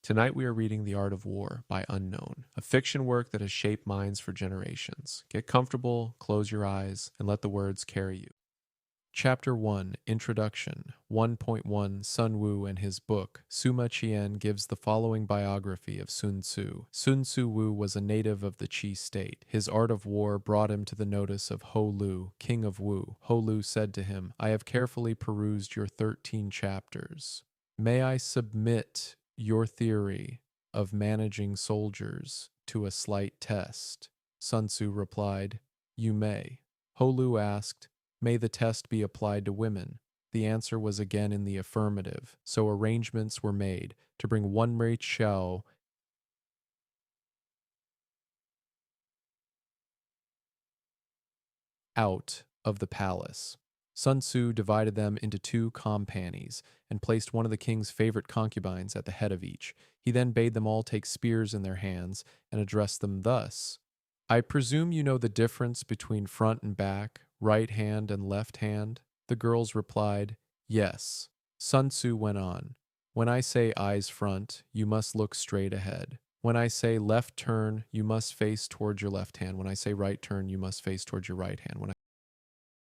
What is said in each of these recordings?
Tonight we are reading The Art of War by Unknown, a fiction work that has shaped minds for generations. Get comfortable, close your eyes, and let the words carry you. Chapter 1, Introduction, 1.1 Sun Wu and his book. Sima Qian gives the following biography of Sun Tzu. Sun Tzu Wu was a native of the Qi state. His art of war brought him to the notice of Ho Lu, king of Wu. Ho Lu said to him, "I have carefully perused your 13 chapters. May I submit your theory of managing soldiers to a slight test?" Sun Tzu replied, "You may." Ho Lu asked, "May the test be applied to women?" The answer was again in the affirmative, so arrangements were made to bring one Wei Xiao out of the palace. Sun Tzu divided them into 2 companies and placed one of the king's favorite concubines at the head of each. He then bade them all take spears in their hands and addressed them thus: "I presume you know the difference between front and back, right hand and left hand?" The girls replied, "Yes." Sun Tzu went on, "When I say eyes front, you must look straight ahead. When I say left turn, you must face towards your left hand. When I say right turn, you must face towards your right hand."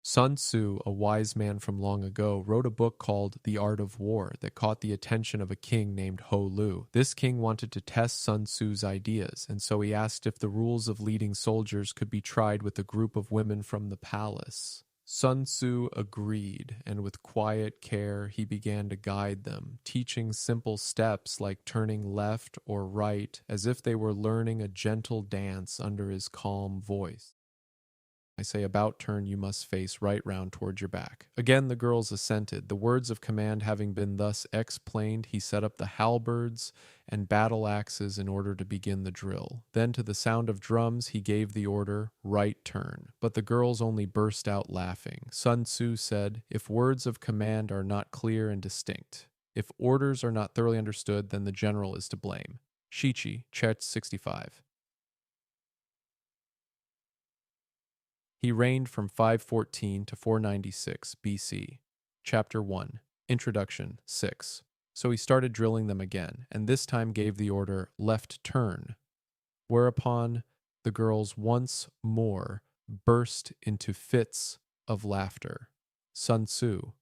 Sun Tzu, a wise man from long ago, wrote a book called The Art of War that caught the attention of a king named Ho Lu. This king wanted to test Sun Tzu's ideas, and so he asked if the rules of leading soldiers could be tried with a group of women from the palace. Sun Tzu agreed, and with quiet care he began to guide them, teaching simple steps like turning left or right as if they were learning a gentle dance under his calm voice. I say about turn, you must face right round towards your back. Again the girls assented. The words of command having been thus explained, he set up the halberds and battle axes in order to begin the drill. Then to the sound of drums he gave the order, right turn. But the girls only burst out laughing. Sun Tzu said, "If words of command are not clear and distinct, if orders are not thoroughly understood, then the general is to blame." Shichi, Chet 65. He reigned from 514 to 496 BC. Chapter 1, Introduction 6. So he started drilling them again, and this time gave the order, left turn. Whereupon the girls once more burst into fits of laughter. Sun Tzu,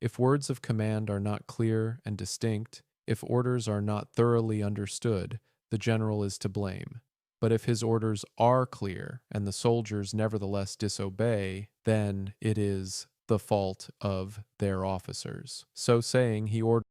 if words of command are not clear and distinct, if orders are not thoroughly understood, the general is to blame. But if his orders are clear and the soldiers nevertheless disobey, then it is the fault of their officers. So saying, he ordered.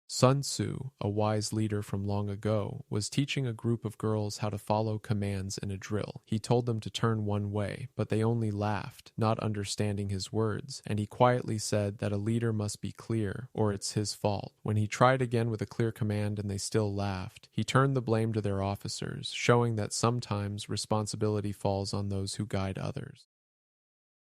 Sun Tzu, a wise leader from long ago, was teaching a group of girls how to follow commands in a drill. He told them to turn one way, but they only laughed, not understanding his words, and he quietly said that a leader must be clear, or it's his fault. When he tried again with a clear command and they still laughed, he turned the blame to their officers, showing that sometimes responsibility falls on those who guide others.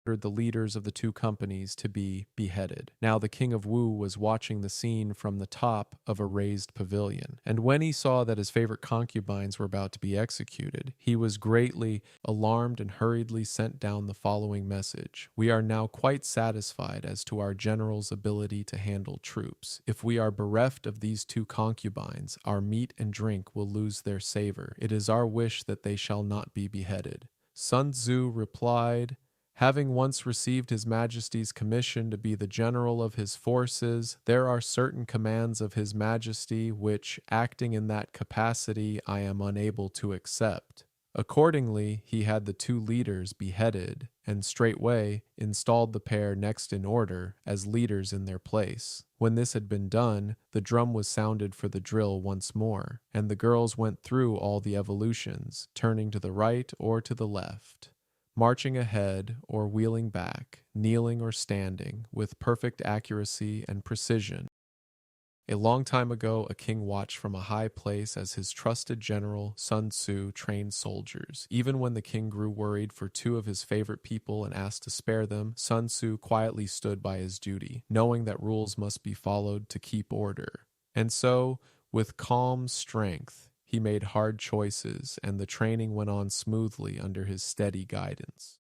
Ordered the leaders of the 2 companies to be beheaded. Now the king of Wu was watching the scene from the top of a raised pavilion, and when he saw that his favorite concubines were about to be executed, he was greatly alarmed and hurriedly sent down the following message: "We are now quite satisfied as to our general's ability to handle troops. If we are bereft of these 2 concubines, our meat and drink will lose their savor. It is our wish that they shall not be beheaded." Sun Tzu replied, "Having once received His Majesty's commission to be the general of his forces, there are certain commands of His Majesty which, acting in that capacity, I am unable to accept." Accordingly, he had the 2 leaders beheaded, and straightway installed the pair next in order as leaders in their place. When this had been done, the drum was sounded for the drill once more, and the girls went through all the evolutions, turning to the right or to the left, marching ahead or wheeling back, kneeling or standing, with perfect accuracy and precision. A long time ago, a king watched from a high place as his trusted general, Sun Tzu, trained soldiers. Even when the king grew worried for 2 of his favorite people and asked to spare them, Sun Tzu quietly stood by his duty, knowing that rules must be followed to keep order. And so, with calm strength, he made hard choices, and the training went on smoothly under his steady guidance.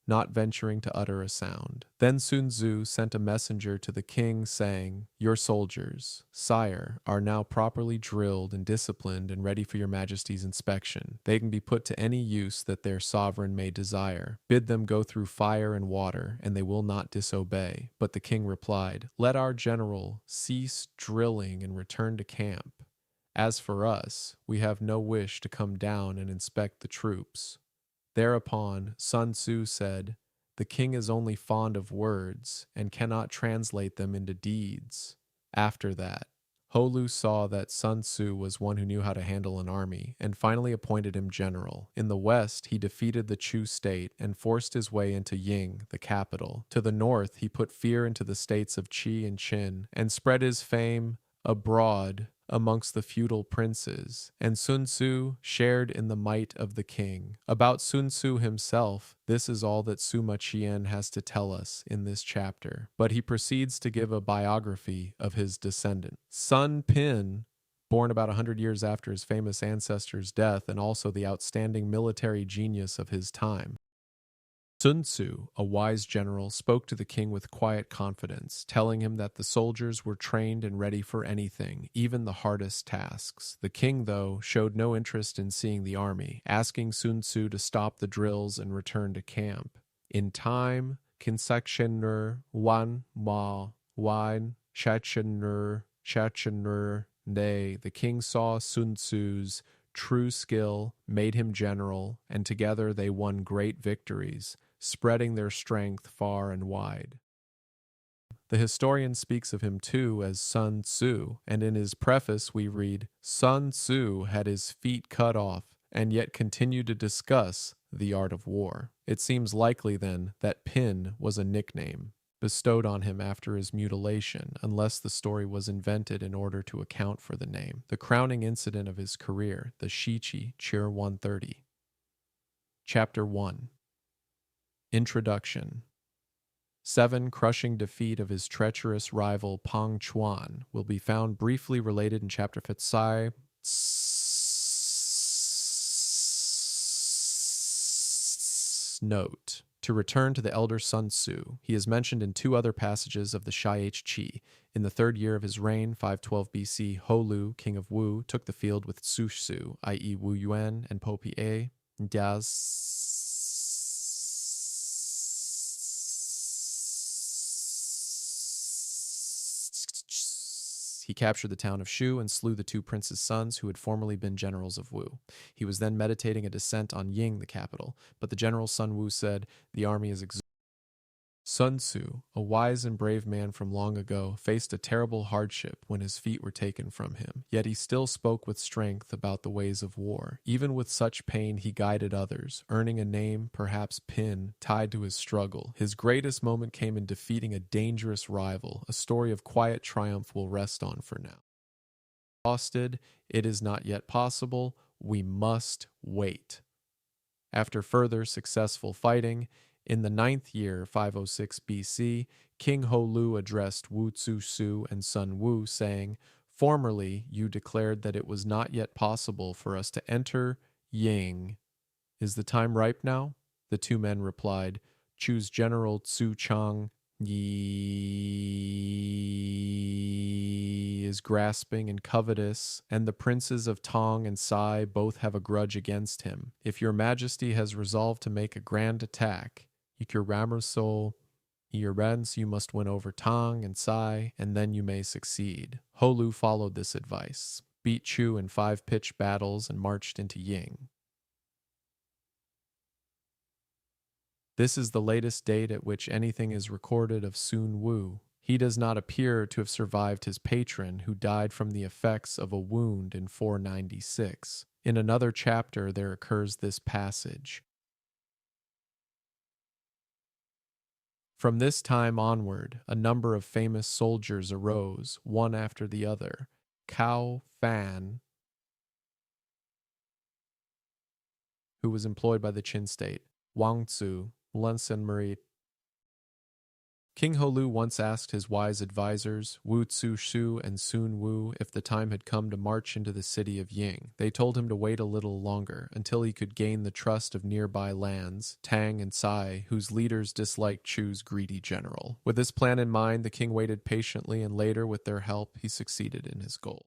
not venturing to utter a sound. Then Sun Tzu sent a messenger to the king, saying, "Your soldiers, sire, are now properly drilled and disciplined and ready for your majesty's inspection. They can be put to any use that their sovereign may desire. Bid them go through fire and water, and they will not disobey." But the king replied, "Let our general cease drilling and return to camp. As for us, we have no wish to come down and inspect the troops." Thereupon Sun Tzu said, "The king is only fond of words and cannot translate them into deeds." After that, Holu saw that Sun Tzu was one who knew how to handle an army and finally appointed him general. In the west, he defeated the Chu state and forced his way into Ying, the capital. To the north, he put fear into the states of Qi and Qin and spread his fame abroad amongst the feudal princes, and Sun Tzu shared in the might of the king. About Sun Tzu himself, this is all that Sima Qian has to tell us in this chapter. But he proceeds to give a biography of his descendant. Sun Pin, born about 100 years after his famous ancestor's death and also the outstanding military genius of his time. Sun Tzu, a wise general, spoke to the king with quiet confidence, telling him that the soldiers were trained and ready for anything, even the hardest tasks. The king, though, showed no interest in seeing the army, asking Sun Tzu to stop the drills and return to camp. In time, Kinsakshenur Wan Ma Wan Shachenur Nay, the king saw Sun Tzu's true skill, made him general, and together they won great victories, spreading their strength far and wide. The historian speaks of him too as Sun Tzu, and in his preface we read, "Sun Tzu had his feet cut off and yet continued to discuss the art of war." It seems likely then that Pin was a nickname bestowed on him after his mutilation, unless the story was invented in order to account for the name. The crowning incident of his career, the Shiqi, Cheer 130. Chapter 1. Introduction. 7. Crushing defeat of his treacherous rival Pang Chuan will be found briefly related in Chapter 5. Note. To return to the elder Sun Tzu, he is mentioned in 2 other passages of the Shih Qi. In the 3rd year of his reign, 512 BC, Holu, king of Wu, took the field with Su Su, i.e. Wu Yuan and Po Pie, He captured the town of Shu and slew the 2 princes' sons who had formerly been generals of Wu. He was then meditating a descent on Ying, the capital, but the general Sun Wu said, "The army is exhausted." Sun Tzu, a wise and brave man from long ago, faced a terrible hardship when his feet were taken from him, yet he still spoke with strength about the ways of war. Even with such pain, he guided others, earning a name, perhaps Pin, tied to his struggle. His greatest moment came in defeating a dangerous rival. A story of quiet triumph will rest on for now. Exhausted, it is not yet possible. We must wait. After further successful fighting, in the 9th year, 506 BC, King Holu addressed Wu Tzu and Sun Wu, saying, "Formerly you declared that it was not yet possible for us to enter Ying. Is the time ripe now?" The 2 men replied, "Choose General Tzu Chang. Yi is grasping and covetous, and the princes of Tong and Sai both have a grudge against him. If your majesty has resolved to make a grand attack, you must win over Tong and Sai, and then you may succeed." Holu followed this advice, beat Chu in 5 pitched battles, and marched into Ying. This is the latest date at which anything is recorded of Sun Wu. He does not appear to have survived his patron, who died from the effects of a wound in 496. In another chapter there occurs this passage. From this time onward, a number of famous soldiers arose, one after the other. Cao Fan, who was employed by the Qin state, Wang Tzu, Lunsen Marie, King Holu once asked his wise advisors, Wu Tzu-shu and Sun Wu, if the time had come to march into the city of Ying. They told him to wait a little longer, until he could gain the trust of nearby lands, Tang and Sai, whose leaders disliked Chu's greedy general. With this plan in mind, the king waited patiently, and later, with their help, he succeeded in his goal.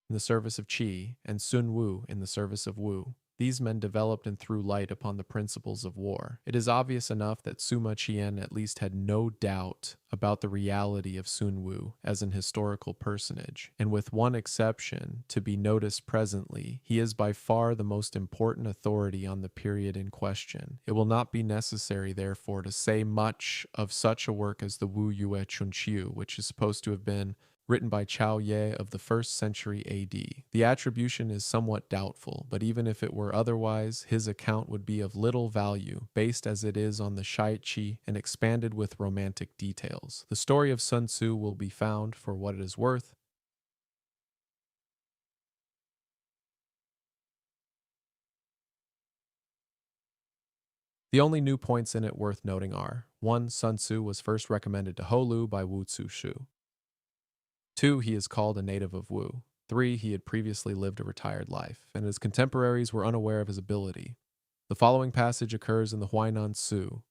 In the service of Qi, and Sun Wu in the service of Wu. These men developed and threw light upon the principles of war. It is obvious enough that Sima Qian at least had no doubt about the reality of Sun Wu as an historical personage, and with one exception to be noticed presently, he is by far the most important authority on the period in question. It will not be necessary, therefore, to say much of such a work as the Wu Yue Chunqiu, which is supposed to have been written by Chao Ye of the 1st century AD. The attribution is somewhat doubtful, but even if it were otherwise, his account would be of little value, based as it is on the Shai Qi and expanded with romantic details. The story of Sun Tzu will be found, for what it is worth, the only new points in it worth noting are: 1. Sun Tzu was first recommended to Holu by Wu Tzu-shu. 2. He is called a native of Wu. 3. He had previously lived a retired life, and his contemporaries were unaware of his ability. The following passage occurs in the Huainan Tzu.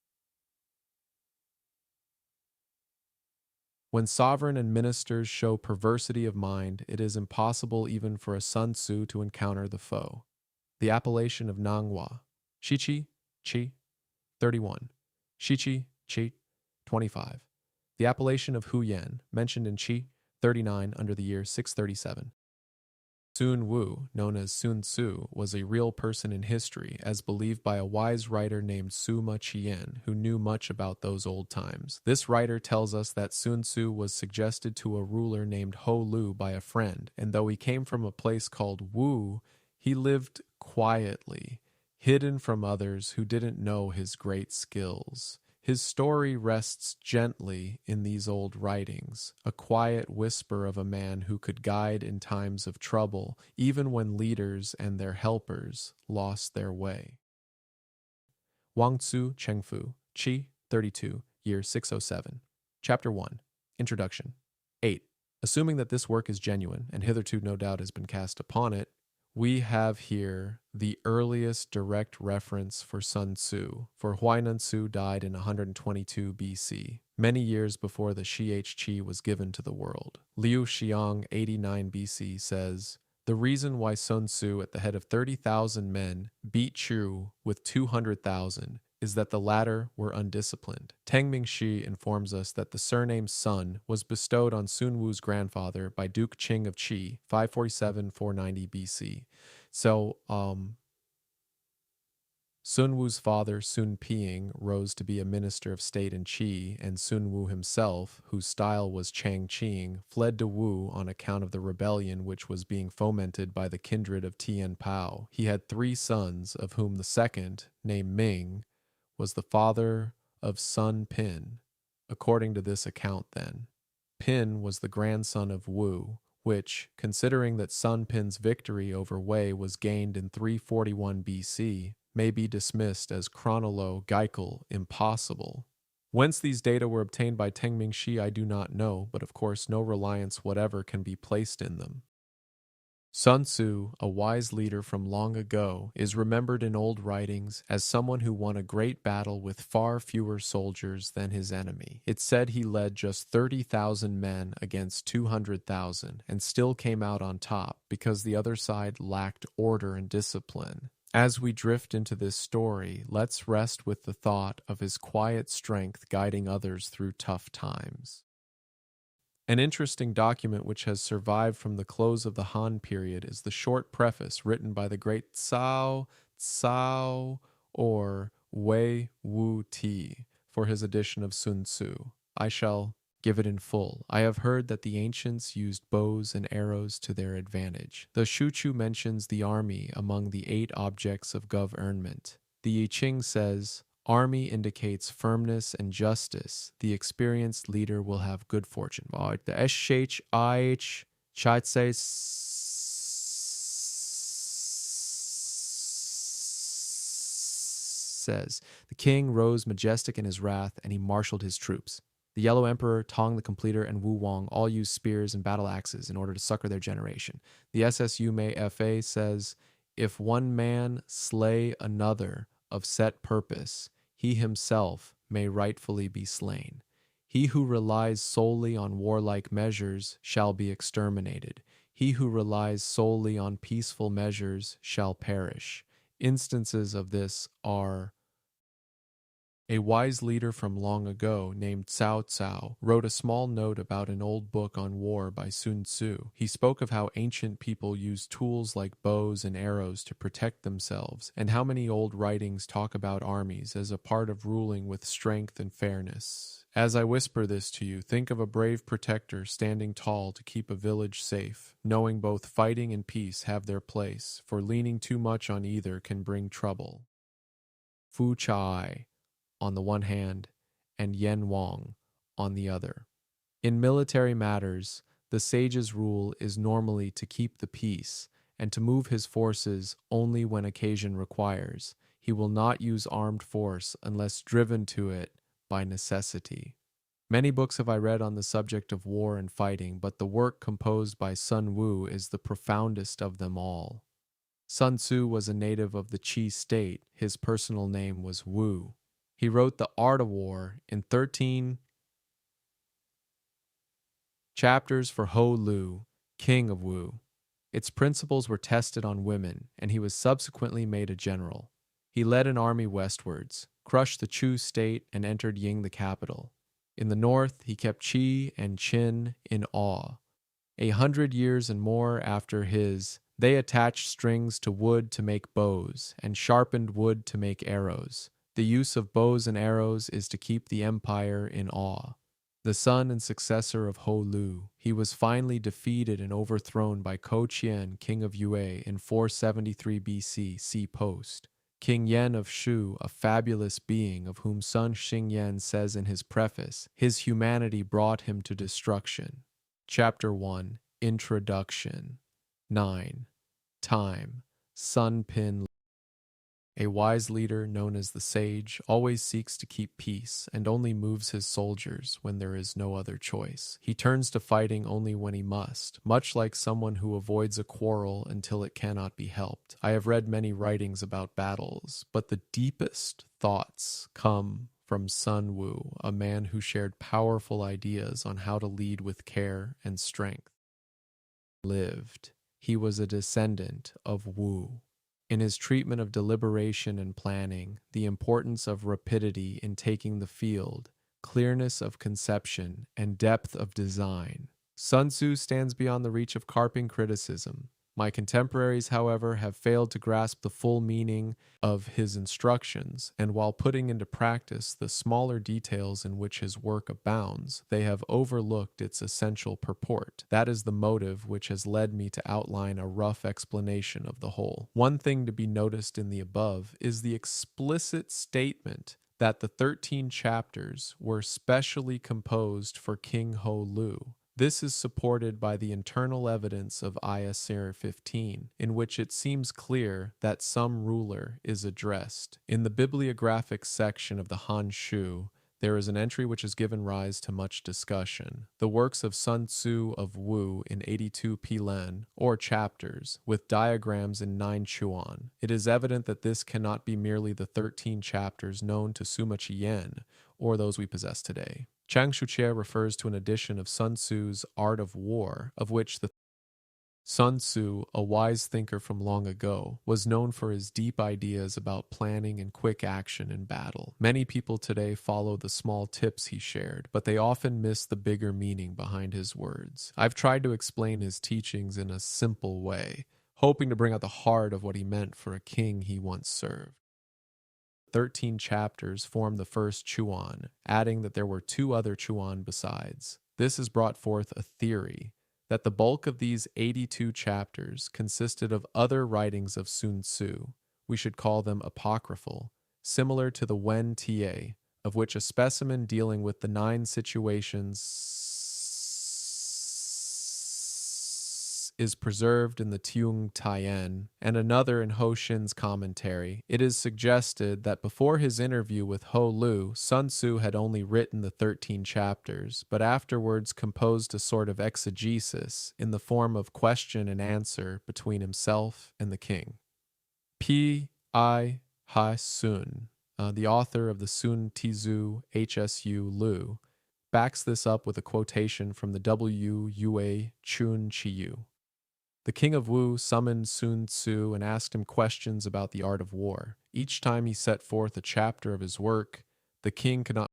When sovereign and ministers show perversity of mind, it is impossible even for a Sun Tzu to encounter the foe. The appellation of Nanghua. Shichi, Qi, 31. Shichi, Qi, 25. The appellation of Huyan, mentioned in Qi, 39 under the year 637. Sun Wu, known as Sun Tzu, was a real person in history, as believed by a wise writer named Sima Qian, who knew much about those old times. This writer tells us that Sun Tzu was suggested to a ruler named Ho Lu by a friend, and though he came from a place called Wu, he lived quietly, hidden from others who didn't know his great skills. His story rests gently in these old writings, a quiet whisper of a man who could guide in times of trouble, even when leaders and their helpers lost their way. Wang Tzu Chengfu, Qi, 32, year 607. Chapter 1. Introduction. 8. Assuming that this work is genuine, and hitherto no doubt has been cast upon it, we have here the earliest direct reference for Sun Tzu, for Huainan Tzu died in 122 BC, many years before the Shi was given to the world. Liu Xiang, 89 BC, says, "The reason why Sun Tzu, at the head of 30,000 men, beat Chu with 200,000 is that the latter were undisciplined." Teng Mingshi informs us that the surname Sun was bestowed on Sun Wu's grandfather by Duke Qing of Qi, 547-490 BC. So, Sun Wu's father, Sun Piying, rose to be a minister of state in Qi, and Sun Wu himself, whose style was Chang Qing, fled to Wu on account of the rebellion which was being fomented by the kindred of Tian Pao. He had 3 sons, of whom the second, named Ming, was the father of Sun Pin. According to this account, then, Pin was the grandson of Wu, which, considering that Sun Pin's victory over Wei was gained in 341 BC, may be dismissed as chronological impossible. Whence these data were obtained by Teng Mingshi I do not know, but of course no reliance whatever can be placed in them. Sun Tzu, a wise leader from long ago, is remembered in old writings as someone who won a great battle with far fewer soldiers than his enemy. It's said he led just 30,000 men against 200,000 and still came out on top because the other side lacked order and discipline. As we drift into this story, let's rest with the thought of his quiet strength guiding others through tough times. An interesting document which has survived from the close of the Han period is the short preface written by the great Cao Cao or Wei Wu Ti for his edition of Sun Tzu. I shall give it in full. I have heard that the ancients used bows and arrows to their advantage. The Shuchu mentions the army among the 8 objects of government. The I Ching says, "Army indicates firmness and justice. The experienced leader will have good fortune." The SHIH says, "The king rose majestic in his wrath, and he marshaled his troops. The Yellow Emperor, Tong the Completer, and Wu Wang all used spears and battle axes in order to succor their generation." The SSU May FA says, "If one man slay another of set purpose, he himself may rightfully be slain. He who relies solely on warlike measures shall be exterminated. He who relies solely on peaceful measures shall perish." Instances of this are: a wise leader from long ago named Cao Cao wrote a small note about an old book on war by Sun Tzu. He spoke of how ancient people used tools like bows and arrows to protect themselves, and how many old writings talk about armies as a part of ruling with strength and fairness. As I whisper this to you, think of a brave protector standing tall to keep a village safe, knowing both fighting and peace have their place, for leaning too much on either can bring trouble. Fu Chai on the one hand, and Yen Wang on the other. In military matters, the sage's rule is normally to keep the peace and to move his forces only when occasion requires. He will not use armed force unless driven to it by necessity. Many books have I read on the subject of war and fighting, but the work composed by Sun Wu is the profoundest of them all. Sun Tzu was a native of the Qi state. His personal name was Wu. He wrote The Art of War in 13 chapters for Ho Lu, king of Wu. Its principles were tested on women, and he was subsequently made a general. He led an army westwards, crushed the Chu state, and entered Ying the capital. In the north, he kept Qi and Qin in awe. 100 years and more after they attached strings to wood to make bows, and sharpened wood to make arrows. The use of bows and arrows is to keep the empire in awe. The son and successor of Ho Lu, he was finally defeated and overthrown by Ko Qian, king of Yue, in 473 BC. See post. King Yen of Shu, a fabulous being of whom Sun Xingyan says in his preface, his humanity brought him to destruction. Chapter 1, Introduction. 9. Time. Sun Pin. A wise leader, known as the sage, always seeks to keep peace and only moves his soldiers when there is no other choice. He turns to fighting only when he must, much like someone who avoids a quarrel until it cannot be helped. I have read many writings about battles, but the deepest thoughts come from Sun Wu, a man who shared powerful ideas on how to lead with care and strength. Lived. He was a descendant of Wu. In his treatment of deliberation and planning, the importance of rapidity in taking the field, clearness of conception, and depth of design, Sun Tzu stands beyond the reach of carping criticism. My contemporaries, however, have failed to grasp the full meaning of his instructions, and while putting into practice the smaller details in which his work abounds, they have overlooked its essential purport. That is the motive which has led me to outline a rough explanation of the whole. One thing to be noticed in the above is the explicit statement that the 13 chapters were specially composed for King Ho Lu. This is supported by the internal evidence of ISR 15, in which it seems clear that some ruler is addressed. In the bibliographic section of the Han Shu, there is an entry which has given rise to much discussion. The works of Sun Tzu of Wu in 82 Pilen, or chapters, with diagrams in 9 Chuan. It is evident that this cannot be merely the 13 chapters known to Sima Qian, or those we possess today. Chang Shuqie refers to an edition of Sun Tzu's Art of War, of which the Sun Tzu, a wise thinker from long ago, was known for his deep ideas about planning and quick action in battle. Many people today follow the small tips he shared, but they often miss the bigger meaning behind his words. I've tried to explain his teachings in a simple way, hoping to bring out the heart of what he meant for a king he once served. 13 chapters form the first Chuan, adding that there were 2 other Chuan besides. This has brought forth a theory that the bulk of these 82 chapters consisted of other writings of Sun Tzu. We should call them apocryphal, similar to the Wen Ta, of which a specimen dealing with the 9 situations is preserved in the Tiong Tien and another in Ho Shin's commentary, it is suggested that before his interview with Ho Lu, Sun Tzu had only written the 13 chapters, but afterwards composed a sort of exegesis in the form of question and answer between himself and the king. P.I. Hai Sun, the author of the Sun Tizu HSU Lu, backs this up with a quotation from the W.U.A. Chun Chiyu. The king of Wu summoned Sun Tzu and asked him questions about the art of war. Each time he set forth a chapter of his work, the king could not.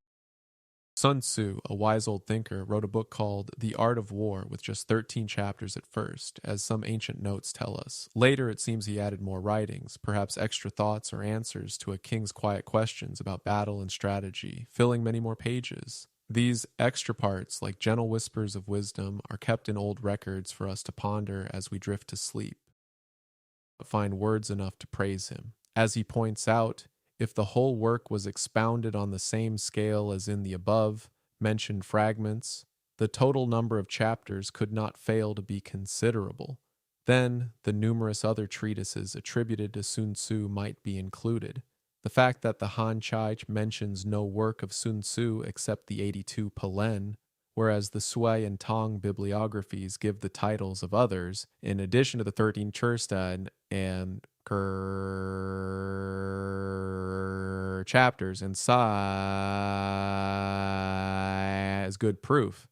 Sun Tzu, a wise old thinker, wrote a book called The Art of War with just 13 chapters at first, as some ancient notes tell us. Later, it seems he added more writings, perhaps extra thoughts or answers to a king's quiet questions about battle and strategy, filling many more pages. These extra parts, like gentle whispers of wisdom, are kept in old records for us to ponder as we drift to sleep, but find words enough to praise him. As he points out, if the whole work was expounded on the same scale as in the above mentioned fragments, the total number of chapters could not fail to be considerable. Then the numerous other treatises attributed to Sun Tzu might be included. The fact that the Han Chai mentions no work of Sun Tzu except the 82 Palen, whereas the Sui and Tong bibliographies give the titles of others, in addition to the 13 Churstein and chapters inside is good proof.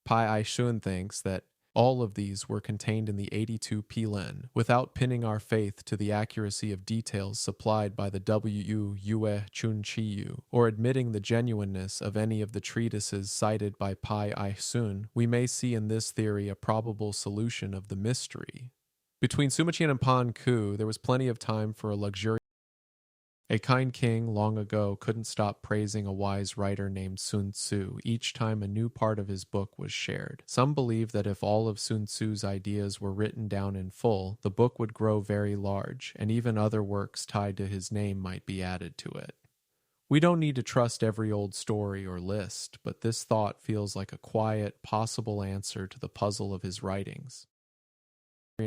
Pai Ai Shun thinks that all of these were contained in the 82 Plen, without pinning our faith to the accuracy of details supplied by the W.U.A. Chun Chiyu, or admitting the genuineness of any of the treatises cited by Pai Ai Sun. We may see in this theory a probable solution of the mystery. Between Sima Qian and Pan Ku, there was plenty of time for a luxurious. A kind king long ago couldn't stop praising a wise writer named Sun Tzu each time a new part of his book was shared. Some believe that if all of Sun Tzu's ideas were written down in full, the book would grow very large, and even other works tied to his name might be added to it. We don't need to trust every old story or list, but this thought feels like a quiet, possible answer to the puzzle of his writings.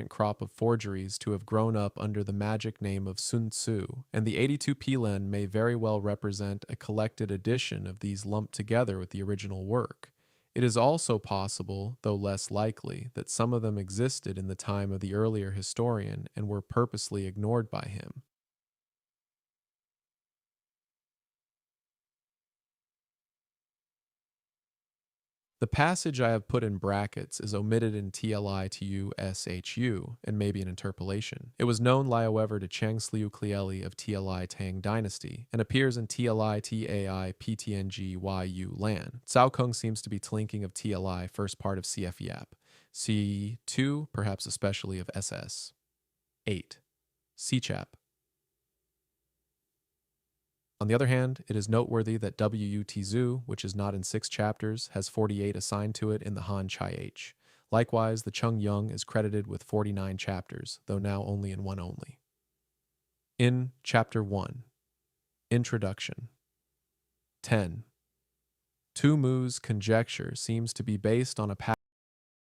Crop of forgeries to have grown up under the magic name of Sun Tzu, and the 82 Plen may very well represent a collected edition of these lumped together with the original work. It is also possible, though less likely, that some of them existed in the time of the earlier historian and were purposely ignored by him. The passage I have put in brackets is omitted in TLI to USHU and may be an interpolation. It was known, however, to Cheng Sliu Clieli of TLI Tang Dynasty and appears in TLI TAI PTNG YU Lan. Cao Kung seems to be tlinking of TLI first part of CF Yap. C2, perhaps especially of SS. 8. CChap. On the other hand, it is noteworthy that WU Tizu, which is not in 6 chapters, has 48 assigned to it in the Han Chai H. Likewise, the Chung Yung is credited with 49 chapters, though now only in one only. In Chapter 1, Introduction. 10. Tu Mu's conjecture seems to be based on a pattern.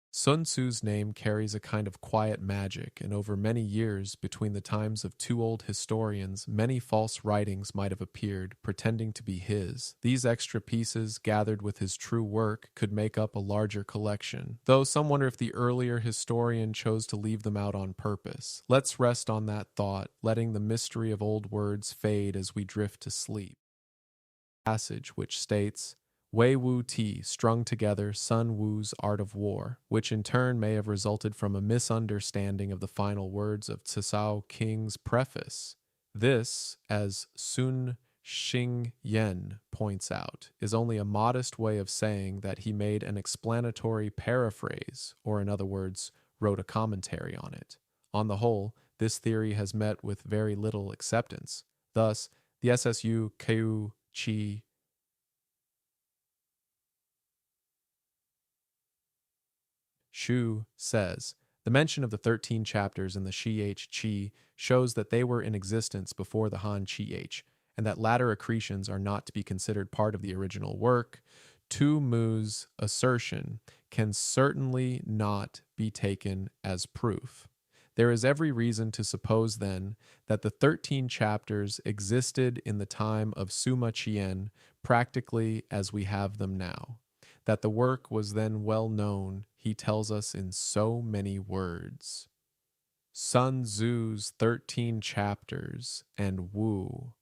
Sun Tzu's name carries a kind of quiet magic, and over many years, between the times of two old historians, many false writings might have appeared, pretending to be his. These extra pieces, gathered with his true work, could make up a larger collection, though some wonder if the earlier historian chose to leave them out on purpose. Let's rest on that thought, letting the mystery of old words fade as we drift to sleep. Passage which states, Wei Wu Ti strung together Sun Wu's Art of War, which in turn may have resulted from a misunderstanding of the final words of Cao King's preface. This, as Sun Xing Yen points out, is only a modest way of saying that he made an explanatory paraphrase, or in other words, wrote a commentary on it. On the whole, this theory has met with very little acceptance. Thus, the SSU Ku Chi Shu says, the mention of the 13 chapters in the Shi-H Chi shows that they were in existence before the Han Chi-H, and that latter accretions are not to be considered part of the original work. Tu Mu's assertion can certainly not be taken as proof. There is every reason to suppose, then, that the 13 chapters existed in the time of Suma Qian practically as we have them now. That the work was then well known, he tells us in so many words. Sun Tzu's 13 chapters and Wu.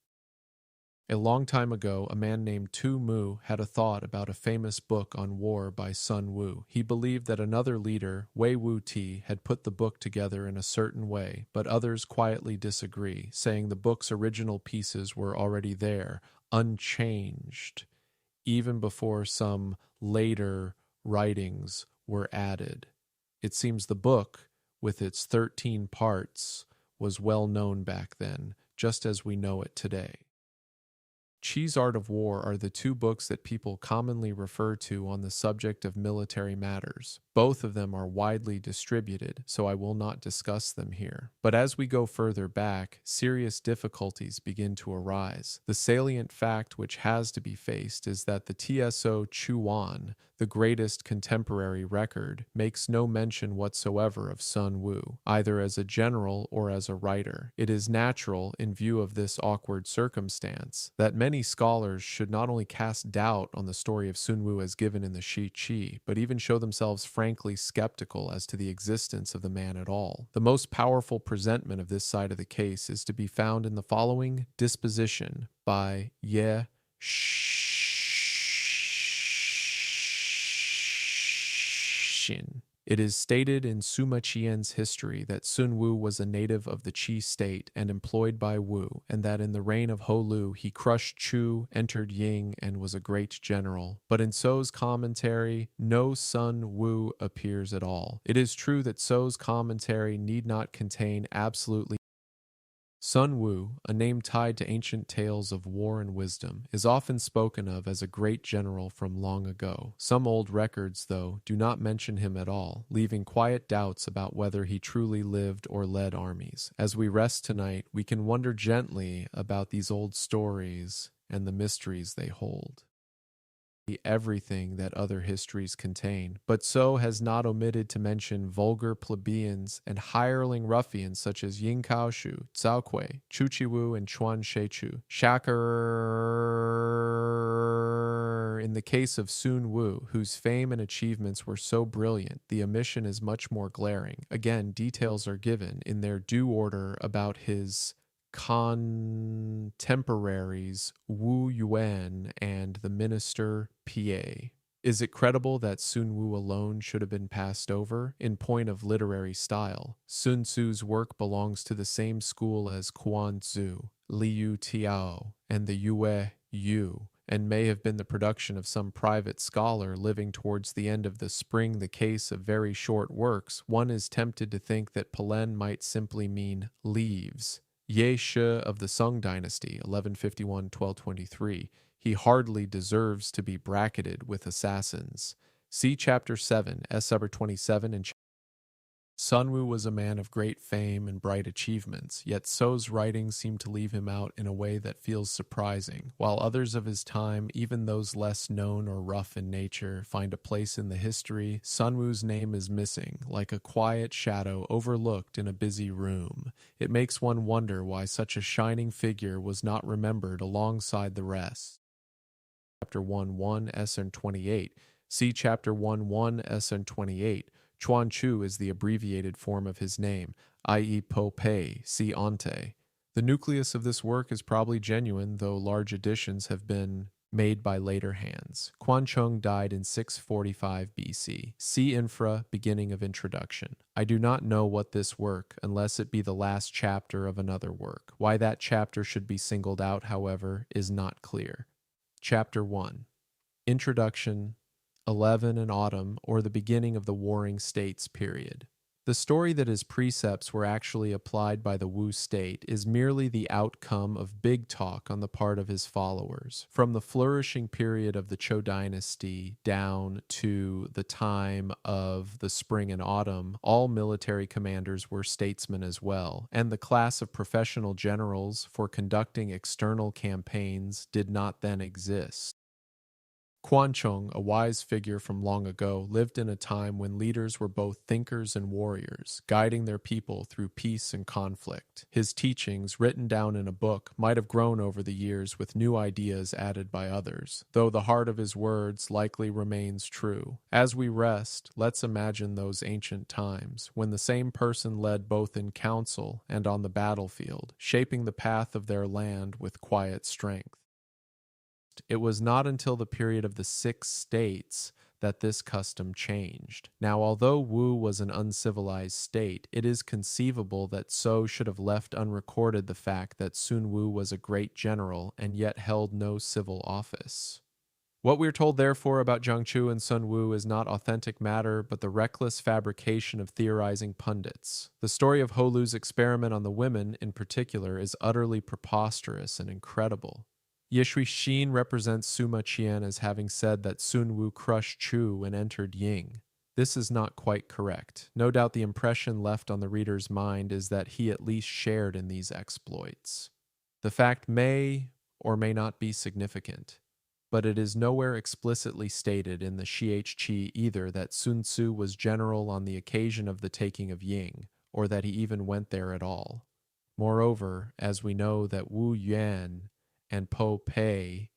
A long time ago, a man named Tu Mu had a thought about a famous book on war by Sun Wu. He believed that another leader, Wei Wu Ti, had put the book together in a certain way, but others quietly disagree, saying the book's original pieces were already there, unchanged, even before some later writings were added. It seems the book, with its 13 parts, was well known back then, just as we know it today. Qi's Art of War are the two books that people commonly refer to on the subject of military matters. Both of them are widely distributed, so I will not discuss them here. But as we go further back, serious difficulties begin to arise. The salient fact which has to be faced is that the TSO Chuan, the greatest contemporary record, makes no mention whatsoever of Sun Wu, either as a general or as a writer. It is natural, in view of this awkward circumstance, that many scholars should not only cast doubt on the story of Sun Wu as given in the Shi Qi, but even show themselves frankly skeptical as to the existence of the man at all. The most powerful presentment of this side of the case is to be found in the following disposition by Ye Xin. It is stated in Suma Qian's history that Sun Wu was a native of the Qi state and employed by Wu, and that in the reign of Ho Lu he crushed Chu, entered Ying, and was a great general. But in Sou's commentary, no Sun Wu appears at all. It is true that Sou's commentary need not contain absolutely. Sun Wu, a name tied to ancient tales of war and wisdom, is often spoken of as a great general from long ago. Some old records, though, do not mention him at all, leaving quiet doubts about whether he truly lived or led armies. As we rest tonight, we can wonder gently about these old stories and the mysteries they hold. Everything that other histories contain, but So has not omitted to mention vulgar plebeians and hireling ruffians such as Ying Kaoshu, Cao Kui, Chu Chiwu, and Chuan Sheichu. Shakar. In the case of Sun Wu, whose fame and achievements were so brilliant, the omission is much more glaring. Again, details are given in their due order about his contemporaries Wu Yuan and the minister Pie. Is it credible that Sun Wu alone should have been passed over? In point of literary style, Sun Tzu's work belongs to the same school as Kuan Tzu, Liu Tiao, and the Yue Yu, and may have been the production of some private scholar living towards the end of the spring. The case of very short works, one is tempted to think that Pelen might simply mean leaves. Ye Shi of the Sung dynasty, 1151-1223, he hardly deserves to be bracketed with assassins. See Chapter 7, S. 27 and Sun Wu was a man of great fame and bright achievements, yet Sou's writings seem to leave him out in a way that feels surprising. While others of his time, even those less known or rough in nature, find a place in the history, Sun Wu's name is missing, like a quiet shadow overlooked in a busy room. It makes one wonder why such a shining figure was not remembered alongside the rest. Chapter 1:1 SN 28. See Chapter 1:1 SN 28. Chuan Chu is the abbreviated form of his name, i.e. Po Pei, see Ante. The nucleus of this work is probably genuine, though large additions have been made by later hands. Quan Chung died in 645 BC. See infra, beginning of introduction. I do not know what this work, unless it be the last chapter of another work. Why that chapter should be singled out, however, is not clear. Chapter 1. Introduction, 11 and autumn, or the beginning of the Warring States period. The story that his precepts were actually applied by the Wu state is merely the outcome of big talk on the part of his followers. From the flourishing period of the Zhou dynasty down to the time of the spring and autumn, all military commanders were statesmen as well, and the class of professional generals for conducting external campaigns did not then exist. Quanchong, a wise figure from long ago, lived in a time when leaders were both thinkers and warriors, guiding their people through peace and conflict. His teachings, written down in a book, might have grown over the years with new ideas added by others, though the heart of his words likely remains true. As we rest, let's imagine those ancient times, when the same person led both in council and on the battlefield, shaping the path of their land with quiet strength. It was not until the period of the Six States that this custom changed. Now, although Wu was an uncivilized state, it is conceivable that So should have left unrecorded the fact that Sun Wu was a great general and yet held no civil office. What we are told, therefore, about Jiang Chu and Sun Wu is not authentic matter, but the reckless fabrication of theorizing pundits. The story of Ho Lu's experiment on the women, in particular, is utterly preposterous and incredible. Ye Shuixin represents Sima Qian as having said that Sun Wu crushed Chu and entered Ying. This is not quite correct. No doubt the impression left on the reader's mind is that he at least shared in these exploits. The fact may or may not be significant, but it is nowhere explicitly stated in the Shi'Qi either that Sun Tzu was general on the occasion of the taking of Ying, or that he even went there at all. Moreover, as we know that Wu Yuan and Po Pei,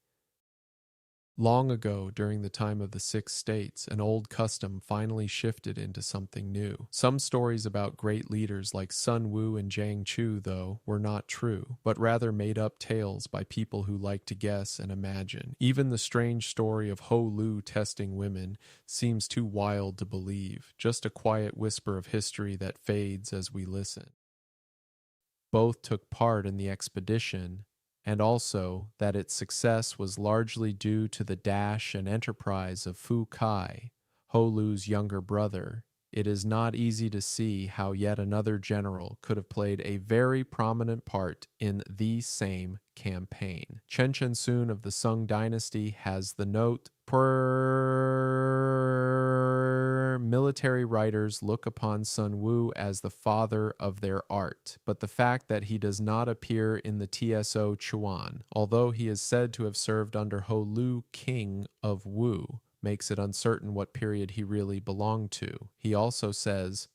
long ago during the time of the Six States, an old custom finally shifted into something new. Some stories about great leaders like Sun Wu and Jiang Chu, though, were not true, but rather made up tales by people who like to guess and imagine. Even the strange story of Ho Lu testing women seems too wild to believe, just a quiet whisper of history that fades as we listen. Both took part in the expedition, and also that its success was largely due to the dash and enterprise of Fu Kai, Ho Lu's younger brother. It is not easy to see how yet another general could have played a very prominent part in the same campaign. Chen Chunsoon of the Sung dynasty has the note, military writers look upon Sun Wu as the father of their art, but the fact that he does not appear in the TSO Chuan, although he is said to have served under Ho Lu, king of Wu, makes it uncertain what period he really belonged to. He also says,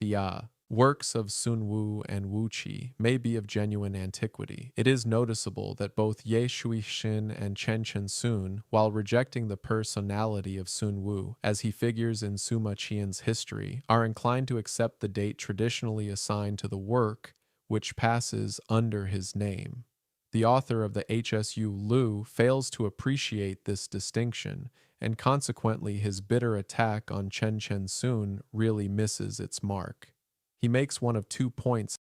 Bia, works of Sun Wu and Wu Qi may be of genuine antiquity. It is noticeable that both Ye Shuixin and Chen Chunsoon, while rejecting the personality of Sun Wu as he figures in Sima Qian's history, are inclined to accept the date traditionally assigned to the work which passes under his name. The author of the HSU Lu fails to appreciate this distinction, and consequently his bitter attack on Chen Chunsoon really misses its mark. He makes one of 2 points.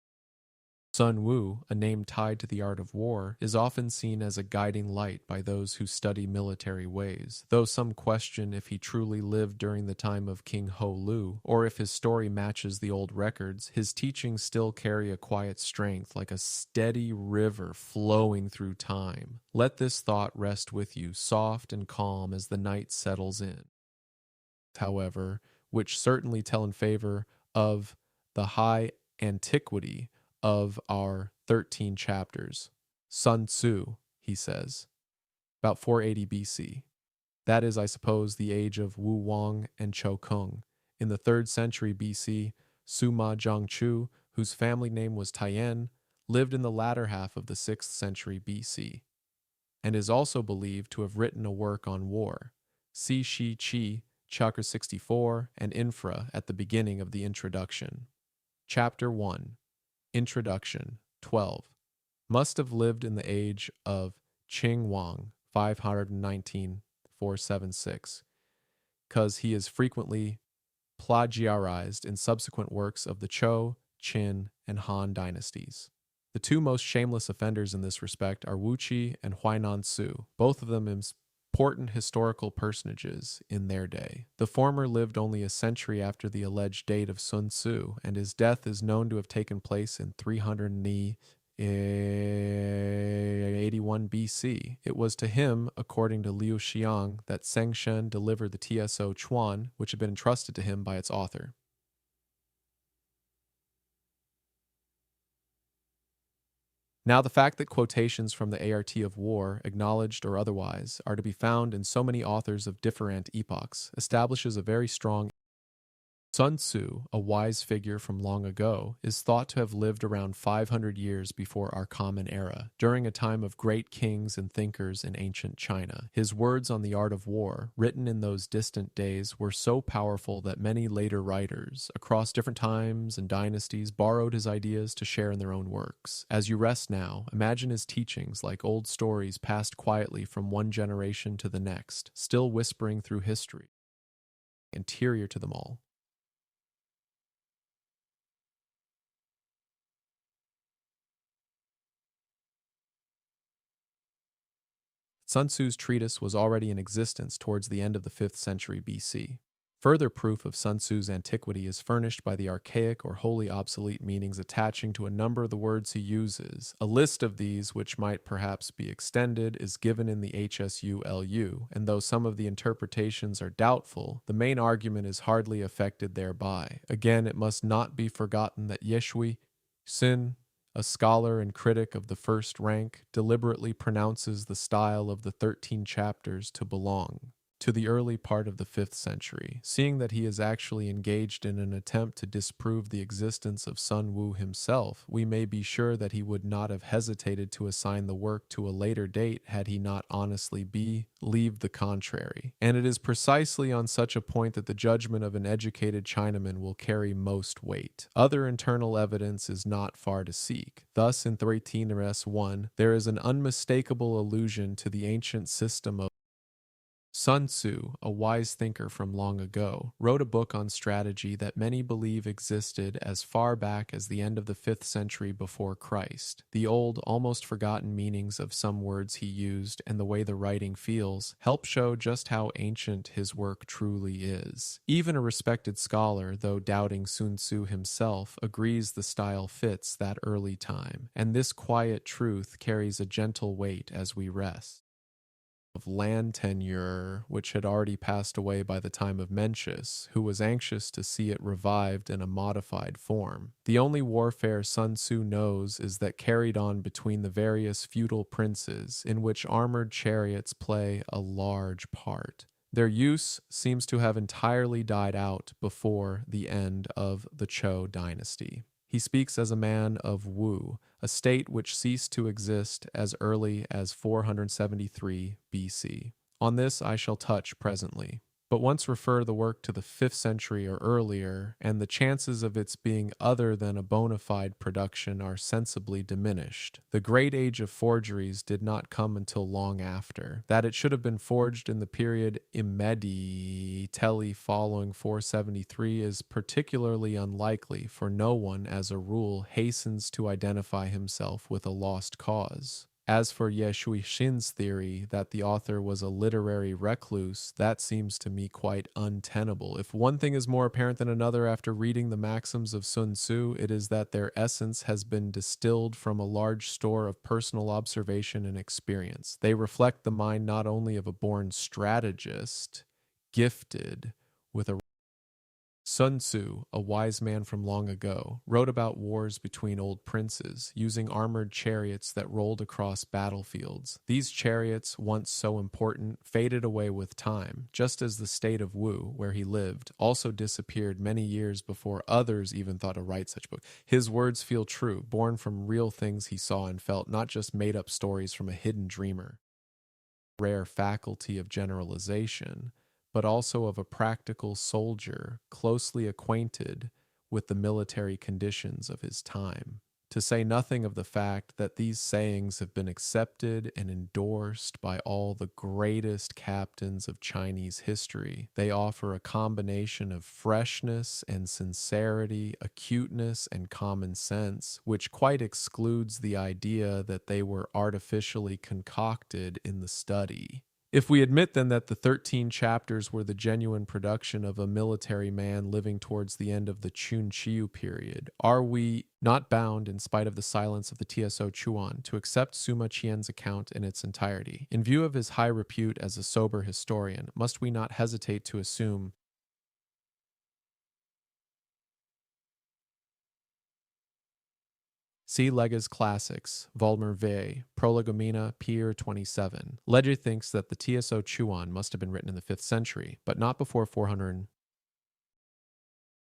Sun Wu, a name tied to the art of war, is often seen as a guiding light by those who study military ways, though some question if he truly lived during the time of King Ho Lu, or if his story matches the old records. His teachings still carry a quiet strength, like a steady river flowing through time. Let this thought rest with you, soft and calm as the night settles in. However, which certainly tell in favor of the high antiquity of our 13 chapters. Sun Tzu, he says, about 480 BC. That is, I suppose, the age of Wu Wang and Chou Kung. In the 3rd century BC, Sima Jiangchu, whose family name was Taiyan, lived in the latter half of the 6th century BC, and is also believed to have written a work on war, Si Shi Qi, Chapter 64, and Infra at the beginning of the introduction. Chapter 1, Introduction, 12. Must have lived in the age of Qing Wang, 519-476, because he is frequently plagiarized in subsequent works of the Zhou, Qin, and Han dynasties. The 2 most shameless offenders in this respect are Wu Qi and Huainan Su, both of them important historical personages in their day. The former lived only a century after the alleged date of Sun Tzu, and his death is known to have taken place in 381 BC. It was to him, according to Liu Xiang, that Seng Shen delivered the TSO Chuan, which had been entrusted to him by its author. Now, the fact that quotations from the ART of war, acknowledged or otherwise, are to be found in so many authors of different epochs establishes a very strong. Sun Tzu, a wise figure from long ago, is thought to have lived around 500 years before our common era, during a time of great kings and thinkers in ancient China. His words on the art of war, written in those distant days, were so powerful that many later writers, across different times and dynasties, borrowed his ideas to share in their own works. As you rest now, imagine his teachings like old stories passed quietly from one generation to the next, still whispering through history, interior to them all. Sun Tzu's treatise was already in existence towards the end of the 5th century BC. Further proof of Sun Tzu's antiquity is furnished by the archaic or wholly obsolete meanings attaching to a number of the words he uses. A list of these, which might perhaps be extended, is given in the HSULU, and though some of the interpretations are doubtful, the main argument is hardly affected thereby. Again, it must not be forgotten that Yeshui Sin, a scholar and critic of the first rank, deliberately pronounces the style of the 13 chapters to belong to the early part of the 5th century, seeing that he is actually engaged in an attempt to disprove the existence of Sun Wu himself. We may be sure that he would not have hesitated to assign the work to a later date had he not honestly believed the contrary. And it is precisely on such a point that the judgment of an educated Chinaman will carry most weight. Other internal evidence is not far to seek. Thus, in 13-1, there is an unmistakable allusion to the ancient system of. Sun Tzu, a wise thinker from long ago, wrote a book on strategy that many believe existed as far back as the end of the 5th century before Christ. The old, almost forgotten meanings of some words he used and the way the writing feels help show just how ancient his work truly is. Even a respected scholar, though doubting Sun Tzu himself, agrees the style fits that early time, and this quiet truth carries a gentle weight as we rest. Of land tenure, which had already passed away by the time of Mencius, who was anxious to see it revived in a modified form. The only warfare Sun Tzu knows is that carried on between the various feudal princes, in which armored chariots play a large part. Their use seems to have entirely died out before the end of the Zhou dynasty. He speaks as a man of Wu, a state which ceased to exist as early as 473 BC. On this I shall touch presently, but once refer the work to the 5th century or earlier, and the chances of its being other than a bona fide production are sensibly diminished. The great age of forgeries did not come until long after. That it should have been forged in the period immediately following 473 is particularly unlikely, for no one, as a rule, hastens to identify himself with a lost cause. As for Yeshui Shin's theory that the author was a literary recluse, that seems to me quite untenable. If one thing is more apparent than another after reading the maxims of Sun Tzu, it is that their essence has been distilled from a large store of personal observation and experience. They reflect the mind not only of a born strategist, gifted with a. Sun Tzu, a wise man from long ago, wrote about wars between old princes, using armored chariots that rolled across battlefields. These chariots, once so important, faded away with time, just as the state of Wu, where he lived, also disappeared many years before others even thought to write such books. His words feel true, born from real things he saw and felt, not just made-up stories from a hidden dreamer. Rare faculty of generalization, but also of a practical soldier closely acquainted with the military conditions of his time. To say nothing of the fact that these sayings have been accepted and endorsed by all the greatest captains of Chinese history. They offer a combination of freshness and sincerity, acuteness and common sense, which quite excludes the idea that they were artificially concocted in the study. If we admit then that the 13 chapters were the genuine production of a military man living towards the end of the Chun Chiu period, are we not bound, in spite of the silence of the TSO Chuan, to accept Sima Qian's account in its entirety? In view of his high repute as a sober historian, must we not hesitate to assume See Lega's Classics, Volmer V, Prolegomena, Pier 27. Ledger thinks that the TSO Chuan must have been written in the 5th century, but not before 400.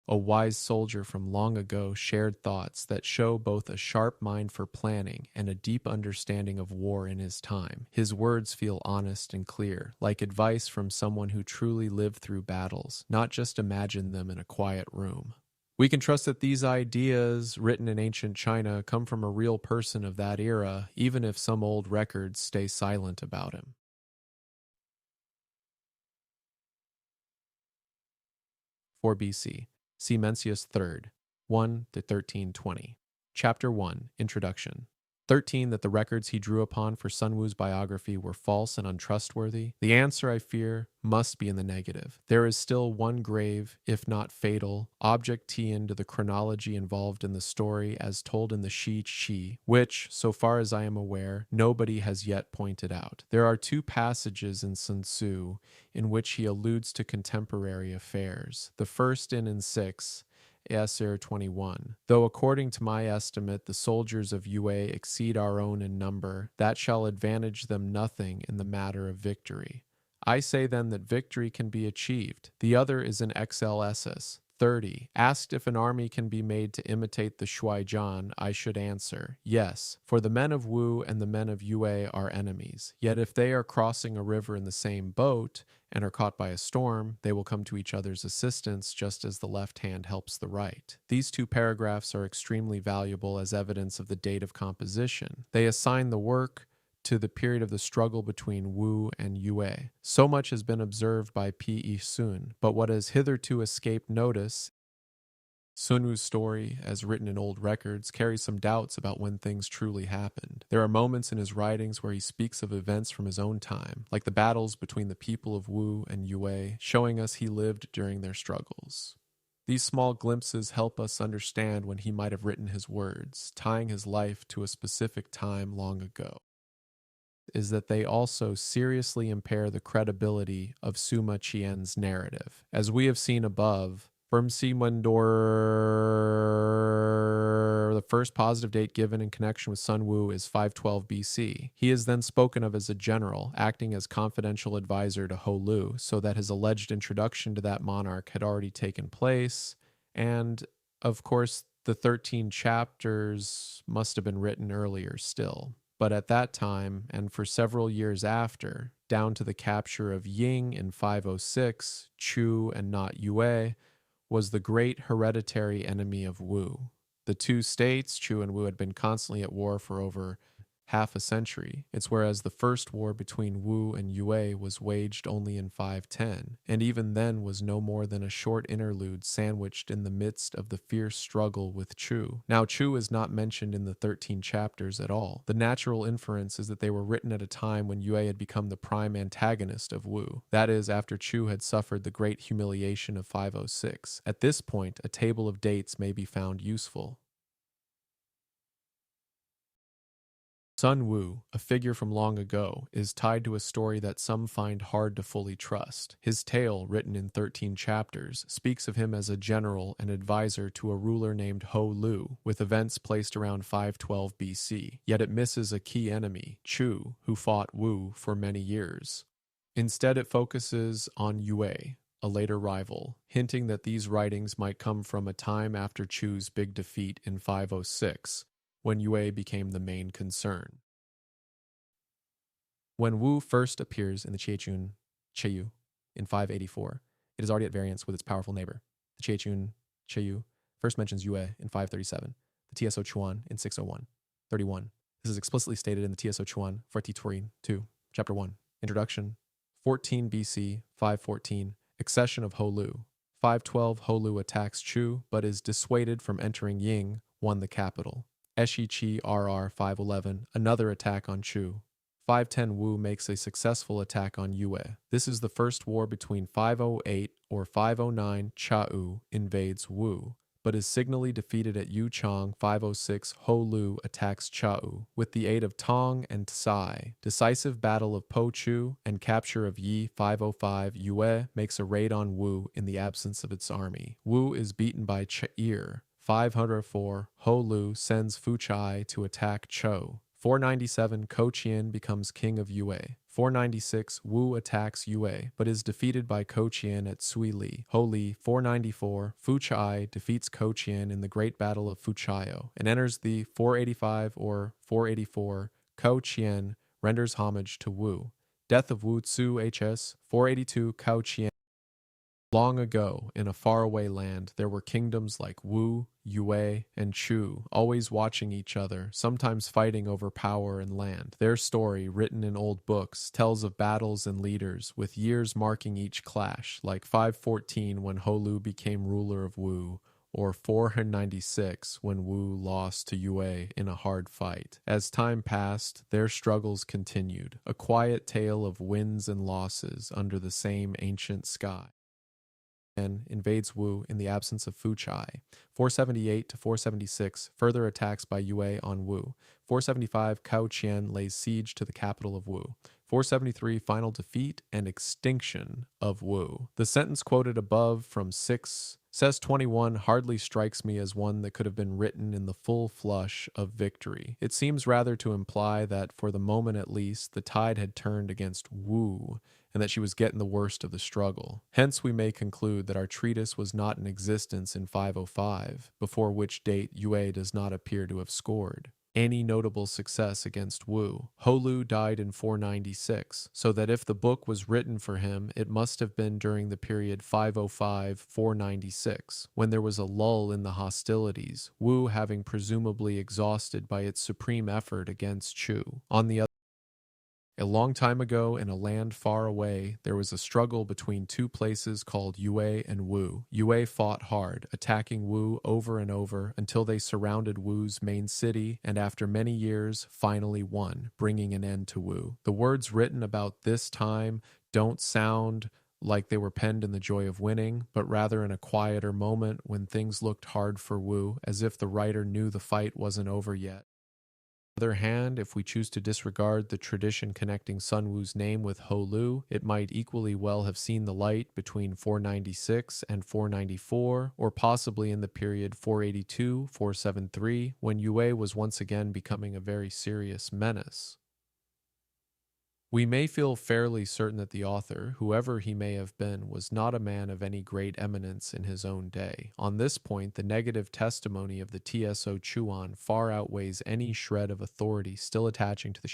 A wise soldier from long ago shared thoughts that show both a sharp mind for planning and a deep understanding of war in his time. His words feel honest and clear, like advice from someone who truly lived through battles, not just imagined them in a quiet room. We can trust that these ideas, written in ancient China, come from a real person of that era, even if some old records stay silent about him. 4 BC. See Mencius III, 1 to 1320. Chapter 1, Introduction. 13. That the records he drew upon for Sun Wu's biography were false and untrustworthy. The answer, I fear, must be in the negative. There is still one grave, if not fatal, objectian to the chronology involved in the story as told in the Shi Qi, which, so far as I am aware, nobody has yet pointed out. There are 2 passages in Sun Tzu in which he alludes to contemporary affairs. The first in 6, Esir 21. Though according to my estimate the soldiers of Yue exceed our own in number, that shall advantage them nothing in the matter of victory. I say then that victory can be achieved. The other is in XLSS 30. Asked if an army can be made to imitate the Shuaijian, I should answer, yes, for the men of Wu and the men of Yue are enemies. Yet if they are crossing a river in the same boat and are caught by a storm, they will come to each other's assistance just as the left hand helps the right. These 2 paragraphs are extremely valuable as evidence of the date of composition. They assign the work to the period of the struggle between Wu and Yue. So much has been observed by P.E. Sun, but what has hitherto escaped notice, Sun Wu's story, as written in old records, carries some doubts about when things truly happened. There are moments in his writings where he speaks of events from his own time, like the battles between the people of Wu and Yue, showing us he lived during their struggles. These small glimpses help us understand when he might have written his words, tying his life to a specific time long ago. Is that they also seriously impair the credibility of Sima Qian's narrative. As we have seen above, from Simondor, the first positive date given in connection with Sun Wu is 512 BC. He is then spoken of as a general, acting as confidential advisor to Ho Lu, so that his alleged introduction to that monarch had already taken place, and, of course, the 13 chapters must have been written earlier still. But at that time, and for several years after, down to the capture of Ying in 506, Chu and not Yue was the great hereditary enemy of Wu. The 2 states, Chu and Wu, had been constantly at war for over half a century. It's whereas the first war between Wu and Yue was waged only in 510, and even then was no more than a short interlude sandwiched in the midst of the fierce struggle with Chu. Now, Chu is not mentioned in the 13 chapters at all. The natural inference is that they were written at a time when Yue had become the prime antagonist of Wu. That is, after Chu had suffered the great humiliation of 506. At this point, a table of dates may be found useful. Sun Wu, a figure from long ago, is tied to a story that some find hard to fully trust. His tale, written in 13 chapters, speaks of him as a general and advisor to a ruler named Ho Lu, with events placed around 512 BC. Yet it misses a key enemy, Chu, who fought Wu for many years. Instead, it focuses on Yue, a later rival, hinting that these writings might come from a time after Chu's big defeat in 506. When Yue became the main concern. When Wu first appears in the Qiechun Cheyu in 584, it is already at variance with its powerful neighbor. The Qiechun Cheyu first mentions Yue in 537, the TSO Chuan in 601, 31. This is explicitly stated in the TSO Chuan for Titurin 2, Chapter 1. Introduction, 14 BC, 514, accession of Ho Lu. 512, Ho Lu attacks Chu, but is dissuaded from entering Ying, won the capital. Eshiqi RR 511, another attack on Chu. 510 Wu makes a successful attack on Yue. This is the first war between 508 or 509 Cha'u invades Wu, but is signally defeated at Yuchang. 506 Ho Lu attacks Cha'u. With the aid of Tong and Tsai, decisive battle of Po Chu and capture of Yi. 505 Yue makes a raid on Wu in the absence of its army. Wu is beaten by Cha'ir. 504, Ho Lu sends Fu Chai to attack Chou. 497, Ko Qian becomes king of Yue. 496, Wu attacks Yue, but is defeated by Ko Qian at Sui Li. Ho Li. 494, Fu Chai defeats Ko Qian in the Great Battle of Fuchayo and enters the 485 or 484. Ko Qian renders homage to Wu. Death of Wu Tsu HS. 482, Ko Qian. Long ago, in a faraway land, there were kingdoms like Wu, Yue, and Chu, always watching each other, sometimes fighting over power and land. Their story, written in old books, tells of battles and leaders, with years marking each clash, like 514 when Ho Lu became ruler of Wu, or 496 when Wu lost to Yue in a hard fight. As time passed, their struggles continued, a quiet tale of wins and losses under the same ancient sky. Invades Wu in the absence of Fu Chai. 478 to 476, further attacks by Yue on Wu. 475, Ko Qian lays siege to the capital of Wu. 473, final defeat and extinction of Wu. The sentence quoted above from 6 says 21 hardly strikes me as one that could have been written in the full flush of victory. It seems rather to imply that, for the moment at least, the tide had turned against Wu, and that she was getting the worst of the struggle. Hence we may conclude that our treatise was not in existence in 505, before which date Yue does not appear to have scored any notable success against Wu. Ho Lu died in 496, so that if the book was written for him, it must have been during the period 505-496, when there was a lull in the hostilities, Wu having presumably exhausted by its supreme effort against Chu. On the other, a long time ago, in a land far away, there was a struggle between two places called Yue and Wu. Yue fought hard, attacking Wu over and over until they surrounded Wu's main city and after many years finally won, bringing an end to Wu. The words written about this time don't sound like they were penned in the joy of winning, but rather in a quieter moment when things looked hard for Wu, as if the writer knew the fight wasn't over yet. On the other hand, if we choose to disregard the tradition connecting Sun Wu's name with Ho Lu, it might equally well have seen the light between 496 and 494, or possibly in the period 482-473, when Yue was once again becoming a very serious menace. We may feel fairly certain that the author, whoever he may have been, was not a man of any great eminence in his own day. On this point, the negative testimony of the TSO Chuan far outweighs any shred of authority still attaching to the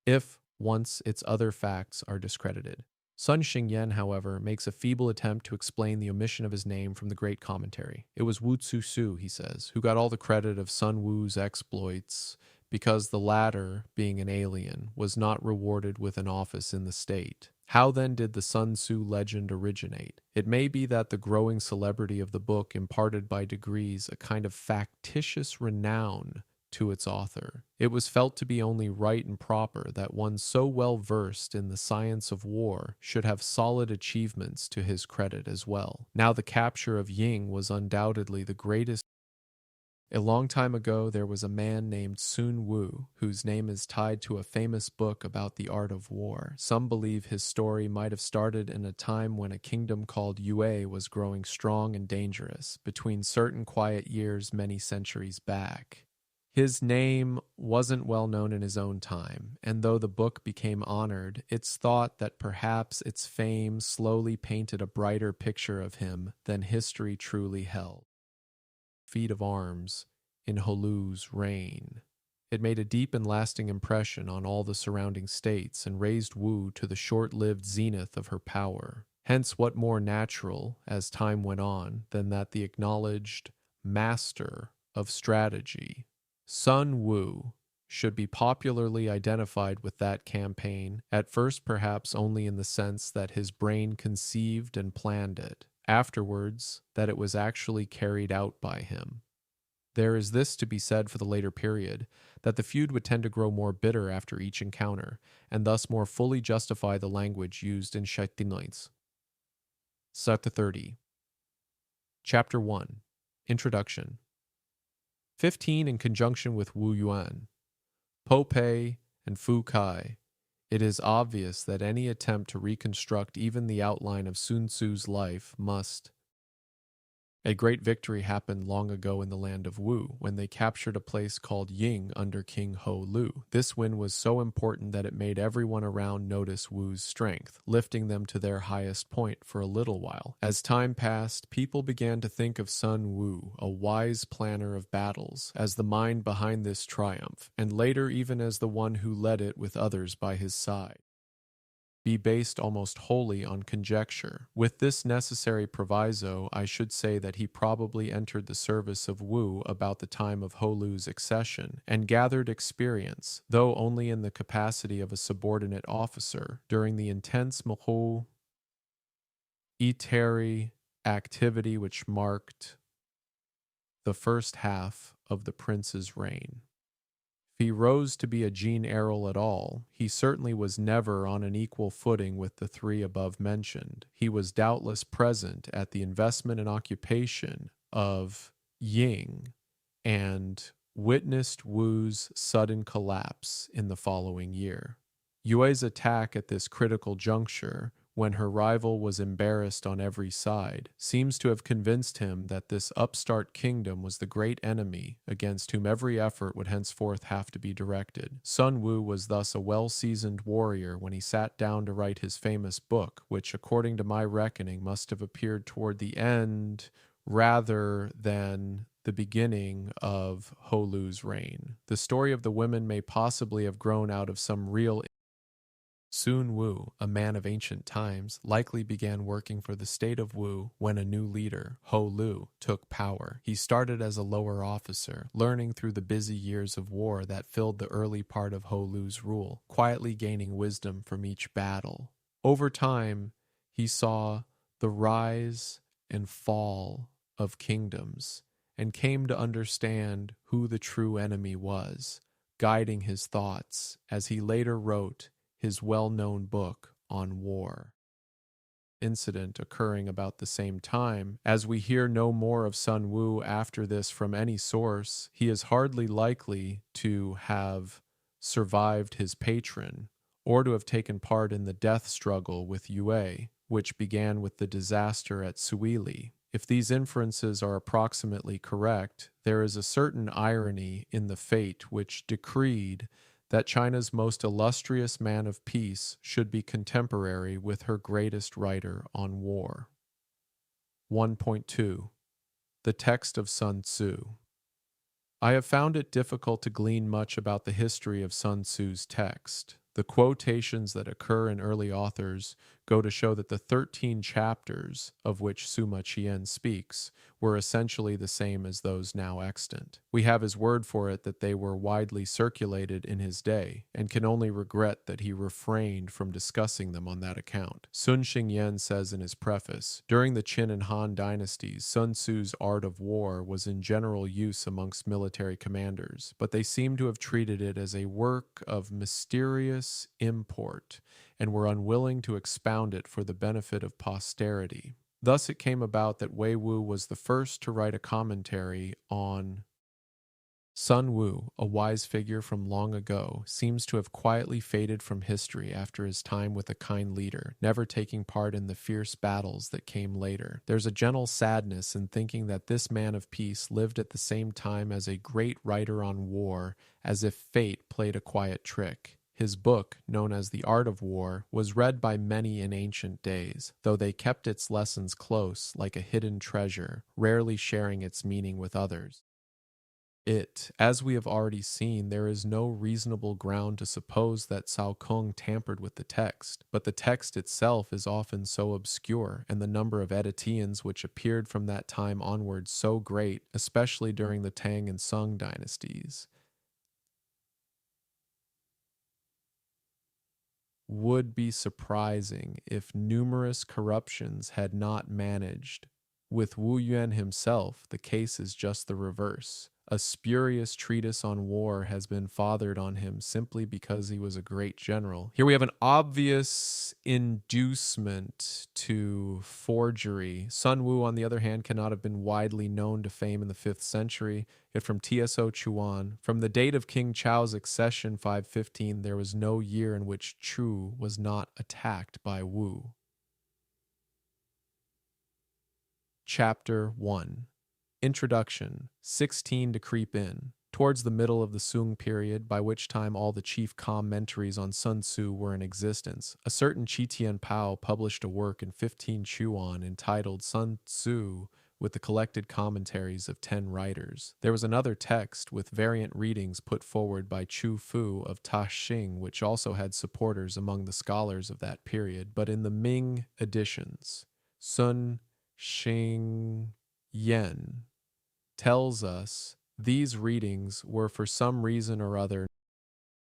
if once its other facts are discredited. Sun Xingyan, however, makes a feeble attempt to explain the omission of his name from the Great Commentary. It was Wu Tsu, he says, who got all the credit of Sun Wu's exploits because the latter, being an alien, was not rewarded with an office in the state. How then did the Sun Tzu legend originate? It may be that the growing celebrity of the book imparted by degrees a kind of factitious renown to its author. It was felt to be only right and proper that one so well versed in the science of war should have solid achievements to his credit as well. Now the capture of Ying was undoubtedly the greatest. A long time ago there was a man named Sun Wu, whose name is tied to a famous book about the art of war. Some believe his story might have started in a time when a kingdom called Yue was growing strong and dangerous, between certain quiet years many centuries back. His name wasn't well known in his own time, and though the book became honored, it's thought that perhaps its fame slowly painted a brighter picture of him than history truly held. Feat of arms in Ho Lu's reign. It made a deep and lasting impression on all the surrounding states and raised Wu to the short-lived zenith of her power. Hence, what more natural, as time went on, than that the acknowledged master of strategy, Sun Wu, should be popularly identified with that campaign, at first perhaps only in the sense that his brain conceived and planned it, afterwards that it was actually carried out by him. There is this to be said for the later period, that the feud would tend to grow more bitter after each encounter, and thus more fully justify the language used in Shaitinlines. Sarta 30. Chapter 1. Introduction. 15 in conjunction with Wu Yuan, Po Pei, and Fu Kai. It is obvious that any attempt to reconstruct even the outline of Sun Tzu's life must. A great victory happened long ago in the land of Wu when they captured a place called Ying under King Ho Lu. This win was so important that it made everyone around notice Wu's strength, lifting them to their highest point for a little while. As time passed, people began to think of Sun Wu, a wise planner of battles, as the mind behind this triumph, and later even as the one who led it with others by his side. Be based almost wholly on conjecture. With this necessary proviso, I should say that he probably entered the service of Wu about the time of Ho Lu's accession, and gathered experience, though only in the capacity of a subordinate officer, during the intense Mohu Iteri activity which marked the first half of the prince's reign. If he rose to be a general at all, he certainly was never on an equal footing with the three above mentioned. He was doubtless present at the investment and occupation of Ying and witnessed Wu's sudden collapse in the following year. Yue's attack at this critical juncture, when her rival was embarrassed on every side, seems to have convinced him that this upstart kingdom was the great enemy against whom every effort would henceforth have to be directed. Sun Wu was thus a well-seasoned warrior when he sat down to write his famous book, which, according to my reckoning, must have appeared toward the end rather than the beginning of Ho Lu's reign. The story of the women may possibly have grown out of some real. Sun Wu, a man of ancient times, likely began working for the state of Wu when a new leader, Ho Lu, took power. He started as a lower officer, learning through the busy years of war that filled the early part of Ho Lu's rule, quietly gaining wisdom from each battle. Over time, he saw the rise and fall of kingdoms and came to understand who the true enemy was, guiding his thoughts as he later wrote his well-known book on war. Incident occurring about the same time. As we hear no more of Sun Wu after this from any source, he is hardly likely to have survived his patron or to have taken part in the death struggle with Yue, which began with the disaster at Suili. If these inferences are approximately correct, there is a certain irony in the fate which decreed that China's most illustrious man of peace should be contemporary with her greatest writer on war. 1.2. The text of Sun Tzu. I have found it difficult to glean much about the history of Sun Tzu's text. The quotations that occur in early authors go to show that the 13 chapters of which Sima Qian speaks were essentially the same as those now extant. We have his word for it that they were widely circulated in his day, and can only regret that he refrained from discussing them on that account. Sun Xingyan says in his preface, during the Qin and Han dynasties, Sun Tzu's art of war was in general use amongst military commanders, but they seem to have treated it as a work of mysterious import, and were unwilling to expound it for the benefit of posterity. Thus it came about that Wei Wu was the first to write a commentary on Sun Wu, a wise figure from long ago, seems to have quietly faded from history after his time with a kind leader, never taking part in the fierce battles that came later. There's a gentle sadness in thinking that this man of peace lived at the same time as a great writer on war, as if fate played a quiet trick. His book, known as The Art of War, was read by many in ancient days, though they kept its lessons close, like a hidden treasure, rarely sharing its meaning with others. As we have already seen, there is no reasonable ground to suppose that Cao Kung tampered with the text, but the text itself is often so obscure, and the number of editions which appeared from that time onward so great, especially during the Tang and Sung dynasties, would be surprising if numerous corruptions had not managed. With Wu Yuan himself, the case is just the reverse. A spurious treatise on war has been fathered on him simply because he was a great general. Here we have an obvious inducement to forgery. Sun Wu, on the other hand, cannot have been widely known to fame in the 5th century. Yet from Tso Chuan, from the date of King Chao's accession 515, there was no year in which Chu was not attacked by Wu. Chapter 1. Introduction. 16 to creep in. Towards the middle of the Sung period, by which time all the chief commentaries on Sun Tzu were in existence, a certain Qi Tianpao published a work in 15 Chuan entitled Sun Tzu, with the collected commentaries of 10 writers. There was another text with variant readings put forward by Chu Fu of Taxing, which also had supporters among the scholars of that period, but in the Ming editions, Sun Xing Yen tells us these readings were for some reason or other.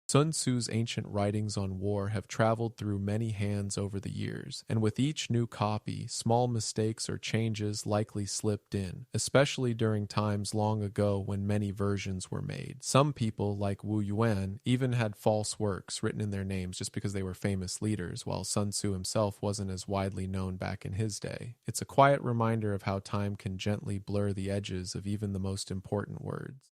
Sun Tzu's ancient writings on war have traveled through many hands over the years, and with each new copy, small mistakes or changes likely slipped in, especially during times long ago when many versions were made. Some people, like Wu Yuan, even had false works written in their names just because they were famous leaders, while Sun Tzu himself wasn't as widely known back in his day. It's a quiet reminder of how time can gently blur the edges of even the most important words.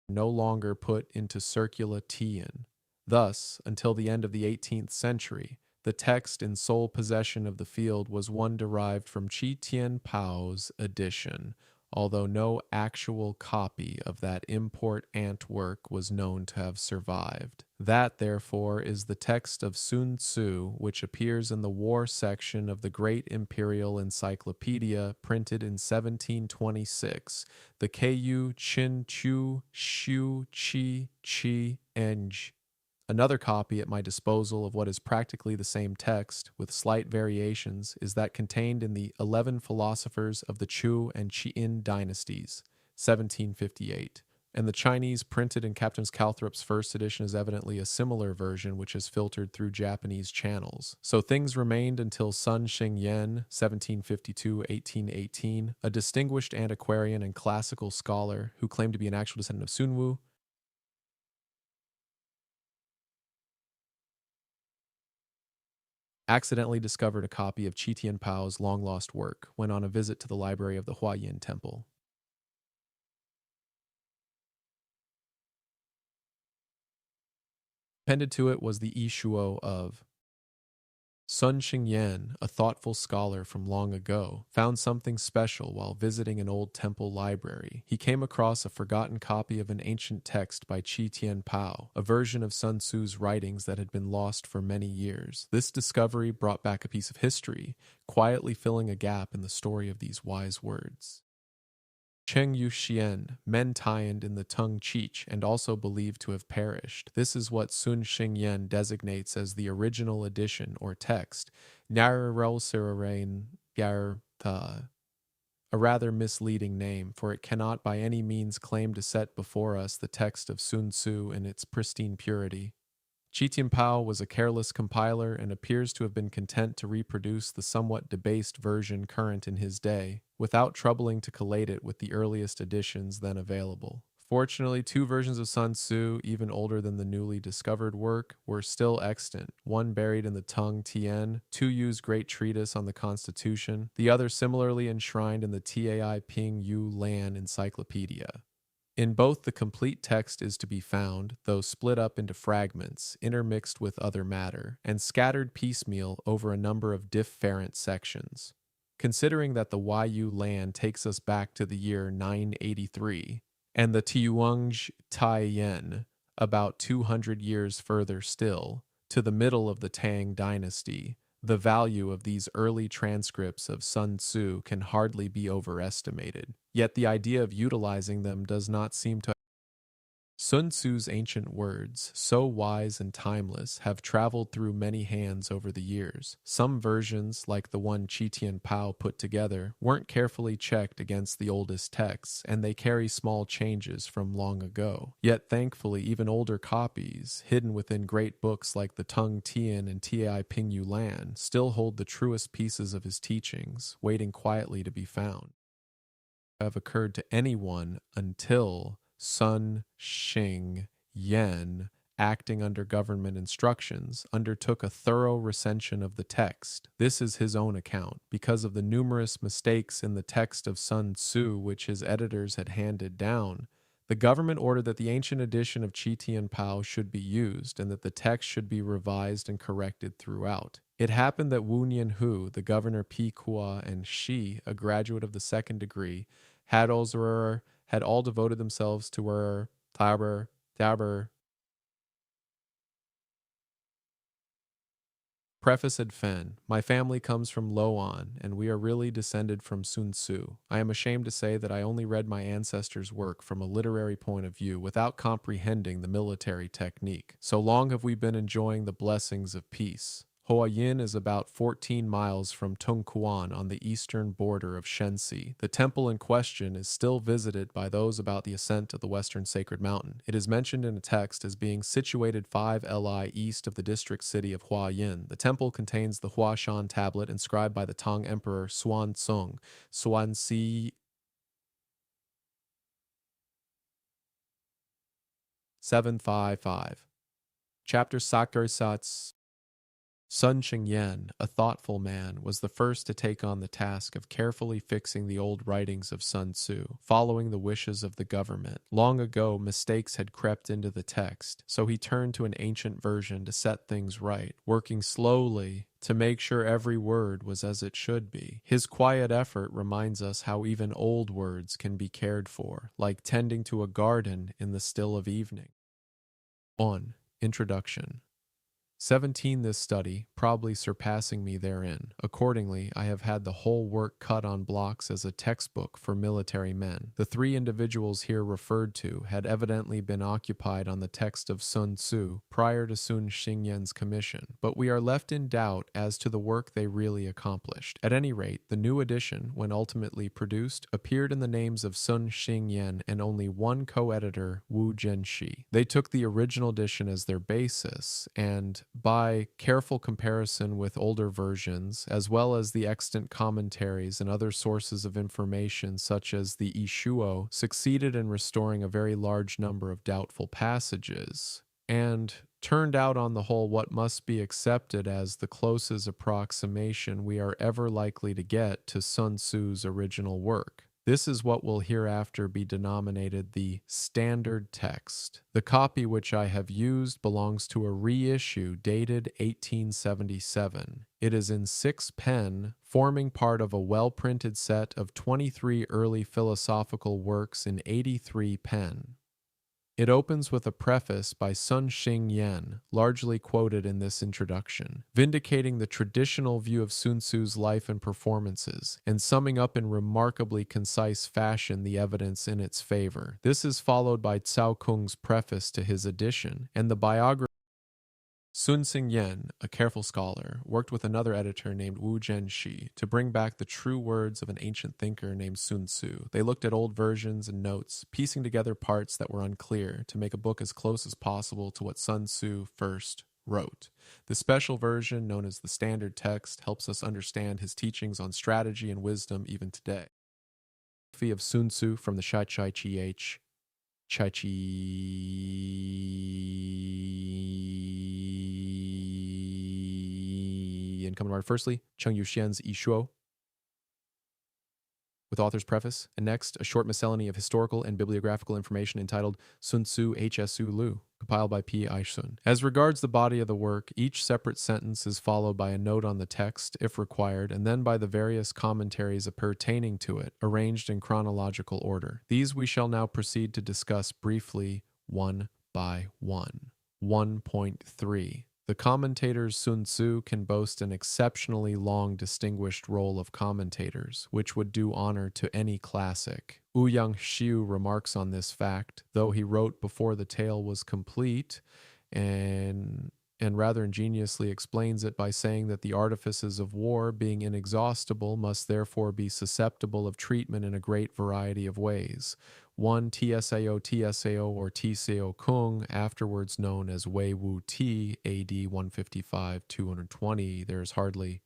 No longer put into circula Tian. Thus, until the end of the 18th century, the text in sole possession of the field was one derived from Qi Tianpao's edition, although no actual copy of that import ant work was known to have survived. That, therefore, is the text of Sun Tzu, which appears in the war section of the Great Imperial Encyclopedia, printed in 1726, the Ku Chin Chu Shu Chi Chi Eng. Another copy at my disposal of what is practically the same text, with slight variations, is that contained in the 11 Philosophers of the Chu and Qin dynasties, 1758. And the Chinese printed in Captain Calthrop's first edition is evidently a similar version which has filtered through Japanese channels. So things remained until Sun Xingyan, 1752-1818, a distinguished antiquarian and classical scholar who claimed to be an actual descendant of Sun Wu, accidentally discovered a copy of Qi Tianpao's long-lost work when on a visit to the library of the Huayin Temple. Appended to it was the Yishuo of Sun Xingyan, a thoughtful scholar from long ago, found something special while visiting an old temple library. He came across a forgotten copy of an ancient text by Qi Tianpao, a version of Sun Tzu's writings that had been lost for many years. This discovery brought back a piece of history, quietly filling a gap in the story of these wise words. Cheng Yuxian, men tianed in the tongue Cheech and also believed to have perished. This is what Sun Xingyan designates as the original edition or text, Nyarosirain Gartha, a rather misleading name, for it cannot by any means claim to set before us the text of Sun Tzu in its pristine purity. Qi Tianpao was a careless compiler and appears to have been content to reproduce the somewhat debased version current in his day, without troubling to collate it with the earliest editions then available. Fortunately, 2 versions of Sun Tzu, even older than the newly discovered work, were still extant, one buried in the Tung Tien, 2 Yu's great treatise on the Constitution, the other similarly enshrined in the Tai Ping Yu Lan Encyclopedia. In both, the complete text is to be found, though split up into fragments, intermixed with other matter, and scattered piecemeal over a number of different sections. Considering that the Yu Lan takes us back to the year 983, and the Tiuangj Taiyan about 200 years further still, to the middle of the Tang dynasty, the value of these early transcripts of Sun Tzu can hardly be overestimated. Yet the idea of utilizing them does not seem to. Sun Tzu's ancient words, so wise and timeless, have traveled through many hands over the years. Some versions, like the one Qi Tianpao put together, weren't carefully checked against the oldest texts, and they carry small changes from long ago. Yet thankfully, even older copies, hidden within great books like the Tung Tien and Tai Ping Yu Lan, still hold the truest pieces of his teachings, waiting quietly to be found. have occurred to anyone until Sun Xing Yen, acting under government instructions, undertook a thorough recension of the text. This is his own account. Because of the numerous mistakes in the text of Sun Tzu which his editors had handed down, the government ordered that the ancient edition of Qi Tian Pao should be used and that the text should be revised and corrected throughout. It happened that Wu Nianhu, the governor Pi Kua, and Shi, a graduate of the second degree, had all devoted themselves to Taber. Preface Ad Fen. My family comes from Loan, and we are really descended from Sun Tzu. I am ashamed to say that I only read my ancestors' work from a literary point of view without comprehending the military technique. So long have we been enjoying the blessings of peace. Huayin is about 14 miles from Tongquan on the eastern border of Shenxi. The temple in question is still visited by those about the ascent of the western sacred mountain. It is mentioned in a text as being situated 5 li east of the district city of Huayin. The temple contains the Huashan tablet inscribed by the Tang Emperor Xuanzong, Xuanxi 755. Chapter Sakursatz. Sun Xingyan, a thoughtful man, was the first to take on the task of carefully fixing the old writings of Sun Tzu, following the wishes of the government. Long ago, mistakes had crept into the text, so he turned to an ancient version to set things right, working slowly to make sure every word was as it should be. His quiet effort reminds us how even old words can be cared for, like tending to a garden in the still of evening. 1. Introduction. 17 this study, probably surpassing me therein. Accordingly, I have had the whole work cut on blocks as a textbook for military men. The 3 individuals here referred to had evidently been occupied on the text of Sun Tzu prior to Sun Xingyan's commission, but we are left in doubt as to the work they really accomplished. At any rate, the new edition, when ultimately produced, appeared in the names of Sun Xingyan and only one co-editor, Wu Zhenxi. They took the original edition as their basis, and by careful comparison with older versions, as well as the extant commentaries and other sources of information such as the Ishuo, succeeded in restoring a very large number of doubtful passages, and turned out on the whole what must be accepted as the closest approximation we are ever likely to get to Sun Tzu's original work. This is what will hereafter be denominated the standard text. The copy which I have used belongs to a reissue dated 1877. It is in 6 pen, forming part of a well-printed set of 23 early philosophical works in 83 pen. It opens with a preface by Sun Xingyan, largely quoted in this introduction, vindicating the traditional view of Sun Tzu's life and performances, and summing up in remarkably concise fashion the evidence in its favor. This is followed by Cao Kung's preface to his edition, and the biography. Sun Xingyan, a careful scholar, worked with another editor named Wu Zhenxi to bring back the true words of an ancient thinker named Sun Tzu. They looked at old versions and notes, piecing together parts that were unclear to make a book as close as possible to what Sun Tzu first wrote. The special version, known as the standard text, helps us understand his teachings on strategy and wisdom even today. Of Sun Tzu from the Chai Chi and coming right firstly, Cheng Yuxian's Yishuo, with author's preface, and next, a short miscellany of historical and bibliographical information entitled Sun Tzu Hsu Lu, compiled by P. Aishun. As regards the body of the work, each separate sentence is followed by a note on the text, if required, and then by the various commentaries pertaining to it, arranged in chronological order. These we shall now proceed to discuss briefly, one by one. 1.3. The commentators Sun Tzu can boast an exceptionally long distinguished roll of commentators, which would do honor to any classic. Ouyang Xiu remarks on this fact, though he wrote before the tale was complete, and rather ingeniously explains it by saying that the artifices of war, being inexhaustible, must therefore be susceptible of treatment in a great variety of ways. One TSAO or TCO Kung, afterwards known as Wei Wu Ti, AD 155-220, there is hardly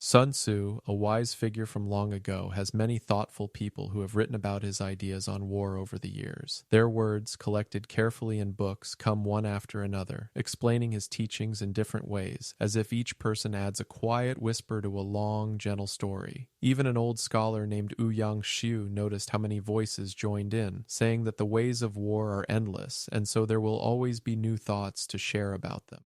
Sun Tzu, a wise figure from long ago, has many thoughtful people who have written about his ideas on war over the years. Their words, collected carefully in books, come one after another, explaining his teachings in different ways, as if each person adds a quiet whisper to a long, gentle story. Even an old scholar named Ouyang Xiu noticed how many voices joined in, saying that the ways of war are endless, and so there will always be new thoughts to share about them.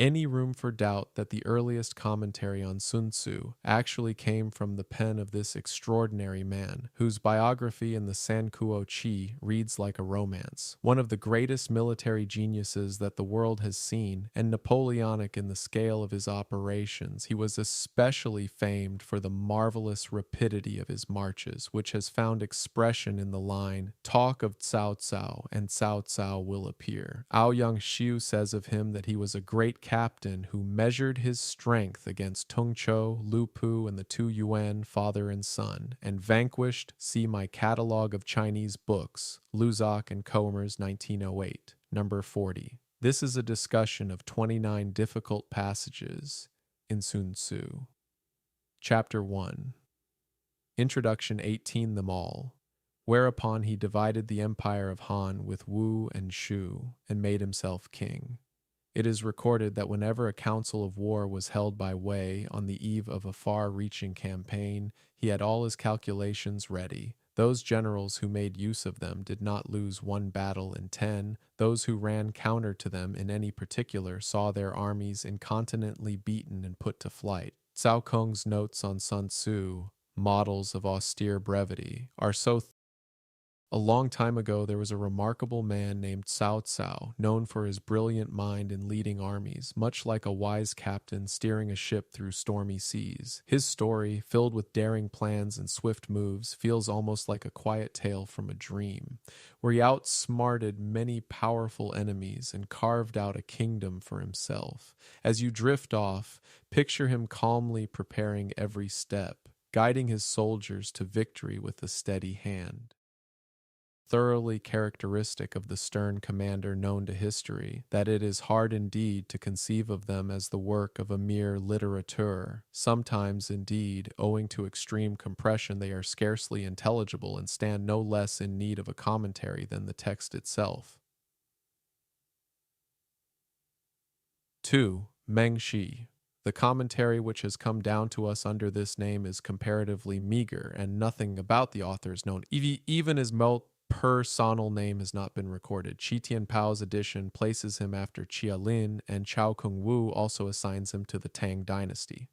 Any room for doubt that the earliest commentary on Sun Tzu actually came from the pen of this extraordinary man, whose biography in the Sankuo Chi reads like a romance, one of the greatest military geniuses that the world has seen, and Napoleonic in the scale of his operations. He was especially famed for the marvelous rapidity of his marches, which has found expression in the line, "Talk of Cao Cao, and Cao Cao will appear." Ouyang Xiu says of him that he was a great captain who measured his strength against Tung Chou, Lu Pu, and the two Yuan, father and son, and vanquished, see my catalog of Chinese books, Luzoc and Comer's 1908, number 40. This is a discussion of 29 difficult passages in Sun Tzu. Chapter 1. Introduction 18 them all. Whereupon he divided the empire of Han with Wu and Shu, and made himself king. It is recorded that whenever a council of war was held by Wei on the eve of a far-reaching campaign, he had all his calculations ready. Those generals who made use of them did not lose one battle in 10. Those who ran counter to them in any particular saw their armies incontinently beaten and put to flight. Cao Kung's notes on Sun Tzu, models of austere brevity, are so a long time ago, there was a remarkable man named Cao Cao, known for his brilliant mind in leading armies, much like a wise captain steering a ship through stormy seas. His story, filled with daring plans and swift moves, feels almost like a quiet tale from a dream, where he outsmarted many powerful enemies and carved out a kingdom for himself. As you drift off, picture him calmly preparing every step, guiding his soldiers to victory with a steady hand. Thoroughly characteristic of the stern commander known to history, that it is hard indeed to conceive of them as the work of a mere litterateur. Sometimes, indeed, owing to extreme compression, they are scarcely intelligible and stand no less in need of a commentary than the text itself. 2. Meng Shi. The commentary which has come down to us under this name is comparatively meager, and nothing about the author is known. Even his personal name has not been recorded. Qi Tianpao's edition places him after Chia Lin, and Chao Kung Wu also assigns him to the Tang dynasty.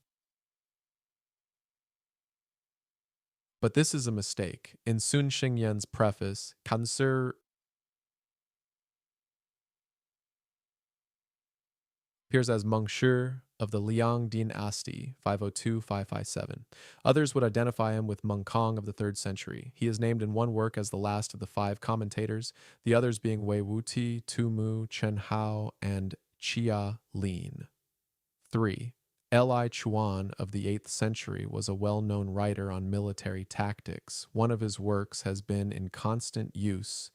But this is a mistake. In Sun Xingyan's preface, Kanser appears as Meng Shi of the Liang dynasty, 502-557. Others would identify him with Meng Kong of the 3rd century. He is named in one work as the last of the 5 commentators, the others being Wei Wuti, Tu Mu, Chen Hao, and Chia Lin. 3. Li Chuan of the 8th century was a well-known writer on military tactics. One of his works has been in constant use.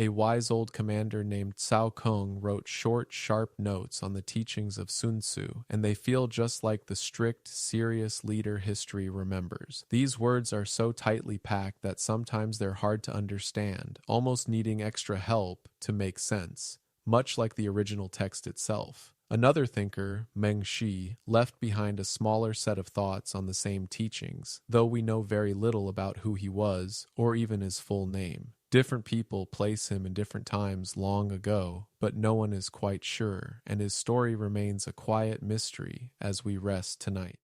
A wise old commander named Cao Kung wrote short, sharp notes on the teachings of Sun Tzu, and they feel just like the strict, serious leader history remembers. These words are so tightly packed that sometimes they're hard to understand, almost needing extra help to make sense, much like the original text itself. Another thinker, Meng Shi, left behind a smaller set of thoughts on the same teachings, though we know very little about who he was, or even his full name. Different people place him in different times long ago, but no one is quite sure, and his story remains a quiet mystery as we rest tonight.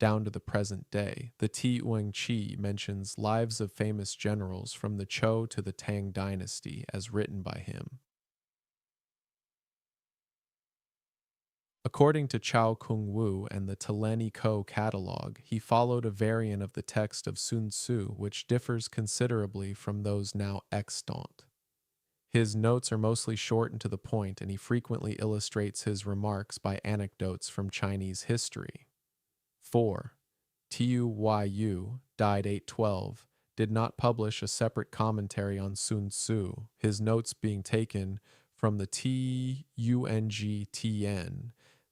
Down to the present day, the Ti Ueng Chi mentions lives of famous generals from the Zhou to the Tang dynasty as written by him. According to Chao Kung Wu and the Teleni Ko catalog, he followed a variant of the text of Sun Tzu which differs considerably from those now extant. His notes are mostly short and to the point, and he frequently illustrates his remarks by anecdotes from Chinese history. 4. Tu Yu, died 812, did not publish a separate commentary on Sun Tzu, his notes being taken from the Tungtn,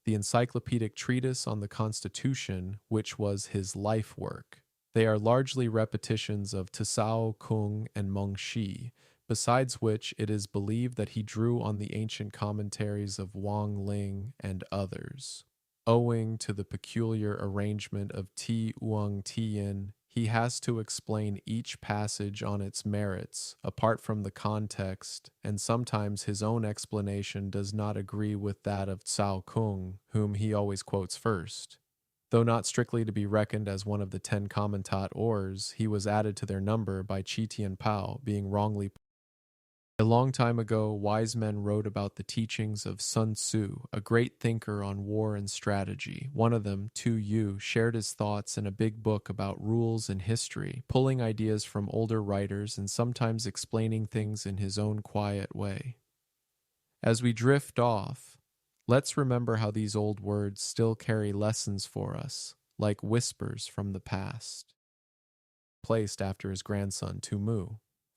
the encyclopedic treatise on the Constitution, which was his life work. They are largely repetitions of Tsao Kung and Meng Shi, besides which it is believed that he drew on the ancient commentaries of Wang Ling and others. Owing to the peculiar arrangement of Ti Uang Tian, he has to explain each passage on its merits, apart from the context, and sometimes his own explanation does not agree with that of Cao Kung, whom he always quotes first. Though not strictly to be reckoned as one of the 10 commentators, he was added to their number by Qi Tianpao, being wrongly. A long time ago, wise men wrote about the teachings of Sun Tzu, a great thinker on war and strategy. One of them, Tu Yu, shared his thoughts in a big book about rules and history, pulling ideas from older writers and sometimes explaining things in his own quiet way. As we drift off, let's remember how these old words still carry lessons for us, like whispers from the past. Placed after his grandson, Tu Mu.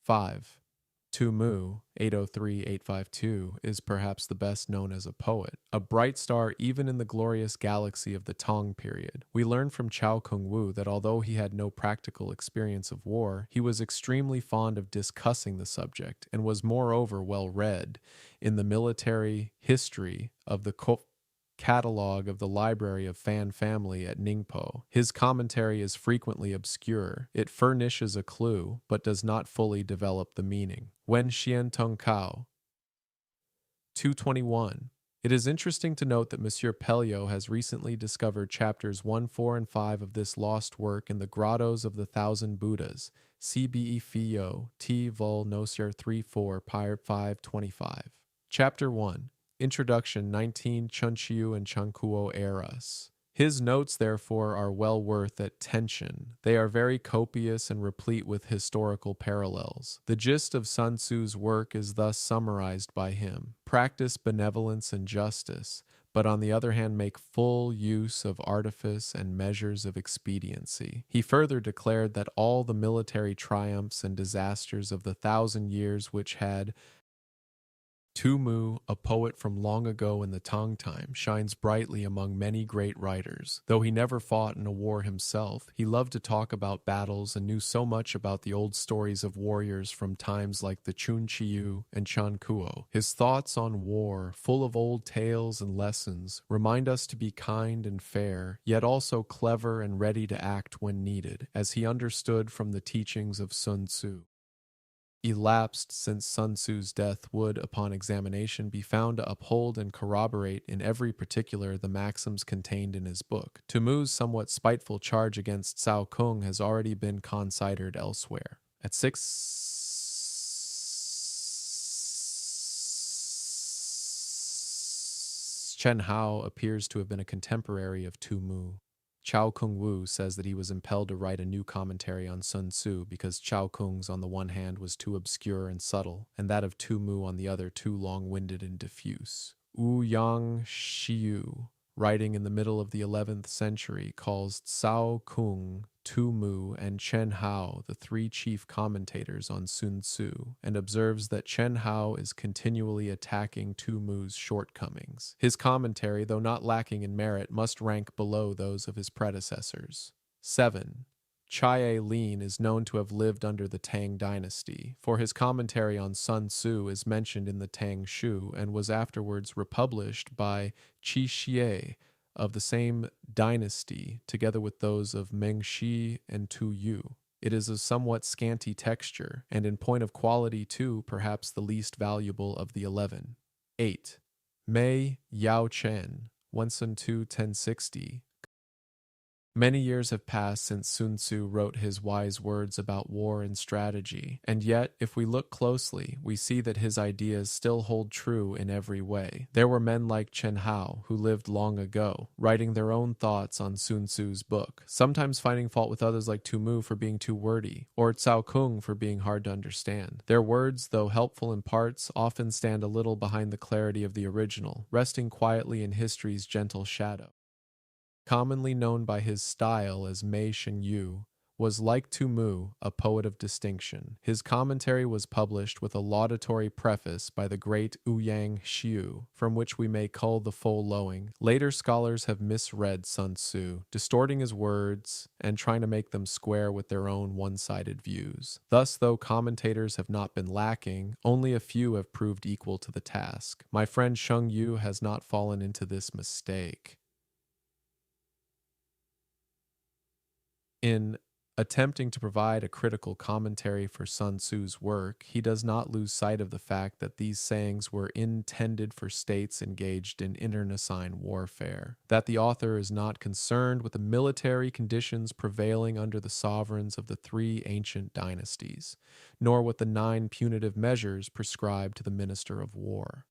5. Tu Mu, 803-852, is perhaps the best known as a poet, a bright star even in the glorious galaxy of the Tang period. We learn from Chao Kung Wu that although he had no practical experience of war, he was extremely fond of discussing the subject and was moreover well read in the military history of the catalog of the Library of Fan Family at Ningpo. His commentary is frequently obscure. It furnishes a clue, but does not fully develop the meaning. Wen Xian Tong Kao. 221. It is interesting to note that Monsieur Pelliot has recently discovered chapters 1, 4, and 5 of this lost work in the Grottos of the Thousand Buddhas, CBE Fio, T. Vol. Nosir 3-4, Pyre 525. Chapter 1. Introduction 19 Chunqiu and Changkuo eras. His notes, therefore, are well worth attention. They are very copious and replete with historical parallels. The gist of Sun Tzu's work is thus summarized by him. Practice benevolence and justice, but on the other hand make full use of artifice and measures of expediency. He further declared that all the military triumphs and disasters of the 1,000 years which had Tu Mu, a poet from long ago in the Tang time, shines brightly among many great writers. Though he never fought in a war himself, he loved to talk about battles and knew so much about the old stories of warriors from times like the Chunqiu and Chankuo. His thoughts on war, full of old tales and lessons, remind us to be kind and fair, yet also clever and ready to act when needed, as he understood from the teachings of Sun Tzu. Elapsed since Sun Tzu's death would, upon examination, be found to uphold and corroborate in every particular the maxims contained in his book. Tu Mu's somewhat spiteful charge against Cao Kung has already been considered elsewhere. At 6, Chen Hao appears to have been a contemporary of Tu Mu. Chao Kung Wu says that he was impelled to write a new commentary on Sun Tzu because Chao Kung's on the one hand was too obscure and subtle, and that of Tu Mu on the other too long-winded and diffuse. Wu Yang Xiu, writing in the middle of the 11th century, calls Cao Kung, Tu Mu, and Chen Hao the 3 chief commentators on Sun Tzu, and observes that Chen Hao is continually attacking Tu Mu's shortcomings. His commentary, though not lacking in merit, must rank below those of his predecessors. 7. Chai Lin is known to have lived under the Tang dynasty, for his commentary on Sun Tzu is mentioned in the Tang Shu and was afterwards republished by Qi Xie of the same dynasty, together with those of Meng Shi and Tu Yu. It is of somewhat scanty texture, and in point of quality too, perhaps the least valuable of the 11. 8. Mei Yao Chen, 172-1060. Many years have passed since Sun Tzu wrote his wise words about war and strategy, and yet, if we look closely, we see that his ideas still hold true in every way. There were men like Chen Hao, who lived long ago, writing their own thoughts on Sun Tzu's book, sometimes finding fault with others like Tu Mu for being too wordy, or Cao Kung for being hard to understand. Their words, though helpful in parts, often stand a little behind the clarity of the original, resting quietly in history's gentle shadow. Commonly known by his style as Mei Shen Yu, was like Tu Mu, a poet of distinction. His commentary was published with a laudatory preface by the great Ouyang Xiu, from which we may cull the full lowing. Later scholars have misread Sun Tzu, distorting his words and trying to make them square with their own one-sided views. Thus, though commentators have not been lacking, only a few have proved equal to the task. My friend Sheng Yu has not fallen into this mistake. In attempting to provide a critical commentary for Sun Tzu's work, he does not lose sight of the fact that these sayings were intended for states engaged in internecine warfare, that the author is not concerned with the military conditions prevailing under the sovereigns of the three ancient dynasties, nor with the 9 punitive measures prescribed to the minister of war.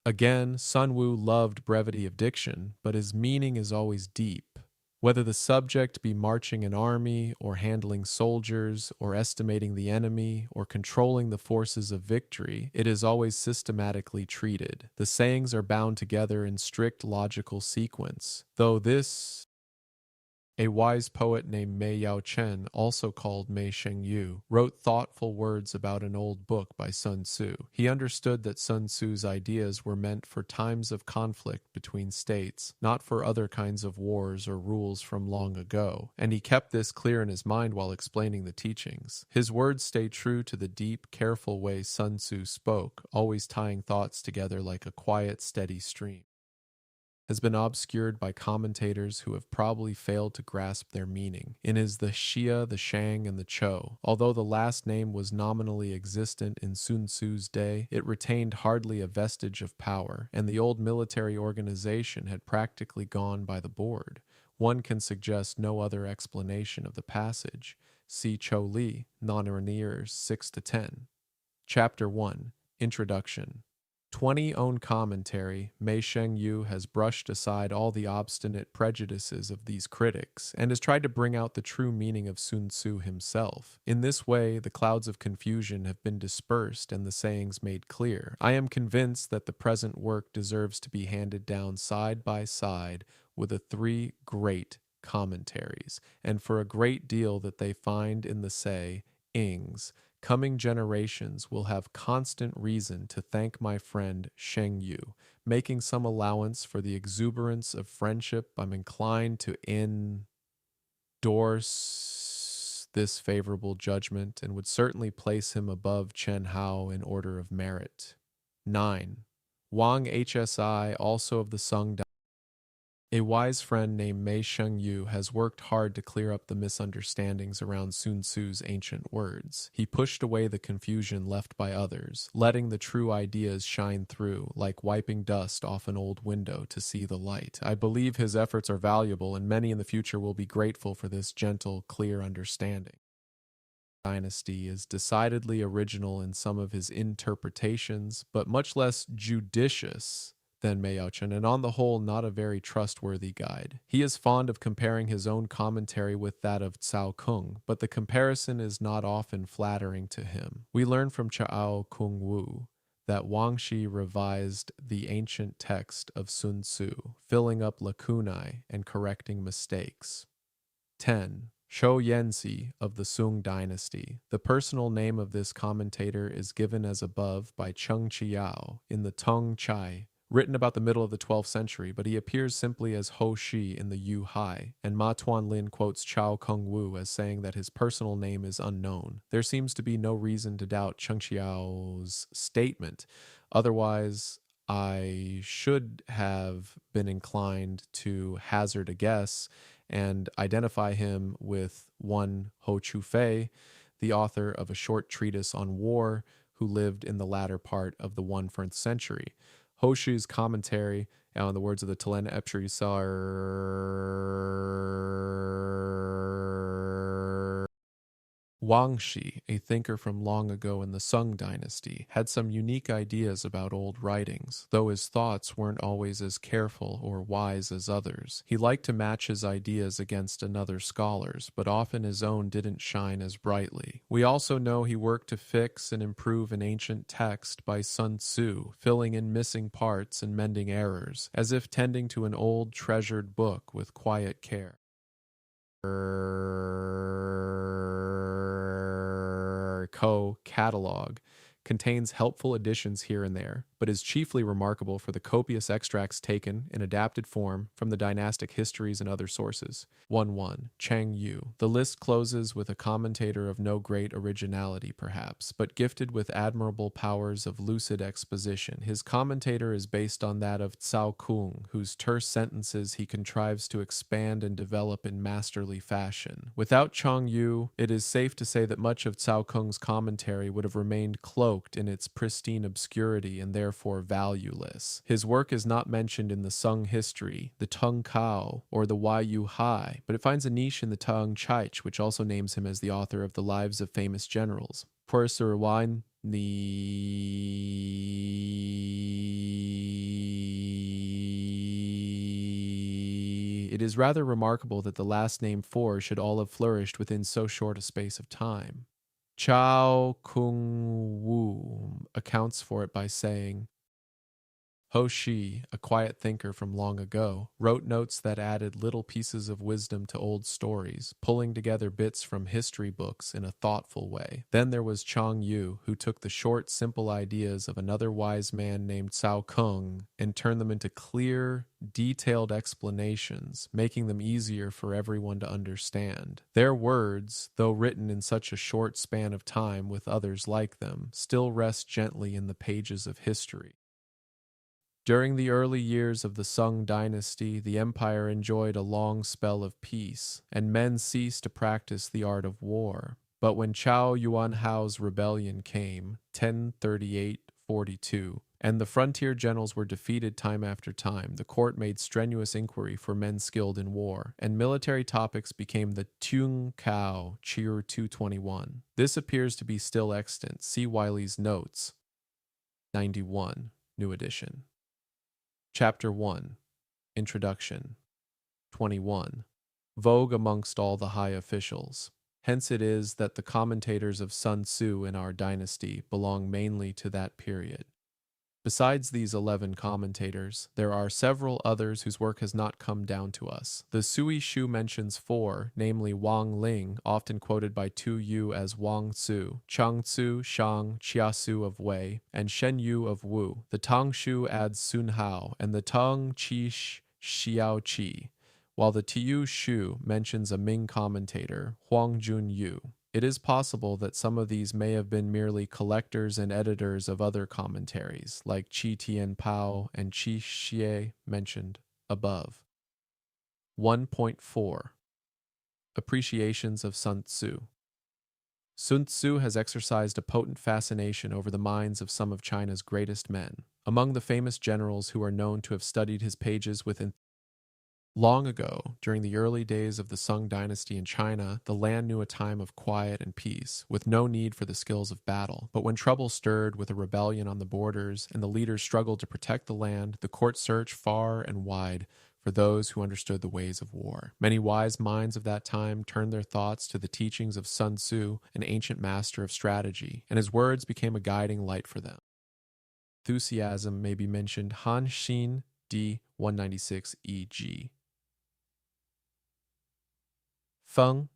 Again, Sun Wu loved brevity of diction, but his meaning is always deep. Whether the subject be marching an army, or handling soldiers, or estimating the enemy, or controlling the forces of victory, it is always systematically treated. The sayings are bound together in strict logical sequence, though this a wise poet named Mei Yao Chen, also called Mei Sheng Yu, wrote thoughtful words about an old book by Sun Tzu. He understood that Sun Tzu's ideas were meant for times of conflict between states, not for other kinds of wars or rules from long ago, and he kept this clear in his mind while explaining the teachings. His words stay true to the deep, careful way Sun Tzu spoke, always tying thoughts together like a quiet, steady stream. Has been obscured by commentators who have probably failed to grasp their meaning. In his The Xia, the Shang, and the Chou, although the last name was nominally existent in Sun Tzu's day, it retained hardly a vestige of power, and the old military organization had practically gone by the board. One can suggest no other explanation of the passage. See Chou Li, Non-Reniers 6-10. Chapter 1, Introduction. 20 own commentary, Mei Sheng Yu has brushed aside all the obstinate prejudices of these critics and has tried to bring out the true meaning of Sun Tzu himself. In this way, the clouds of confusion have been dispersed and the sayings made clear. I am convinced that the present work deserves to be handed down side by side with the 3 great commentaries, and for a great deal that they find in the say, ings, coming generations will have constant reason to thank my friend Sheng Yu. Making some allowance for the exuberance of friendship, I'm inclined to endorse this favorable judgment and would certainly place him above Chen Hao in order of merit. 9. Wang Hsi, also of the Sung. A wise friend named Mei Sheng Yu has worked hard to clear up the misunderstandings around Sun Tzu's ancient words. He pushed away the confusion left by others, letting the true ideas shine through, like wiping dust off an old window to see the light. I believe his efforts are valuable, and many in the future will be grateful for this gentle, clear understanding. Dynasty is decidedly original in some of his interpretations, but much less judicious than Mei Yao Chen, and on the whole not a very trustworthy guide. He is fond of comparing his own commentary with that of Cao Kung, but the comparison is not often flattering to him. We learn from Cao Kung Wu that Wang Shi revised the ancient text of Sun Tzu, filling up lacunae and correcting mistakes. 10. Shou Yanzi of the Sung dynasty. The personal name of this commentator is given as above by Cheng Qiao in the Tong Chai, written about the middle of the 12th century, but he appears simply as Ho Shi in the Yu Hai, and Ma Tuanlin quotes Cao Kung Wu as saying that his personal name is unknown. There seems to be no reason to doubt Cheng Qiao's statement. Otherwise, I should have been inclined to hazard a guess and identify him with one Ho Chu Fei, the author of a short treatise on war, who lived in the latter part of the 1st century. Ho Shi's commentary, in the words of the Talen Epsrisar Wang Shi, a thinker from long ago in the Sung dynasty, had some unique ideas about old writings, though his thoughts weren't always as careful or wise as others. He liked to match his ideas against another scholar's, but often his own didn't shine as brightly. We also know he worked to fix and improve an ancient text by Sun Tzu, filling in missing parts and mending errors, as if tending to an old treasured book with quiet care. Co catalog contains helpful additions here and there, but is chiefly remarkable for the copious extracts taken in adapted form from the dynastic histories and other sources. 1.1. Chang Yu. The list closes with a commentator of no great originality, perhaps, but gifted with admirable powers of lucid exposition. His commentator is based on that of Cao Kung, whose terse sentences he contrives to expand and develop in masterly fashion. Without Chang Yu, it is safe to say that much of Cao Kung's commentary would have remained cloaked in its pristine obscurity and therefore valueless. His work is not mentioned in the Sung history, the Tung Kao, or the Yu Hai, but it finds a niche in the Tung Chaich, which also names him as the author of the Lives of Famous Generals. It is rather remarkable that the last named four should all have flourished within so short a space of time. Cao Kung Wu accounts for it by saying, Ho Shi, a quiet thinker from long ago, wrote notes that added little pieces of wisdom to old stories, pulling together bits from history books in a thoughtful way. Then there was Chang Yu, who took the short, simple ideas of another wise man named Cao Kung and turned them into clear, detailed explanations, making them easier for everyone to understand. Their words, though written in such a short span of time with others like them, still rest gently in the pages of history. During the early years of the Sung dynasty, the empire enjoyed a long spell of peace, and men ceased to practice the art of war. But when Chao Yuanhao's rebellion came, 1038-42, and the frontier generals were defeated time after time, the court made strenuous inquiry for men skilled in war, and military topics became the Tung Kao, Cheer 221. This appears to be still extant. See Wiley's Notes, 91, New Edition. Chapter 1. Introduction. 21. Vogue amongst all the high officials. Hence it is that the commentators of Sun Tzu in our dynasty belong mainly to that period. Besides these 11 commentators, there are several others whose work has not come down to us. The Sui Shu mentions 4, namely Wang Ling, often quoted by Tu Yu as Wang Tzu, Chang Tzu, Shang, Chiasu of Wei, and Shen Yu of Wu. The Tang Shu adds Sun Hao, and the Tang Chi Xiao Qi, while the Tiu Shu mentions a Ming commentator, Huang Jun Yu. It is possible that some of these may have been merely collectors and editors of other commentaries, like Qi Tian Pao and Qi Xie mentioned above. 1.4. Appreciations of Sun Tzu. Sun Tzu has exercised a potent fascination over the minds of some of China's greatest men. Among the famous generals who are known to have studied his pages with enthusiasm, long ago, during the early days of the Sung dynasty in China, the land knew a time of quiet and peace, with no need for the skills of battle. But when trouble stirred with a rebellion on the borders and the leaders struggled to protect the land, the court searched far and wide for those who understood the ways of war. Many wise minds of that time turned their thoughts to the teachings of Sun Tzu, an ancient master of strategy, and his words became a guiding light for them. Enthusiasm may be mentioned Han Xin D 196 e.g. Feng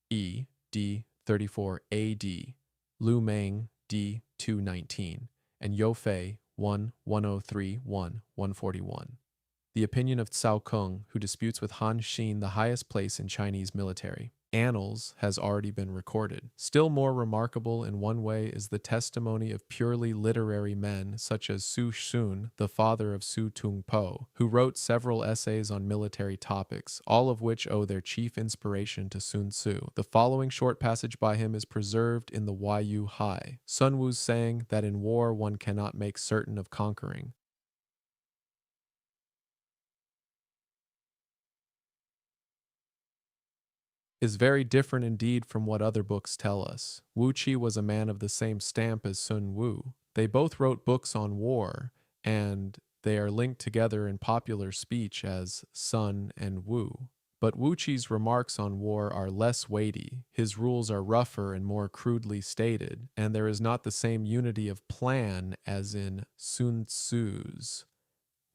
E. D. 34 A.D., Lu Meng D. 219, and Yo Fei 1-1031-141. The opinion of Cao Kung, who disputes with Han Xin the highest place in Chinese military annals, has already been recorded. Still more remarkable in one way is the testimony of purely literary men such as Su Xun, the father of Su Tungpo, who wrote several essays on military topics, all of which owe their chief inspiration to Sun Tzu. The following short passage by him is preserved in the Yu Hai. Sun Wu's saying that in war one cannot make certain of conquering. is very different indeed from what other books tell us. Wu Qi was a man of the same stamp as Sun Wu. They both wrote books on war, and they are linked together in popular speech as Sun and Wu. But Wu Qi's remarks on war are less weighty, his rules are rougher and more crudely stated, and there is not the same unity of plan as in Sun Tzu's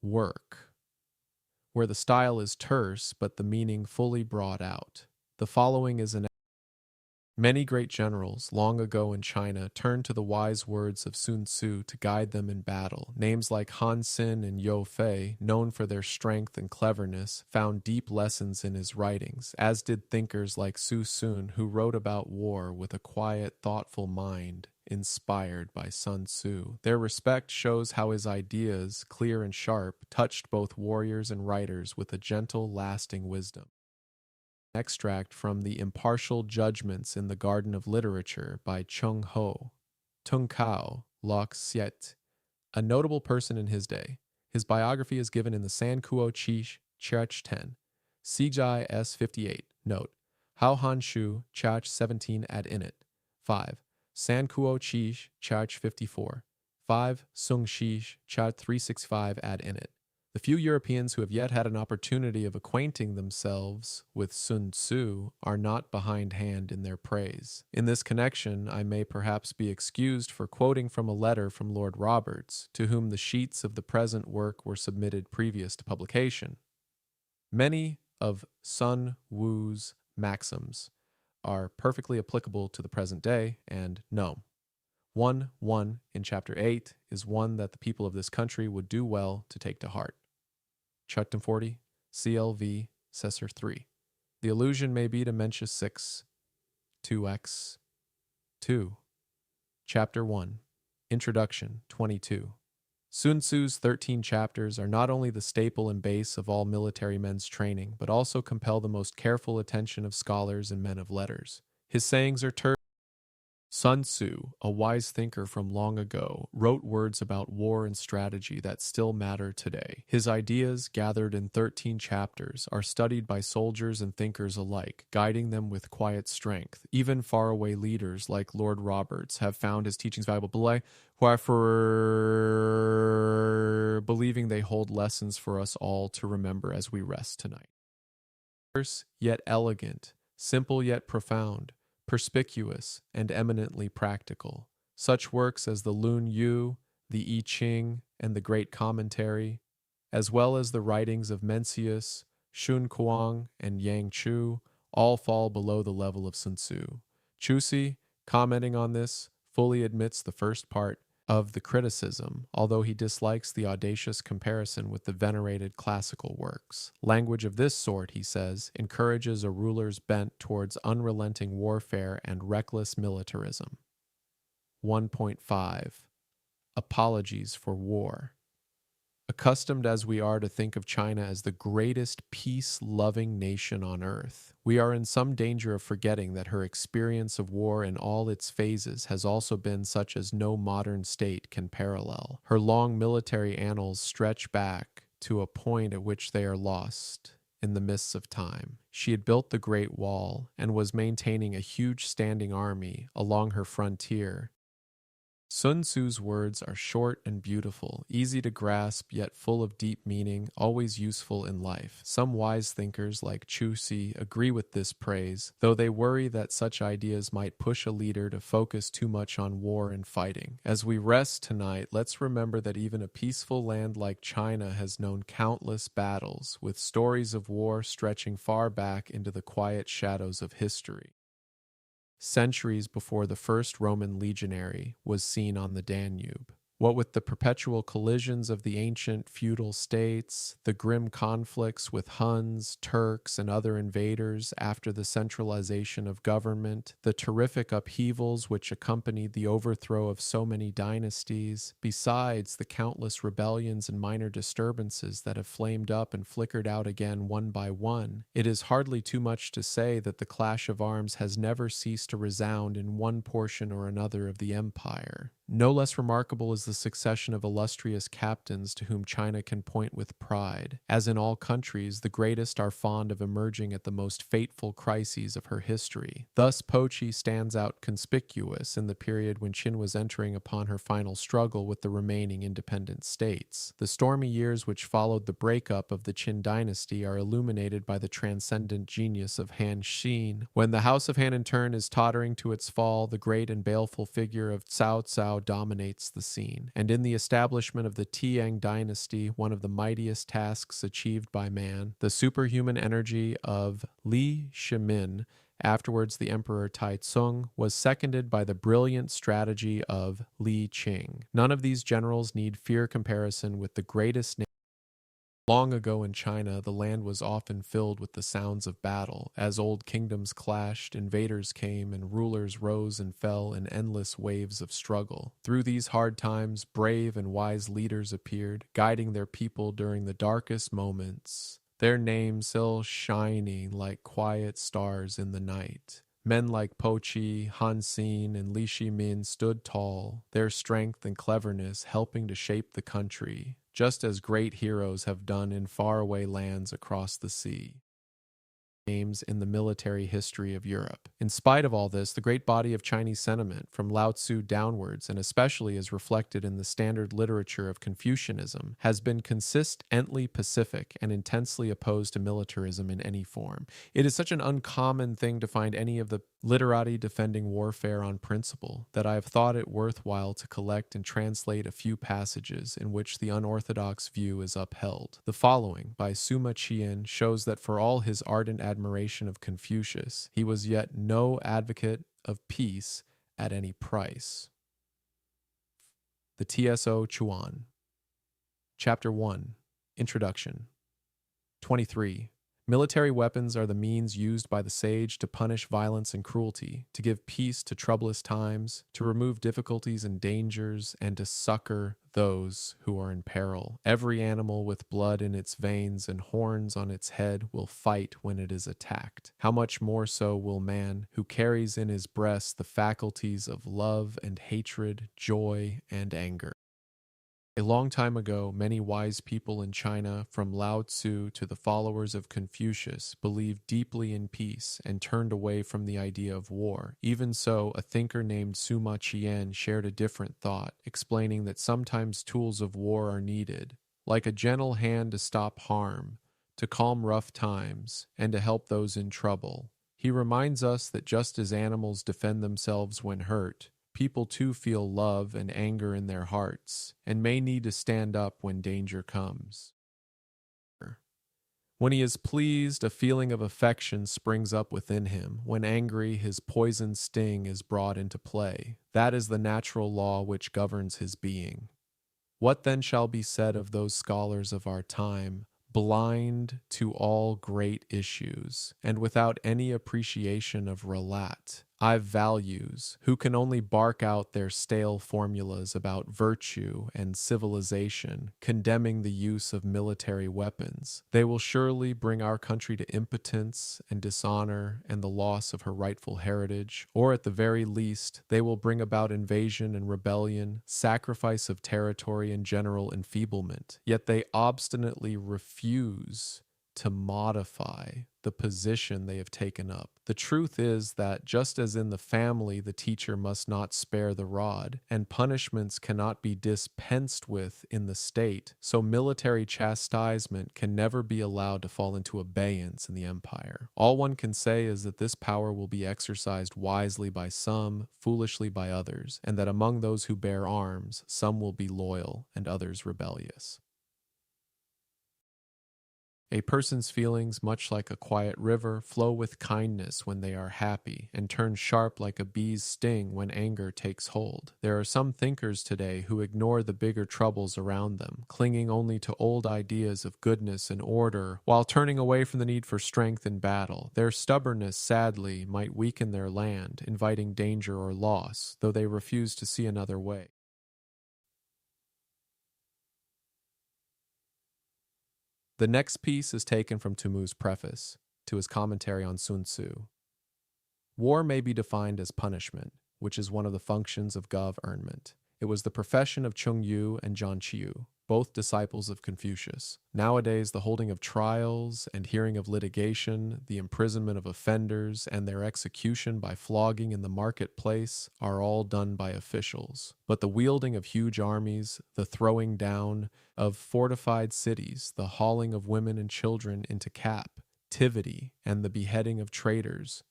work, where the style is terse but the meaning fully brought out. The following is an Many great generals, long ago in China, turned to the wise words of Sun Tzu to guide them in battle. Names like Han Xin and Yo Fei, known for their strength and cleverness, found deep lessons in his writings, as did thinkers like Su Sun, who wrote about war with a quiet, thoughtful mind, inspired by Sun Tzu. Their respect shows how his ideas, clear and sharp, touched both warriors and writers with a gentle, lasting wisdom. Extract from The Impartial Judgments in the Garden of Literature by Chung Ho. Tung Cao, Lok Siet, a notable person in his day. His biography is given in the San Kuo Chi Chach 10, Sijai S 58. Note, Hao Han Shu Chach 17 ad init. 5. San Kuo Chi Chach 54. 5. Sung Shi Chach 365 ad init. The few Europeans who have yet had an opportunity of acquainting themselves with Sun Tzu are not behindhand in their praise. In this connection, I may perhaps be excused for quoting from a letter from Lord Roberts, to whom the sheets of the present work were submitted previous to publication. Many of Sun Wu's maxims are perfectly applicable to the present day, and no. 1.1 in Chapter 8 is one that the people of this country would do well to take to heart. Chutton 40, CLV, Cessor 3. The allusion may be to Mencius 6, 2x, 2. Chapter 1, Introduction 22. Sun Tzu's 13 chapters are not only the staple and base of all military men's training, but also compel the most careful attention of scholars and men of letters. His sayings are terse. Sun Tzu, a wise thinker from long ago, wrote words about war and strategy that still matter today. His ideas, gathered in 13 chapters, are studied by soldiers and thinkers alike, guiding them with quiet strength. Even faraway leaders like Lord Roberts have found his teachings valuable, believing they hold lessons for us all to remember as we rest tonight. Terse yet elegant, simple yet profound, perspicuous and eminently practical. Such works as the Lun Yu, the I Ching, and the Great Commentary, as well as the writings of Mencius, Shun Kuang, and Yang Chu, all fall below the level of Sun Tzu. Chusi, commenting on this, fully admits the first part of the criticism, although he dislikes the audacious comparison with the venerated classical works. Language of this sort, he says, encourages a ruler's bent towards unrelenting warfare and reckless militarism. 1.5. Apologies for war. Accustomed as we are to think of China as the greatest peace-loving nation on earth, we are in some danger of forgetting that her experience of war in all its phases has also been such as no modern state can parallel. Her long military annals stretch back to a point at which they are lost in the mists of time. She had built the Great Wall and was maintaining a huge standing army along her frontier. Sun Tzu's words are short and beautiful, easy to grasp yet full of deep meaning, always useful in life. Some wise thinkers like Chu Si agree with this praise, though they worry that such ideas might push a leader to focus too much on war and fighting. As we rest tonight, let's remember that even a peaceful land like China has known countless battles, with stories of war stretching far back into the quiet shadows of history. Centuries before the first Roman legionary was seen on the Danube. What with the perpetual collisions of the ancient feudal states, the grim conflicts with Huns, Turks, and other invaders after the centralization of government, the terrific upheavals which accompanied the overthrow of so many dynasties, besides the countless rebellions and minor disturbances that have flamed up and flickered out again one by one, it is hardly too much to say that the clash of arms has never ceased to resound in one portion or another of the empire. No less remarkable is the succession of illustrious captains to whom China can point with pride. As in all countries, the greatest are fond of emerging at the most fateful crises of her history. Thus, Pochi stands out conspicuous in the period when Qin was entering upon her final struggle with the remaining independent states. The stormy years which followed the breakup of the Qin dynasty are illuminated by the transcendent genius of Han Xin. When the House of Han in turn is tottering to its fall, the great and baleful figure of Cao Cao dominates the scene. And in the establishment of the Tiang dynasty, one of the mightiest tasks achieved by man, the superhuman energy of Li Shimin, afterwards the Emperor Taizong, was seconded by the brilliant strategy of Li Qing. None of these generals need fear comparison with the greatest. Long ago in China, the land was often filled with the sounds of battle. As old kingdoms clashed, invaders came, and rulers rose and fell in endless waves of struggle. Through these hard times, brave and wise leaders appeared, guiding their people during the darkest moments, their names still shining like quiet stars in the night. Men like Pochi, Han Xin, and Li Shimin stood tall, their strength and cleverness helping to shape the country, just as great heroes have done in faraway lands across the sea. Names in the military history of Europe. In spite of all this, the great body of Chinese sentiment, from Lao Tzu downwards, and especially as reflected in the standard literature of Confucianism, has been consistently pacific and intensely opposed to militarism in any form. It is such an uncommon thing to find any of the literati defending warfare on principle that I have thought it worthwhile to collect and translate a few passages in which the unorthodox view is upheld. The following, by Sima Qian, shows that for all his ardent admiration of Confucius, he was yet no advocate of peace at any price. The TSO Chuan. Chapter 1. Introduction. 23. Military weapons are the means used by the sage to punish violence and cruelty, to give peace to troublous times, to remove difficulties and dangers, and to succor those who are in peril. Every animal with blood in its veins and horns on its head will fight when it is attacked. How much more so will man, who carries in his breast the faculties of love and hatred, joy and anger. A long time ago, many wise people in China, from Lao Tzu to the followers of Confucius, believed deeply in peace and turned away from the idea of war. Even so, a thinker named Sima Qian shared a different thought, explaining that sometimes tools of war are needed, like a gentle hand to stop harm, to calm rough times, and to help those in trouble. He reminds us that just as animals defend themselves when hurt, people too feel love and anger in their hearts, and may need to stand up when danger comes. When he is pleased, a feeling of affection springs up within him. When angry, his poison sting is brought into play. That is the natural law which governs his being. What then shall be said of those scholars of our time, blind to all great issues, and without any appreciation of relat, values, who can only bark out their stale formulas about virtue and civilization, condemning the use of military weapons? They will surely bring our country to impotence and dishonor and the loss of her rightful heritage, or at the very least, they will bring about invasion and rebellion, sacrifice of territory and general enfeeblement. Yet they obstinately refuse to modify the position they have taken up. The truth is that just as in the family the teacher must not spare the rod, and punishments cannot be dispensed with in the state, so military chastisement can never be allowed to fall into abeyance in the empire. All one can say is that this power will be exercised wisely by some, foolishly by others, and that among those who bear arms, some will be loyal and others rebellious. A person's feelings, much like a quiet river, flow with kindness when they are happy, and turn sharp like a bee's sting when anger takes hold. There are some thinkers today who ignore the bigger troubles around them, clinging only to old ideas of goodness and order, while turning away from the need for strength in battle. Their stubbornness, sadly, might weaken their land, inviting danger or loss, though they refuse to see another way. The next piece is taken from Tumu's preface to his commentary on Sun Tzu. War may be defined as punishment, which is one of the functions of government. It was the profession of Chung Yu and Zhang Qiu, both disciples of Confucius. Nowadays, the holding of trials and hearing of litigation, the imprisonment of offenders, and their execution by flogging in the marketplace are all done by officials. But the wielding of huge armies, the throwing down of fortified cities, the hauling of women and children into captivity, and the beheading of traitors,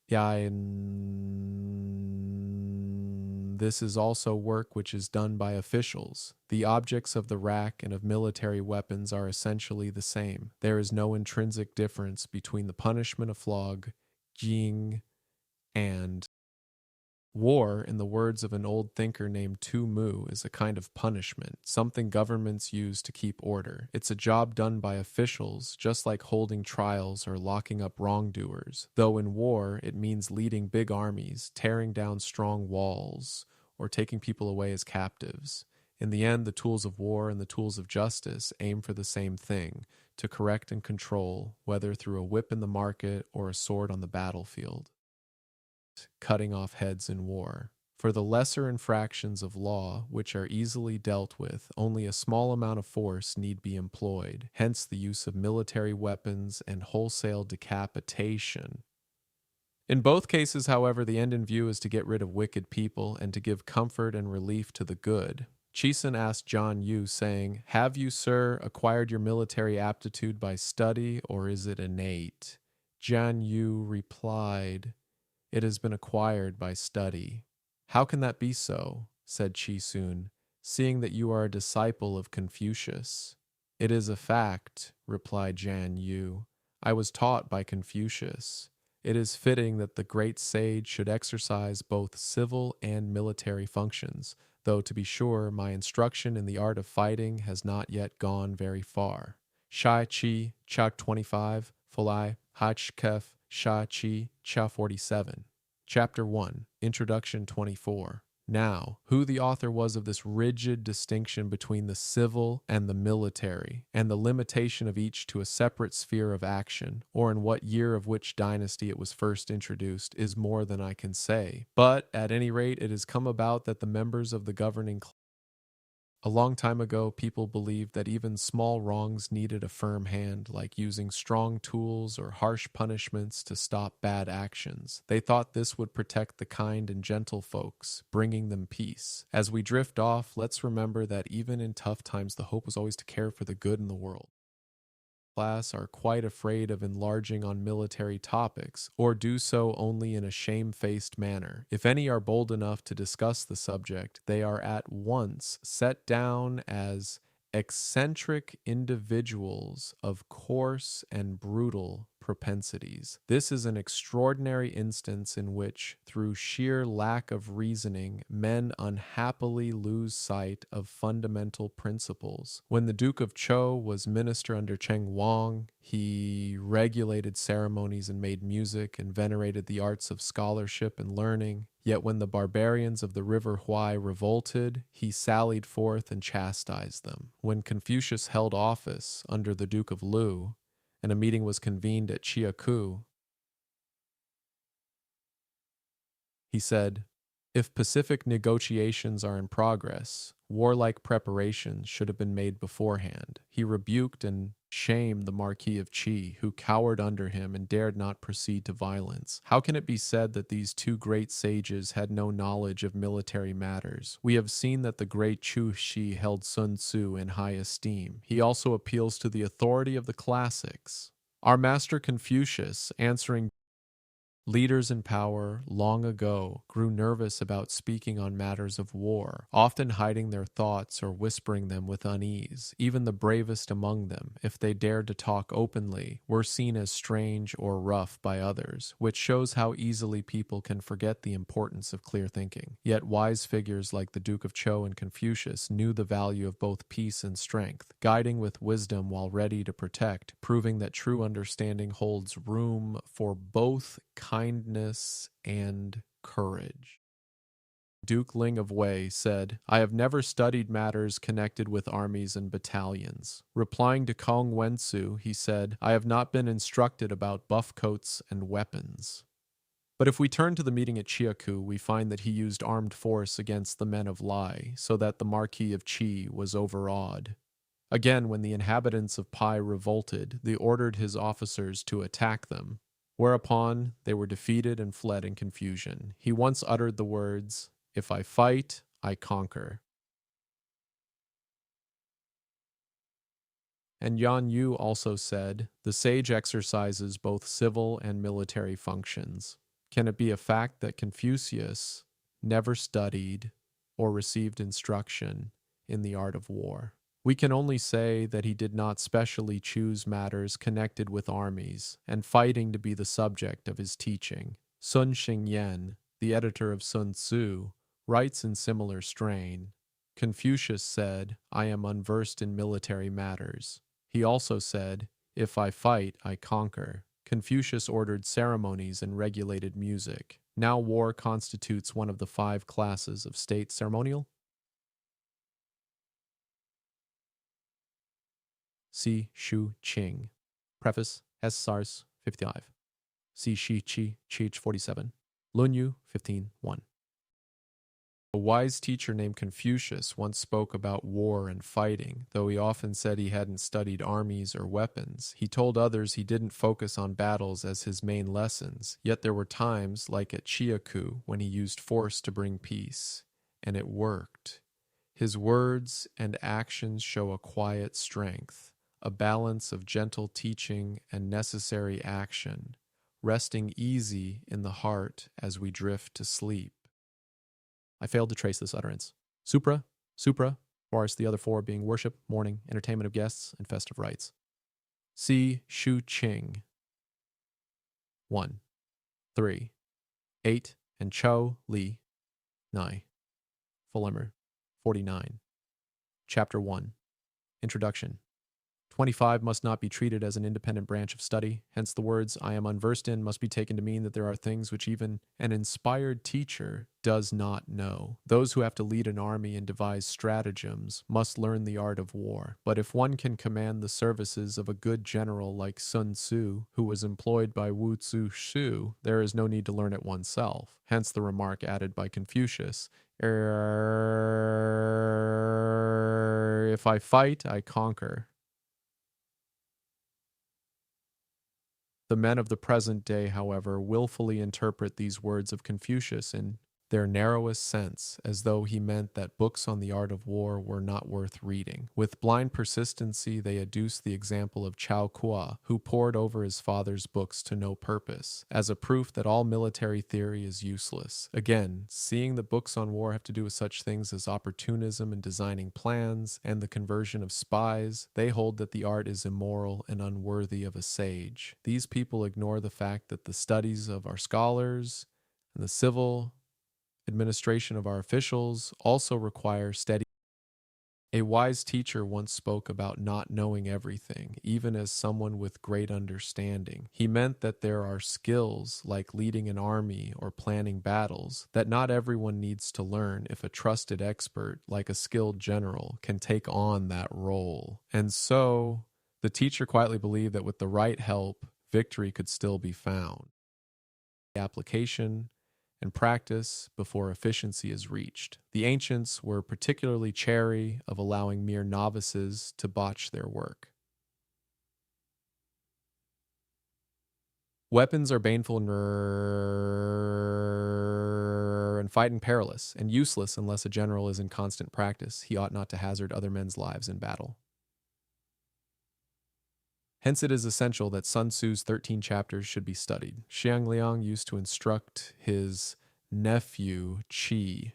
this is also work which is done by officials. The objects of the rack and of military weapons are essentially the same. There is no intrinsic difference between the punishment of flogging and war. In the words of an old thinker named Tu Mu, is a kind of punishment, something governments use to keep order. It's a job done by officials, just like holding trials or locking up wrongdoers, though in war it means leading big armies, tearing down strong walls, or taking people away as captives. In the end, the tools of war and the tools of justice aim for the same thing, to correct and control, whether through a whip in the market or a sword on the battlefield. Cutting off heads in war. For the lesser infractions of law, which are easily dealt with, only a small amount of force need be employed, hence the use of military weapons and wholesale decapitation. In both cases, however, the end in view is to get rid of wicked people and to give comfort and relief to the good. Chisun asked Zhang Yu, saying, "Have you, sir, acquired your military aptitude by study, or is it innate?" Zhang Yu replied, "It has been acquired by study." "How can that be so?" said Chisun, "seeing that you are a disciple of Confucius?" "It is a fact," replied Zhang Yu. "I was taught by Confucius. It is fitting that the great sage should exercise both civil and military functions, though to be sure my instruction in the art of fighting has not yet gone very far." Shai Chi, Chak 25, Folai, Hach Kef, Sha Chi, Cha 47. Chapter 1, Introduction 24. Now, who the author was of this rigid distinction between the civil and the military, and the limitation of each to a separate sphere of action, or in what year of which dynasty it was first introduced, is more than I can say. But, at any rate, it has come about that the members of the governing class. A long time ago, people believed that even small wrongs needed a firm hand, like using strong tools or harsh punishments to stop bad actions. They thought this would protect the kind and gentle folks, bringing them peace. As we drift off, let's remember that even in tough times, the hope was always to care for the good in the world. Class are quite afraid of enlarging on military topics, or do so only in a shamefaced manner. If any are bold enough to discuss the subject, they are at once set down as eccentric individuals of coarse and brutal propensities. This is an extraordinary instance in which, through sheer lack of reasoning, men unhappily lose sight of fundamental principles. When the Duke of Zhou was minister under Cheng Wang, he regulated ceremonies and made music and venerated the arts of scholarship and learning. Yet when the barbarians of the river Huai revolted, he sallied forth and chastised them. When Confucius held office under the Duke of Lu, and a meeting was convened at Chiaku, he said, "If pacific negotiations are in progress, warlike preparations should have been made beforehand." He rebuked and shamed the Marquis of Qi, who cowered under him and dared not proceed to violence. How can it be said that these two great sages had no knowledge of military matters? We have seen that the great Chu Shi held Sun Tzu in high esteem. He also appeals to the authority of the classics. Our master Confucius, answering leaders in power long ago, grew nervous about speaking on matters of war, often hiding their thoughts or whispering them with unease. Even the bravest among them, if they dared to talk openly, were seen as strange or rough by others, which shows how easily people can forget the importance of clear thinking. Yet wise figures like the Duke of Zhou and Confucius knew the value of both peace and strength, guiding with wisdom while ready to protect, proving that true understanding holds room for both kindness and courage. Duke Ling of Wei said, "I have never studied matters connected with armies and battalions." Replying to Kong Wensu, he said, "I have not been instructed about buff coats and weapons." But if we turn to the meeting at Chiaku, we find that he used armed force against the men of Lai, so that the Marquis of Qi was overawed. Again, when the inhabitants of Pai revolted, they ordered his officers to attack them, whereupon they were defeated and fled in confusion. He once uttered the words, "If I fight, I conquer." And Yan Yu also said, "The sage exercises both civil and military functions. Can it be a fact that Confucius never studied or received instruction in the art of war? We can only say that he did not specially choose matters connected with armies and fighting to be the subject of his teaching." Sun Xingyan, the editor of Sun Tzu, writes in similar strain. Confucius said, "I am unversed in military matters." He also said, "If I fight, I conquer." Confucius ordered ceremonies and regulated music. Now war constitutes one of the 5 classes of state ceremonial. Si Shu Qing. Preface S. Sars 55. Si Shi Chi Chich 47. Lun Yu 15:1. A wise teacher named Confucius once spoke about war and fighting. Though he often said he hadn't studied armies or weapons, he told others he didn't focus on battles as his main lessons. Yet there were times, like at Chiaku, when he used force to bring peace. And it worked. His words and actions show a quiet strength, a balance of gentle teaching and necessary action, resting easy in the heart as we drift to sleep. I failed to trace this utterance. Supra, whereas the other 4 being worship, mourning, entertainment of guests, and festive rites. Si Shu Qing. 1, 3, 8, and Chou Li. 9. Fulheimer. 49. Chapter 1. Introduction. 25 must not be treated as an independent branch of study. Hence the words "I am unversed in" must be taken to mean that there are things which even an inspired teacher does not know. Those who have to lead an army and devise stratagems must learn the art of war. But if one can command the services of a good general like Sun Tzu, who was employed by Wu Tzu Shu, there is no need to learn it oneself. Hence the remark added by Confucius, "If I fight, I conquer." The men of the present day, however, willfully interpret these words of Confucius in their narrowest sense, as though he meant that books on the art of war were not worth reading. With blind persistency, they adduce the example of Chao Kua, who pored over his father's books to no purpose, as a proof that all military theory is useless. Again, seeing that books on war have to do with such things as opportunism and designing plans, and the conversion of spies, they hold that the art is immoral and unworthy of a sage. These people ignore the fact that the studies of our scholars and the civil administration of our officials also require steady. A wise teacher once spoke about not knowing everything, even as someone with great understanding. He meant that there are skills, like leading an army or planning battles, that not everyone needs to learn if a trusted expert, like a skilled general, can take on that role. And so, the teacher quietly believed that with the right help, victory could still be found. Application and practice before efficiency is reached. The ancients were particularly chary of allowing mere novices to botch their work. Weapons are baneful and fighting perilous, and useless unless a general is in constant practice. He ought not to hazard other men's lives in battle. Hence it is essential that Sun Tzu's 13 chapters should be studied. Xiang Liang used to instruct his nephew Qi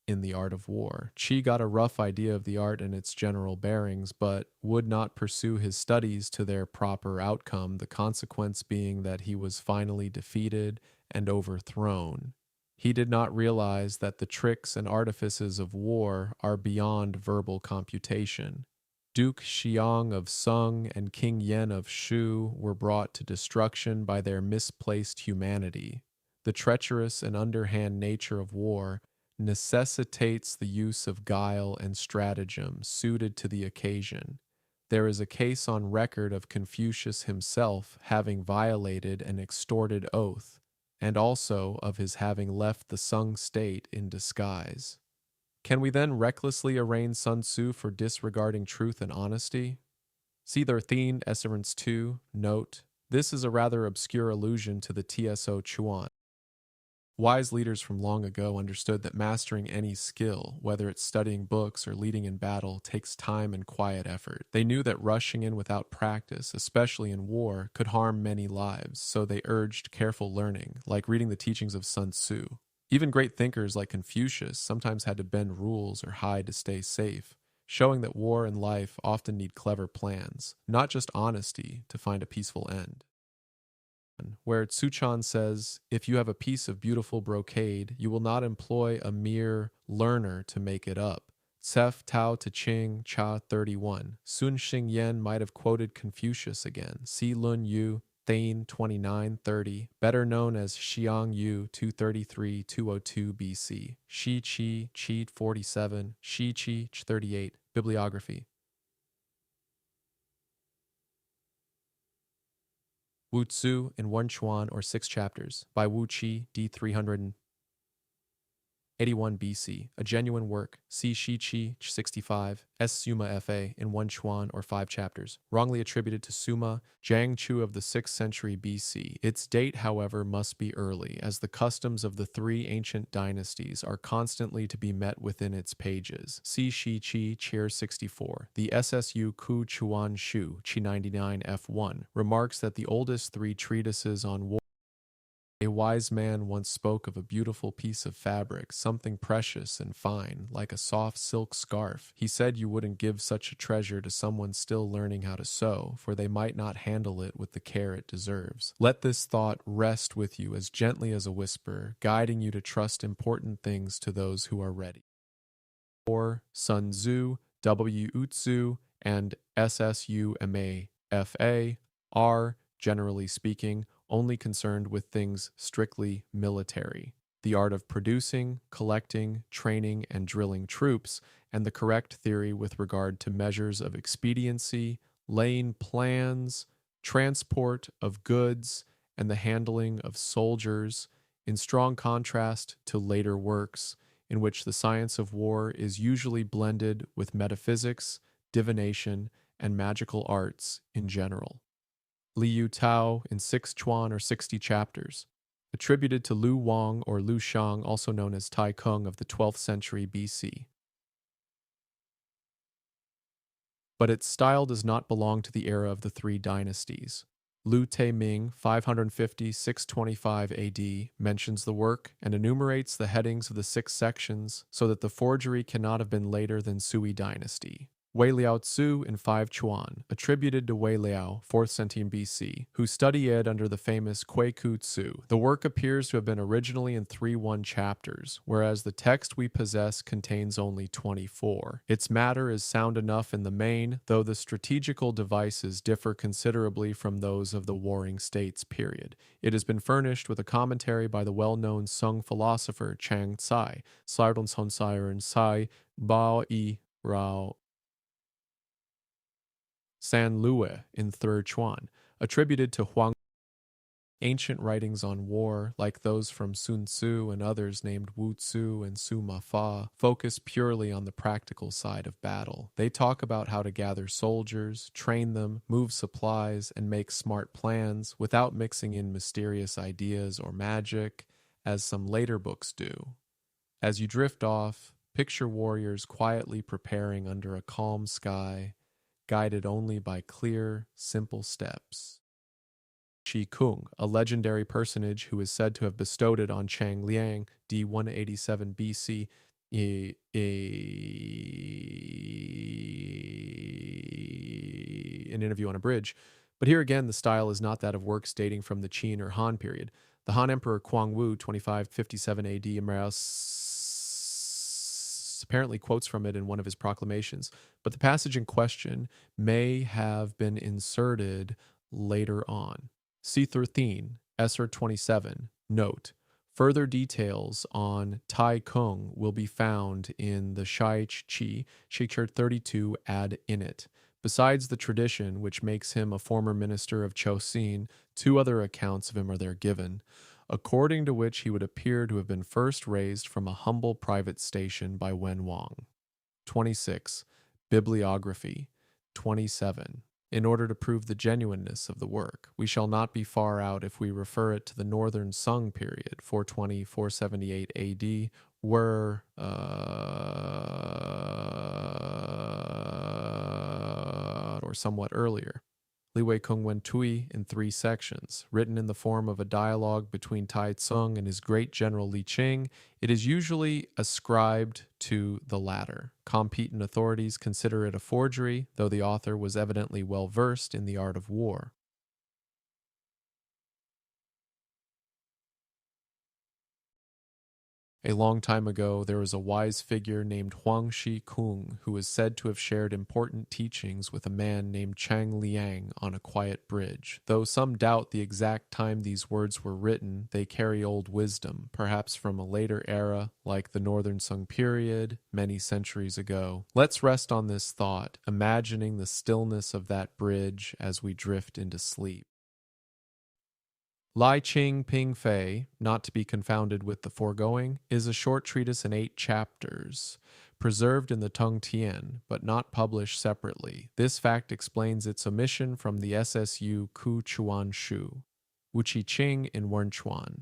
in the art of war. Qi got a rough idea of the art and its general bearings, but would not pursue his studies to their proper outcome, the consequence being that he was finally defeated and overthrown. He did not realize that the tricks and artifices of war are beyond verbal computation. Duke Xiang of Sung and King Yen of Shu were brought to destruction by their misplaced humanity. The treacherous and underhand nature of war necessitates the use of guile and stratagem suited to the occasion. There is a case on record of Confucius himself having violated an extorted oath and also of his having left the Sung state in disguise. Can we then recklessly arraign Sun Tzu for disregarding truth and honesty? See their theme, Essence 2, note. This is a rather obscure allusion to the Tso Chuan. Wise leaders from long ago understood that mastering any skill, whether it's studying books or leading in battle, takes time and quiet effort. They knew that rushing in without practice, especially in war, could harm many lives, so they urged careful learning, like reading the teachings of Sun Tzu. Even great thinkers like Confucius sometimes had to bend rules or hide to stay safe, showing that war and life often need clever plans, not just honesty, to find a peaceful end. Where Tsuchan says, if you have a piece of beautiful brocade, you will not employ a mere learner to make it up. Tsef Tao Te Ching Cha 31. Sun Xingyan might have quoted Confucius again. Si Lun Yu, Thane 2930, better known as Xiang Yu 233-202 BC. Shi Qi Qi 47, Shi Qi 38. Bibliography. Wu Tzu in One Chuan, or 6 chapters, by Wu Qi, d. 381 BC, a genuine work. See Shi Qi 65, S. Suma Fa in One Chuan, or 5 chapters, wrongly attributed to Suma, Jiang Chu of the 6th century BC. Its date, however, must be early, as the customs of the 3 ancient dynasties are constantly to be met within its pages. See Shi Qi, Chair 64. The SSU Ku Chuan Shu, Chi 99 F1, remarks that the oldest 3 treatises on war. A wise man once spoke of a beautiful piece of fabric, something precious and fine, like a soft silk scarf. He said you wouldn't give such a treasure to someone still learning how to sew, for they might not handle it with the care it deserves. Let this thought rest with you as gently as a whisper, guiding you to trust important things to those who are ready. Or Sun Tzu, W. Utsu, and SSU Ma. Fa are, generally speaking, only concerned with things strictly military, the art of producing, collecting, training, and drilling troops, and the correct theory with regard to measures of expediency, laying plans, transport of goods, and the handling of soldiers, in strong contrast to later works, in which the science of war is usually blended with metaphysics, divination, and magical arts in general. Liu Tao in 6 Chuan, or 60 chapters, attributed to Lu Wang or Lu Shang, also known as Tai Kung of the 12th century BC. But its style does not belong to the era of the 3 dynasties. Lu Te-ming, 550-625 AD, mentions the work and enumerates the headings of the 6 sections so that the forgery cannot have been later than Sui dynasty. Wei Liao Tzu in 5 Chuan, attributed to Wei Liao, 4th century BC, who studied under the famous Kui Ku Tzu. The work appears to have been originally in 3 chapters, whereas the text we possess contains only 24. Its matter is sound enough in the main, though the strategical devices differ considerably from those of the Warring States period. It has been furnished with a commentary by the well-known Sung philosopher Chang Tsai, Sai Bao Yi Rao San Lue in 3rd Chuan, attributed to Huang. Ancient writings on war, like those from Sun Tzu and others named Wu Tzu and Suma Fa, focus purely on the practical side of battle. They talk about how to gather soldiers, train them, move supplies, and make smart plans without mixing in mysterious ideas or magic, as some later books do. As you drift off, picture warriors quietly preparing under a calm sky, guided only by clear, simple steps. Shi Kung, a legendary personage who is said to have bestowed it on Chang Liang, d. 187 BC, in an interview on a bridge. But here again, the style is not that of works dating from the Qin or Han period. The Han Emperor Kwang Wu, 2557 AD, apparently quotes from it in one of his proclamations, but the passage in question may have been inserted later on. See 13, Esser 27, note. Further details on Tai Kung will be found in the Shai Chi, Shikshar 32 ad init. Besides the tradition, which makes him a former minister of Chosin, 2 other accounts of him are there given. according to which he would appear to have been first raised from a humble private station by Wen Wang. 26. Bibliography. 27. In order to prove the genuineness of the work, we shall not be far out if we refer it to the Northern Sung period, 420-478 AD, were or somewhat earlier. Li Wei Kung Wen Tui in 3 sections, written in the form of a dialogue between Tai Tsung and his great general Li Qing. It is usually ascribed to the latter. Competent authorities consider it a forgery, though the author was evidently well versed in the art of war. A long time ago, there was a wise figure named Huang Shi Kung who is said to have shared important teachings with a man named Chang Liang on a quiet bridge. Though some doubt the exact time these words were written, they carry old wisdom, perhaps from a later era, like the Northern Sung period, many centuries ago. Let's rest on this thought, imagining the stillness of that bridge as we drift into sleep. Lai Ching Ping Fei, not to be confounded with the foregoing, is a short treatise in 8 chapters, preserved in the Tung Tien, but not published separately. This fact explains its omission from the SSU Ku Chuan Shu, Wuqi Qing in Wenchuan,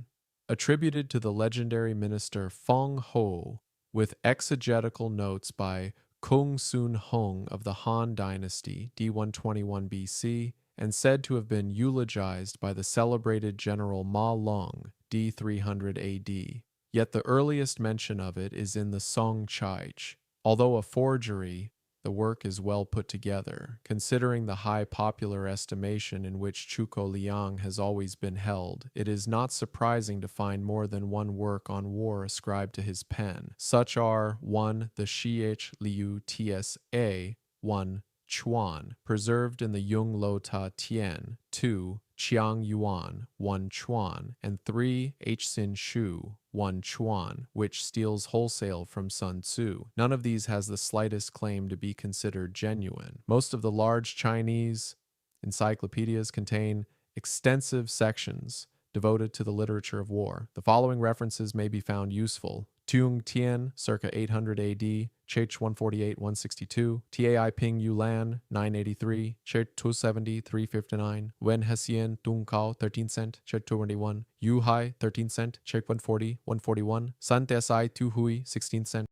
attributed to the legendary minister Feng Ho, with exegetical notes by Kung Sun Hong of the Han Dynasty, D121 BC, and said to have been eulogized by the celebrated General Ma Long, D300 AD. Yet the earliest mention of it is in the Song Chaich. Although a forgery, the work is well put together, considering the high popular estimation in which Chuko Liang has always been held. It is not surprising to find more than one work on war ascribed to his pen. Such are 1. The Shiich Liu Tsa, 1. Chuan, preserved in the Yung Lo Ta Tien, 2. Chiang Yuan, 1 Chuan, and 3. Hsin Shu, 1 Chuan, which steals wholesale from Sun Tzu. None of these has the slightest claim to be considered genuine. Most of the large Chinese encyclopedias contain extensive sections devoted to the literature of war. The following references may be found useful. Tung Tien, circa 800 AD, Chech 148-162, Tai Ping Yulan, 983, Chet 270-359, Wen Hsien Tung Kao, 13th cent, Chet 221, Yu Hai, 13th cent, Chet 140-141, San Desai Tu Hui, 16th cent.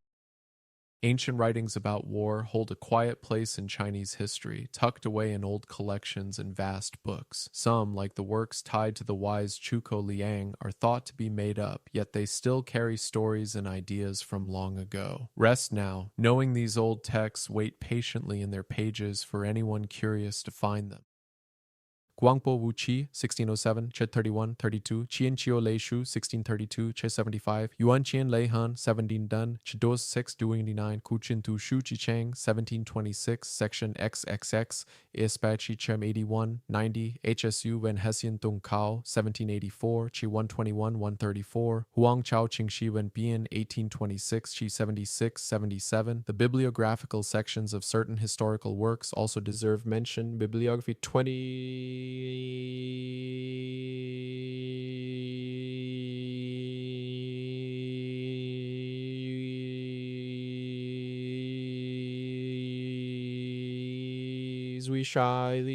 Ancient writings about war hold a quiet place in Chinese history, tucked away in old collections and vast books. Some, like the works tied to the wise Chuko Liang, are thought to be made up, yet they still carry stories and ideas from long ago. Rest now, knowing these old texts wait patiently in their pages for anyone curious to find them. Guangpo Wu Qi, 1607, Chet 31, 32, Qian Chio Lei Shu, 1632, Chet 75, Yuan Qian Lei Han, 17 Dun, Chidos 6, 289, Kuchin Tu Shu Chi Chang, 1726, Section XXX, Ispachi Chem 81, 90, HSU Wen Hsien Tung Kao, 1784, Chi 121, 134, Huang Chao Qing Shi Wen Bian, 1826, Chi 76, 77. The bibliographical sections of certain historical works also deserve mention. Bibliography 20. Zui Shai Li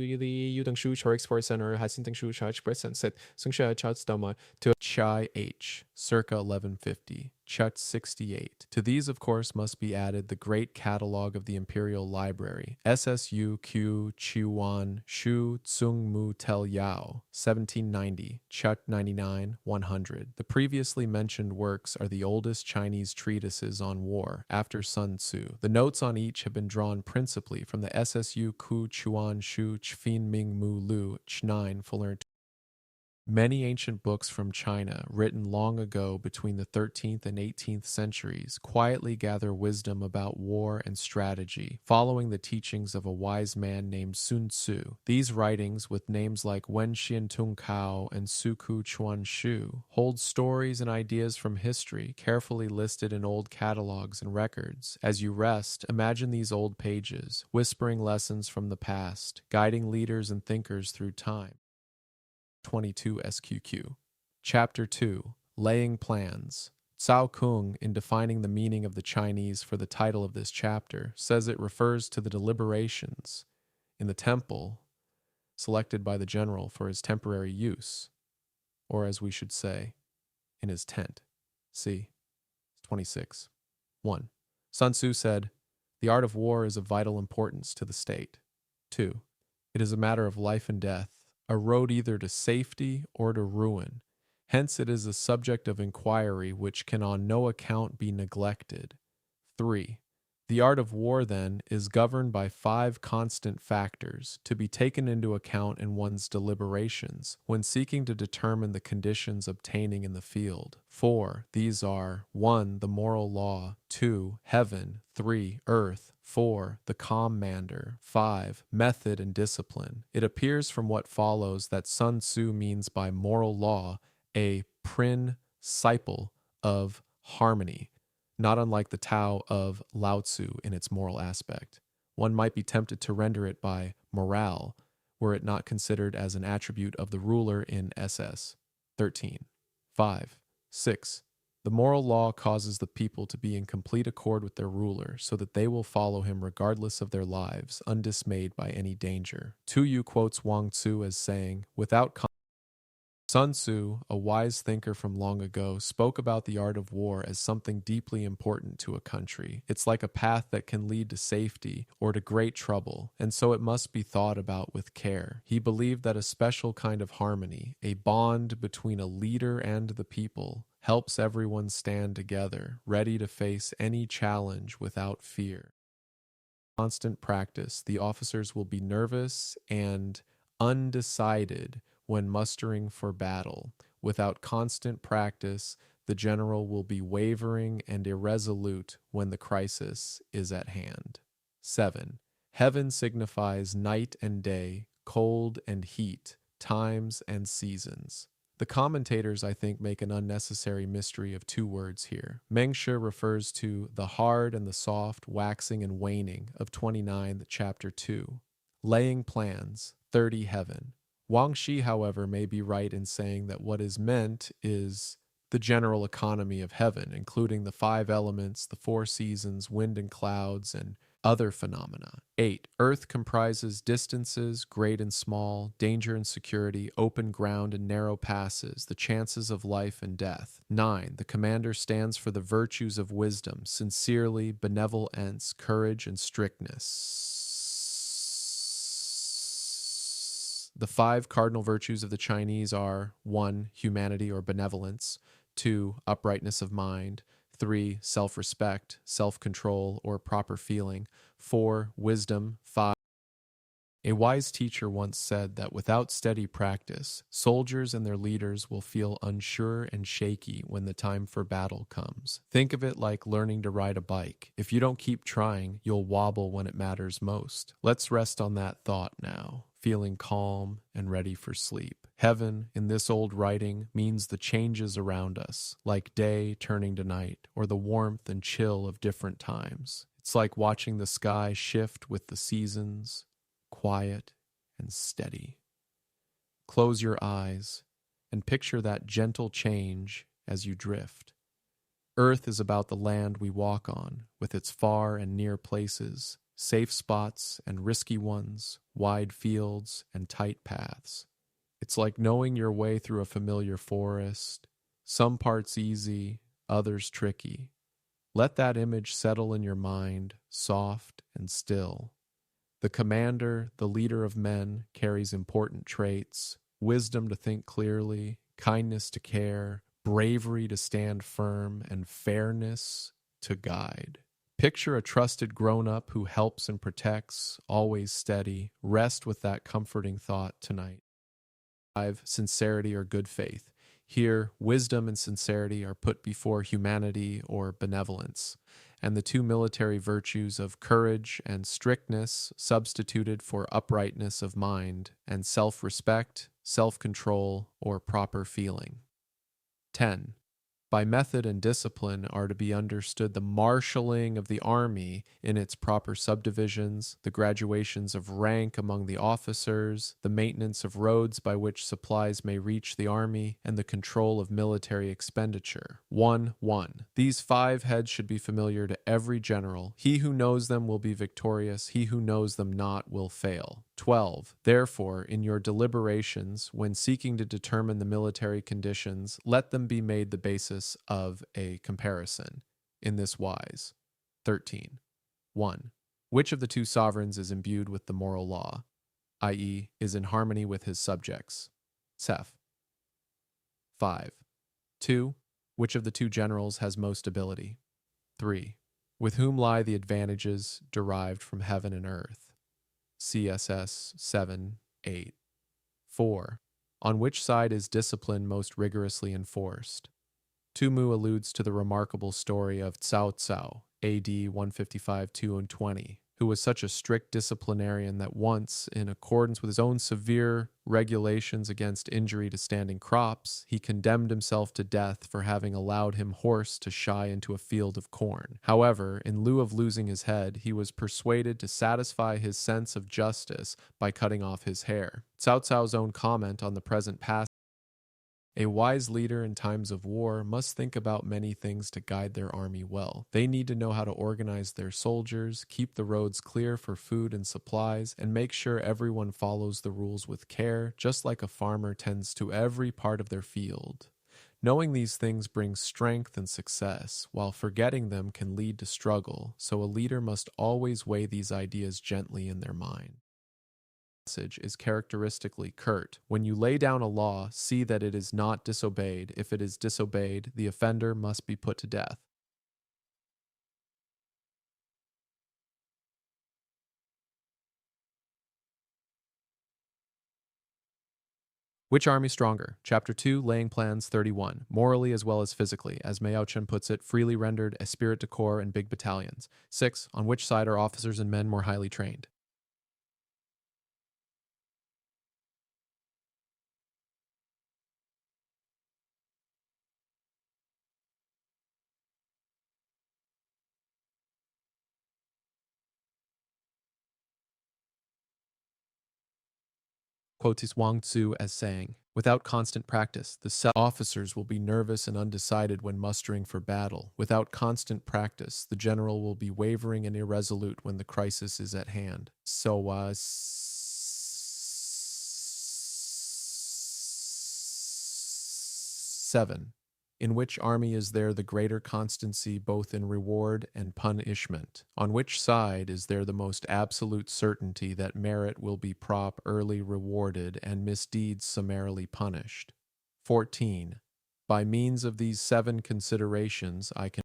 Yu Deng Shu Chor Export Center Hasin Deng Shu Chai Express Sunset Sung Sha Chao Stoma to Chai H, circa 1150. Chut 68. To these, of course, must be added the great catalog of the Imperial Library, SSU Q Chiwan Shu Tsung Mu Tel Yao, 1790, Chut 99, 100. The previously mentioned works are the oldest Chinese treatises on war, after Sun Tzu. The notes on each have been drawn principally from the SSU Ku Chuan Shu Chfin Ming Mu Lu Ch 9 Fuller. Many ancient books from China, written long ago between the 13th and 18th centuries, quietly gather wisdom about war and strategy, following the teachings of a wise man named Sun Tzu. These writings, with names like Wen Xian Tung Kao and Suku Chuan Shu, hold stories and ideas from history, carefully listed in old catalogs and records. As you rest, imagine these old pages, whispering lessons from the past, guiding leaders and thinkers through time. 22 SQQ. Chapter 2, Laying Plans. Cao Kung, in defining the meaning of the Chinese for the title of this chapter, says it refers to the deliberations in the temple selected by the general for his temporary use, or as we should say, in his tent. See 26. 1. Sun Tzu said, "The art of war is of vital importance to the state." 2. It is a matter of life and death, a road either to safety or to ruin. Hence it is a subject of inquiry which can on no account be neglected. 3. The art of war, then, is governed by 5 constant factors to be taken into account in one's deliberations when seeking to determine the conditions obtaining in the field. 4. These are 1. The moral law, 2. Heaven, 3. Earth, 4. The commander, 5. Method and discipline. It appears from what follows that Sun Tzu means by moral law a principle of harmony, not unlike the Tao of Lao Tzu in its moral aspect. One might be tempted to render it by morale, were it not considered as an attribute of the ruler in SS 13. 5. 6. The moral law causes the people to be in complete accord with their ruler, so that they will follow him regardless of their lives, undismayed by any danger. Tu Yu quotes Wang Tzu as saying, without Sun Tzu, a wise thinker from long ago, spoke about the art of war as something deeply important to a country. It's like a path that can lead to safety or to great trouble, and so it must be thought about with care. He believed that a special kind of harmony, a bond between a leader and the people, helps everyone stand together, ready to face any challenge without fear. Constant practice, the officers will be nervous and undecided when mustering for battle. Without constant practice, the general will be wavering and irresolute when the crisis is at hand. 7. Heaven signifies night and day, cold and heat, times and seasons. The commentators, I think, make an unnecessary mystery of 2 words here. Mengshi refers to the hard and the soft waxing and waning of 29, chapter 2. Laying plans, 30 heaven. Wang Shi, however, may be right in saying that what is meant is the general economy of heaven, including the 5 elements, the 4 seasons, wind and clouds, and other phenomena. 8. Earth comprises distances, great and small, danger and security, open ground and narrow passes, the chances of life and death. 9. The commander stands for the virtues of wisdom, sincerely, benevolence, courage, and strictness. The 5 cardinal virtues of the Chinese are 1. Humanity or benevolence, 2. Uprightness of mind, 3. Self-respect, self-control or proper feeling, 4. Wisdom, 5. A wise teacher once said that without steady practice, soldiers and their leaders will feel unsure and shaky when the time for battle comes. Think of it like learning to ride a bike. If you don't keep trying, you'll wobble when it matters most. Let's rest on that thought now, feeling calm and ready for sleep. Heaven, in this old writing, means the changes around us, like day turning to night, or the warmth and chill of different times. It's like watching the sky shift with the seasons, quiet and steady. Close your eyes and picture that gentle change as you drift. Earth is about the land we walk on, with its far and near places, safe spots and risky ones, wide fields and tight paths. It's like knowing your way through a familiar forest, some parts easy, others tricky. Let that image settle in your mind, soft and still. The commander, the leader of men, carries important traits: wisdom to think clearly, kindness to care, bravery to stand firm, and fairness to guide. Picture a trusted grown-up who helps and protects, always steady. Rest with that comforting thought tonight. 5. Sincerity or good faith. Here, wisdom and sincerity are put before humanity or benevolence, and the 2 military virtues of courage and strictness substituted for uprightness of mind and self-respect, self-control, or proper feeling. 10. By method and discipline are to be understood the marshaling of the army in its proper subdivisions, the graduations of rank among the officers, the maintenance of roads by which supplies may reach the army, and the control of military expenditure. 1. These 5 heads should be familiar to every general. He who knows them will be victorious, he who knows them not will fail. 12. Therefore, in your deliberations, when seeking to determine the military conditions, let them be made the basis of a comparison in this wise. 13. 1. Which of the 2 sovereigns is imbued with the moral law, i.e., is in harmony with his subjects? Seth. 5. 2. Which of the 2 generals has most ability? 3. With whom lie the advantages derived from heaven and earth? CSS 7, 8. 4. On which side is discipline most rigorously enforced? Tumu alludes to the remarkable story of Cao Cao, AD 155-220, who was such a strict disciplinarian that once, in accordance with his own severe regulations against injury to standing crops, he condemned himself to death for having allowed him horse to shy into a field of corn. However, in lieu of losing his head, he was persuaded to satisfy his sense of justice by cutting off his hair. Cao Cao's own comment on the present passage: a wise leader in times of war must think about many things to guide their army well. They need to know how to organize their soldiers, keep the roads clear for food and supplies, and make sure everyone follows the rules with care, just like a farmer tends to every part of their field. Knowing these things brings strength and success, while forgetting them can lead to struggle, so a leader must always weigh these ideas gently in their mind. Is characteristically curt. When you lay down a law, see that it is not disobeyed. If it is disobeyed, the offender must be put to death. Which army stronger? Chapter 2, Laying Plans 31. Morally as well as physically. As Miao Chen puts it, freely rendered, esprit de corps, and big battalions. 6. On which side are officers and men more highly trained? Quotes Wang Tzu as saying, without constant practice, the officers will be nervous and undecided when mustering for battle. Without constant practice, the general will be wavering and irresolute when the crisis is at hand. 7. In which army is there the greater constancy both in reward and punishment? On which side is there the most absolute certainty that merit will be early rewarded and misdeeds summarily punished? 14. By means of these 7 considerations, I can.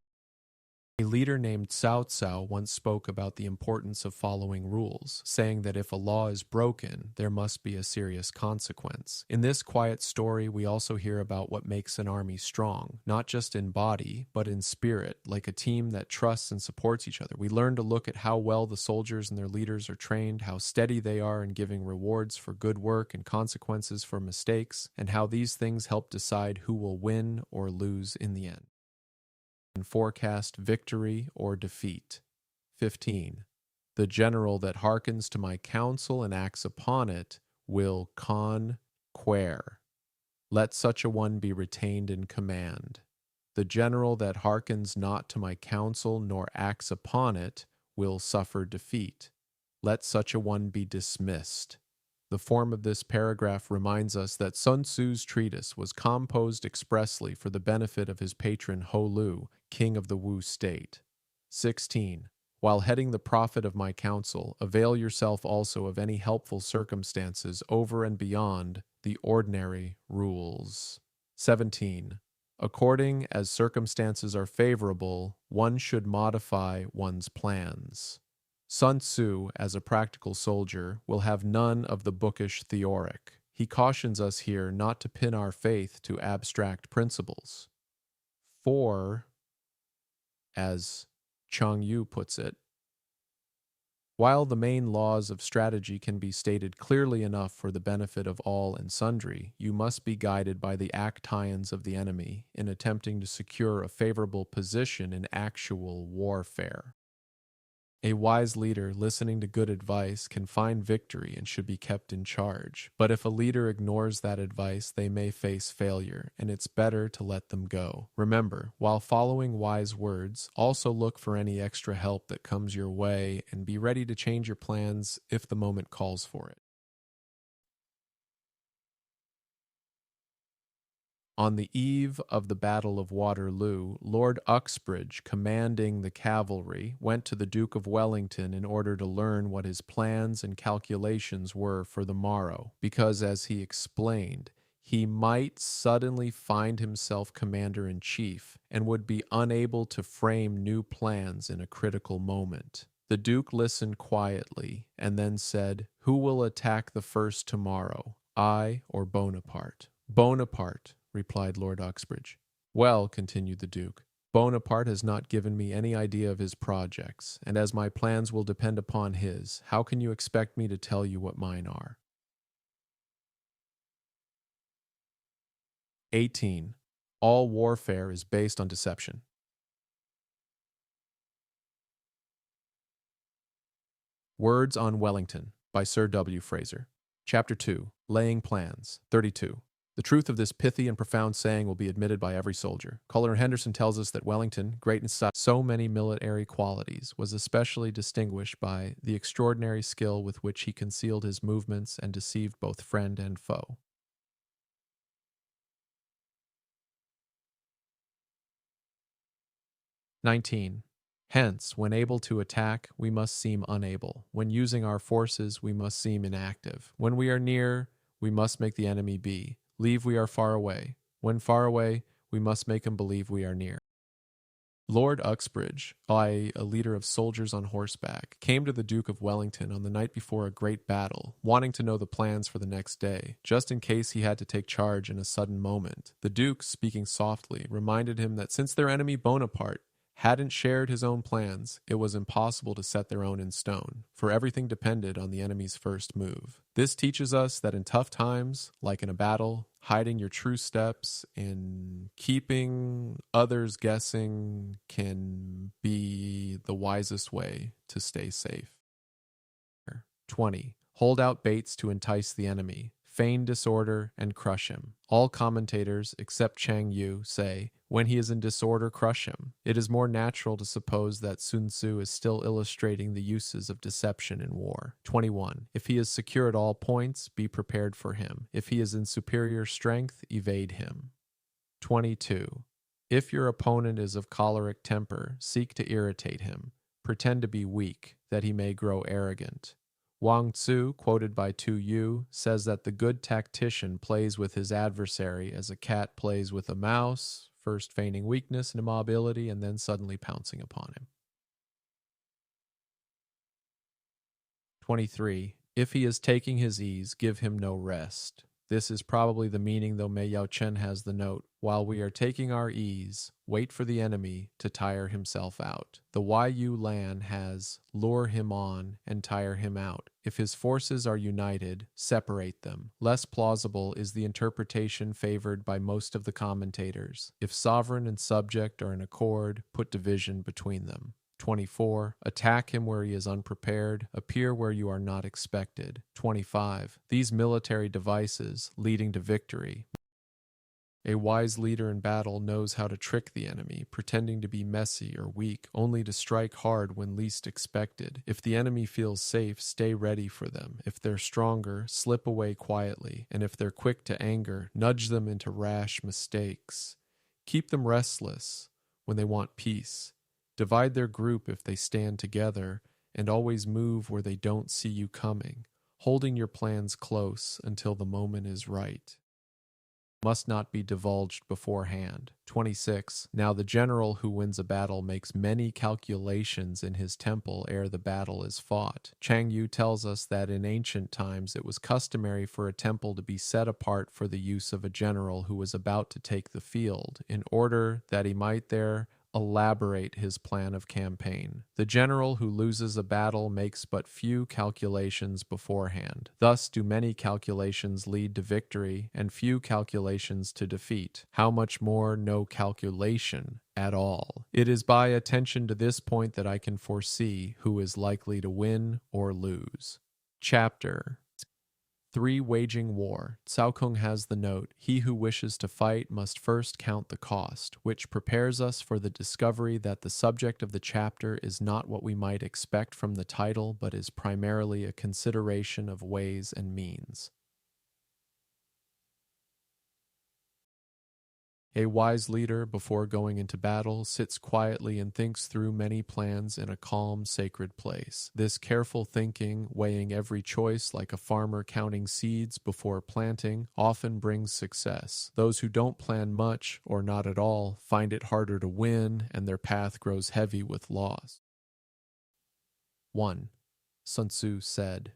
A leader named Cao Cao once spoke about the importance of following rules, saying that if a law is broken, there must be a serious consequence. In this quiet story, we also hear about what makes an army strong, not just in body, but in spirit, like a team that trusts and supports each other. We learn to look at how well the soldiers and their leaders are trained, how steady they are in giving rewards for good work and consequences for mistakes, and how these things help decide who will win or lose in the end. And forecast victory or defeat. 15. The general that hearkens to my counsel and acts upon it will conquer. Let such a one be retained in command. The general that hearkens not to my counsel nor acts upon it will suffer defeat. Let such a one be dismissed. The form of this paragraph reminds us that Sun Tzu's treatise was composed expressly for the benefit of his patron Ho Lu, king of the Wu state. 16. While heading the profit of my counsel, avail yourself also of any helpful circumstances over and beyond the ordinary rules. 17. According as circumstances are favorable, one should modify one's plans. Sun Tzu, as a practical soldier, will have none of the bookish theoric. He cautions us here not to pin our faith to abstract principles. For, as Chang Yu puts it, While the main laws of strategy can be stated clearly enough for the benefit of all and sundry, you must be guided by the actions of the enemy in attempting to secure a favorable position in actual warfare. A wise leader listening to good advice can find victory and should be kept in charge. But if a leader ignores that advice, they may face failure, and it's better to let them go. Remember, while following wise words, also look for any extra help that comes your way and be ready to change your plans if the moment calls for it. On the eve of the Battle of Waterloo, Lord Uxbridge, commanding the cavalry, went to the Duke of Wellington in order to learn what his plans and calculations were for the morrow, because, as he explained, he might suddenly find himself commander-in-chief and would be unable to frame new plans in a critical moment. The Duke listened quietly and then said, "Who will attack the first tomorrow, I or Bonaparte?" "Bonaparte," replied Lord Uxbridge. "Well," continued the Duke, "Bonaparte has not given me any idea of his projects, and as my plans will depend upon his, how can you expect me to tell you what mine are?" 18. All warfare is based on deception. Words on Wellington by Sir W. Fraser. Chapter 2. Laying Plans. 32. The truth of this pithy and profound saying will be admitted by every soldier. Colonel Henderson tells us that Wellington, great in so many military qualities, was especially distinguished by the extraordinary skill with which he concealed his movements and deceived both friend and foe. "19. Hence, when able to attack, we must seem unable. When using our forces, we must seem inactive. When we are near, we must make the enemy be. Believe we are far away. When far away, we must make him believe we are near." Lord Uxbridge, a leader of soldiers on horseback, came to the Duke of Wellington on the night before a great battle, wanting to know the plans for the next day, just in case he had to take charge in a sudden moment. The Duke, speaking softly, reminded him that since their enemy Bonaparte hadn't shared his own plans, it was impossible to set their own in stone, for everything depended on the enemy's first move. This teaches us that in tough times, like in a battle, hiding your true steps and keeping others guessing can be the wisest way to stay safe. 20. Hold out baits to entice the enemy. Feign disorder and crush him. All commentators, except Chang Yu, say, when he is in disorder, crush him. It is more natural to suppose that Sun Tzu is still illustrating the uses of deception in war. 21. If he is secure at all points, be prepared for him. If he is in superior strength, evade him. 22. If your opponent is of choleric temper, seek to irritate him. Pretend to be weak, that he may grow arrogant. Wang Tzu, quoted by Tu Yu, says that the good tactician plays with his adversary as a cat plays with a mouse, first feigning weakness and immobility and then suddenly pouncing upon him. 23. If he is taking his ease, give him no rest. This is probably the meaning, though Mei Yao Chen has the note, while we are taking our ease, wait for the enemy to tire himself out. The Yu Lan has lure him on and tire him out. If his forces are united, separate them. Less plausible is the interpretation favored by most of the commentators. If sovereign and subject are in accord, put division between them. 24. Attack him where he is unprepared. Appear where you are not expected. 25. These military devices leading to victory. A wise leader in battle knows how to trick the enemy, pretending to be messy or weak, only to strike hard when least expected. If the enemy feels safe, stay ready for them. If they're stronger, slip away quietly. And if they're quick to anger, nudge them into rash mistakes. Keep them restless when they want peace. Divide their group if they stand together, and always move where they don't see you coming, holding your plans close until the moment is right. Must not be divulged beforehand. 26. Now the general who wins a battle makes many calculations in his temple ere the battle is fought. Chang Yu tells us that in ancient times it was customary for a temple to be set apart for the use of a general who was about to take the field, in order that he might there elaborate his plan of campaign. The general who loses a battle makes but few calculations beforehand. Thus do many calculations lead to victory and few calculations to defeat. How much more no calculation at all? It is by attention to this point that I can foresee who is likely to win or lose. Chapter 3. Waging War. Cao Kung has the note, "He who wishes to fight must first count the cost," which prepares us for the discovery that the subject of the chapter is not what we might expect from the title, but is primarily a consideration of ways and means. A wise leader, before going into battle, sits quietly and thinks through many plans in a calm, sacred place. This careful thinking, weighing every choice like a farmer counting seeds before planting, often brings success. Those who don't plan much, or not at all, find it harder to win, and their path grows heavy with loss. 1. Sun Tzu said,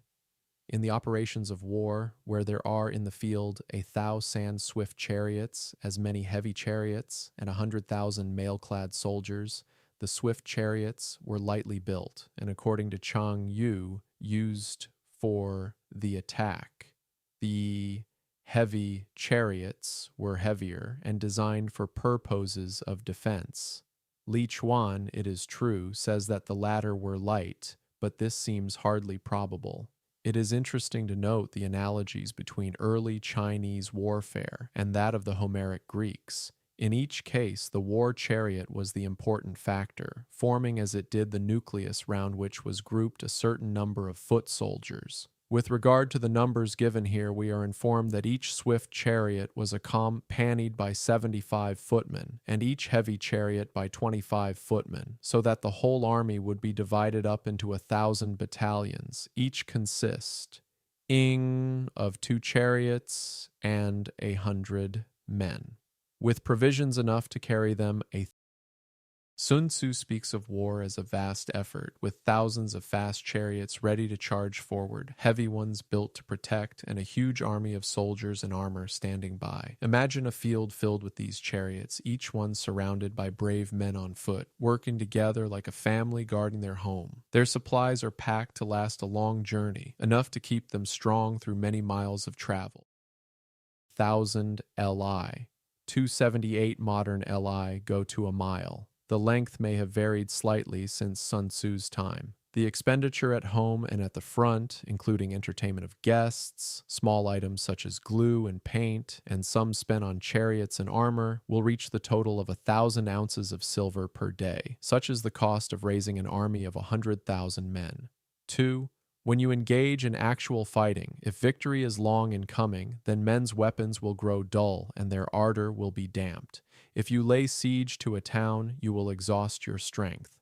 "In the operations of war, where there are in the field 1,000 swift chariots, as many heavy chariots, and 100,000 mail-clad soldiers, the swift chariots were lightly built, and according to Chang Yu, used for the attack. The heavy chariots were heavier and designed for purposes of defense. Li Chuan, it is true, says that the latter were light, but this seems hardly probable. It is interesting to note the analogies between early Chinese warfare and that of the Homeric Greeks. In each case, the war chariot was the important factor, forming as it did the nucleus round which was grouped a certain number of foot soldiers. With regard to the numbers given here, we are informed that each swift chariot was accompanied by 75 footmen, and each heavy chariot by 25 footmen, so that the whole army would be divided up into 1,000 battalions, each consist of 2 chariots and 100 men, with provisions enough to carry them a. Sun Tzu speaks of war as a vast effort, with thousands of fast chariots ready to charge forward, heavy ones built to protect, and a huge army of soldiers in armor standing by. Imagine a field filled with these chariots, each one surrounded by brave men on foot, working together like a family guarding their home. Their supplies are packed to last a long journey, enough to keep them strong through many miles of travel. 1,000 li. 278 modern li go to a mile. The length may have varied slightly since Sun Tzu's time. The expenditure at home and at the front, including entertainment of guests, small items such as glue and paint, and some spent on chariots and armor, will reach the total of 1,000 ounces of silver per day. Such is the cost of raising an army of 100,000 men. 2. When you engage in actual fighting, if victory is long in coming, then men's weapons will grow dull and their ardor will be damped. If you lay siege to a town, you will exhaust your strength.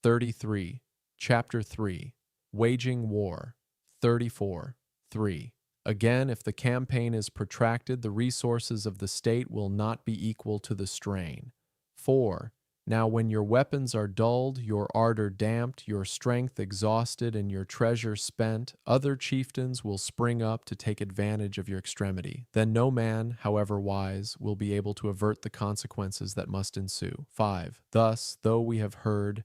33. Chapter 3. Waging War. 34. 3. Again, if the campaign is protracted, the resources of the state will not be equal to the strain. 4. Now when your weapons are dulled, your ardor damped, your strength exhausted, and your treasure spent, other chieftains will spring up to take advantage of your extremity. Then no man, however wise, will be able to avert the consequences that must ensue. 5. Thus, though we have heard,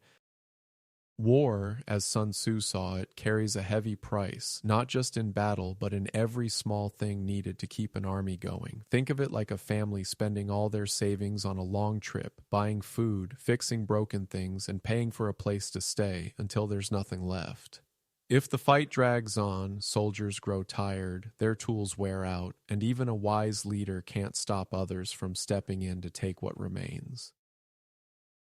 war, as Sun Tzu saw it, carries a heavy price, not just in battle, but in every small thing needed to keep an army going. Think of it like a family spending all their savings on a long trip, buying food, fixing broken things, and paying for a place to stay until there's nothing left. If the fight drags on, soldiers grow tired, their tools wear out, and even a wise leader can't stop others from stepping in to take what remains.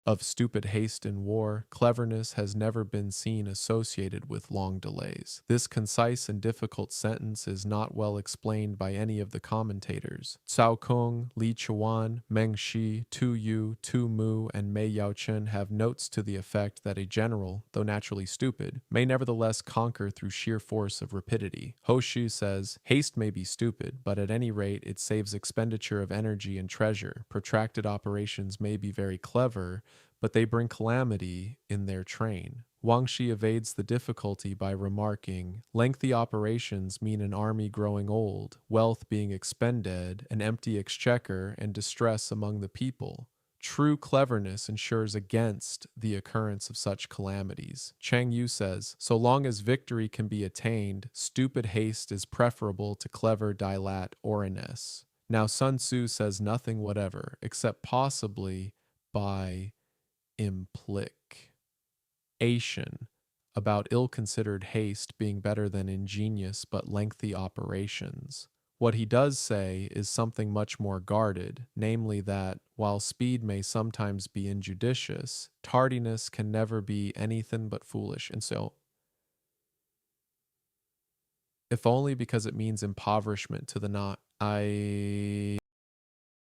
Of stupid haste in war, cleverness has never been seen associated with long delays. This concise and difficult sentence is not well explained by any of the commentators. Cao Kung, Li Chuan, Meng Shi, Tu Yu, Tu Mu, and Mei Yaochen have notes to the effect that a general, though naturally stupid, may nevertheless conquer through sheer force of rapidity. Ho Shi says, haste may be stupid, but at any rate it saves expenditure of energy and treasure. Protracted operations may be very clever, but they bring calamity in their train. Wang Shi evades the difficulty by remarking, lengthy operations mean an army growing old, wealth being expended, an empty exchequer, and distress among the people. True cleverness ensures against the occurrence of such calamities. Chang Yu says, so long as victory can be attained, stupid haste is preferable to clever dilat oriness. Now Sun Tzu says nothing whatever, except possibly by implication, about ill-considered haste being better than ingenious but lengthy operations. What he does say is something much more guarded, namely that, while speed may sometimes be injudicious, tardiness can never be anything but foolish. And so, if only because it means impoverishment to the not. A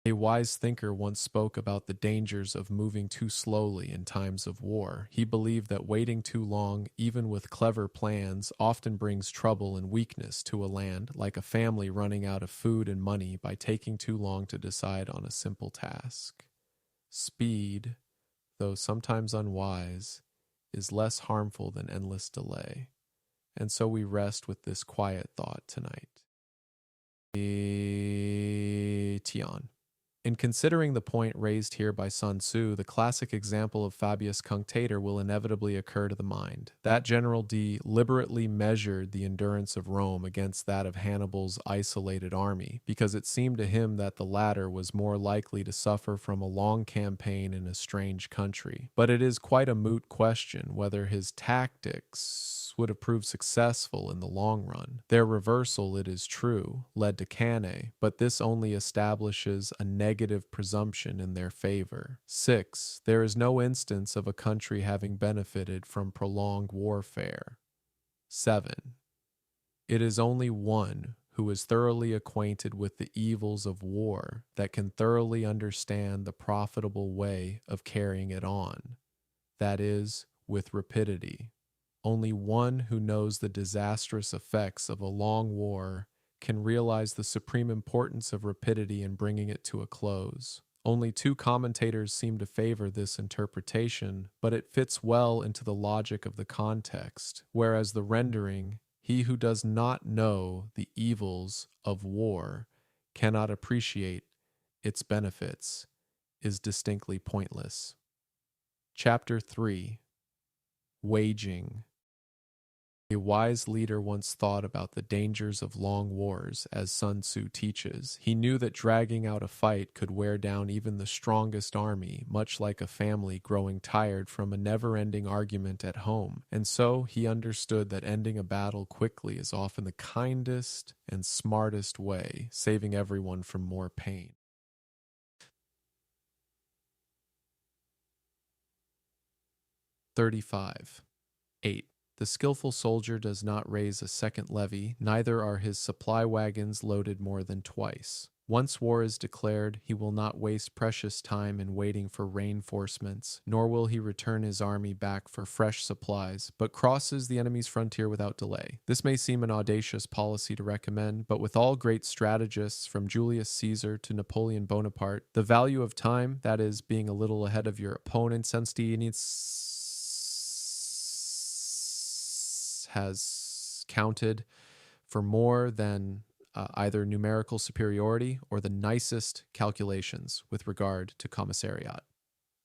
wise thinker once spoke about the dangers of moving too slowly in times of war. He believed that waiting too long, even with clever plans, often brings trouble and weakness to a land, like a family running out of food and money by taking too long to decide on a simple task. Speed, though sometimes unwise, is less harmful than endless delay. And so we rest with this quiet thought tonight. Tian. In considering the point raised here by Sun Tzu, the classic example of Fabius Cunctator will inevitably occur to the mind. That general deliberately measured the endurance of Rome against that of Hannibal's isolated army, because it seemed to him that the latter was more likely to suffer from a long campaign in a strange country. But it is quite a moot question whether his tactics would have proved successful in the long run. Their reversal, it is true, led to Cannae, but this only establishes a negative presumption in their favor. 6. There is no instance of a country having benefited from prolonged warfare. 7. It is only one who is thoroughly acquainted with the evils of war that can thoroughly understand the profitable way of carrying it on, that is, with rapidity. Only one who knows the disastrous effects of a long war can realize the supreme importance of rapidity in bringing it to a close. Only 2 commentators seem to favor this interpretation, but it fits well into the logic of the context, whereas the rendering, he who does not know the evils of war cannot appreciate its benefits, is distinctly pointless. Chapter 3. Waging. A wise leader once thought about the dangers of long wars, as Sun Tzu teaches. He knew that dragging out a fight could wear down even the strongest army, much like a family growing tired from a never-ending argument at home. And so he understood that ending a battle quickly is often the kindest and smartest way, saving everyone from more pain. 35. 8. The skillful soldier does not raise a second levy, neither are his supply wagons loaded more than twice. Once war is declared, he will not waste precious time in waiting for reinforcements, nor will he return his army back for fresh supplies, but crosses the enemy's frontier without delay. This may seem an audacious policy to recommend, but with all great strategists from Julius Caesar to Napoleon Bonaparte, the value of time, that is, being a little ahead of your opponent, has counted for more than either numerical superiority or the nicest calculations with regard to commissariat.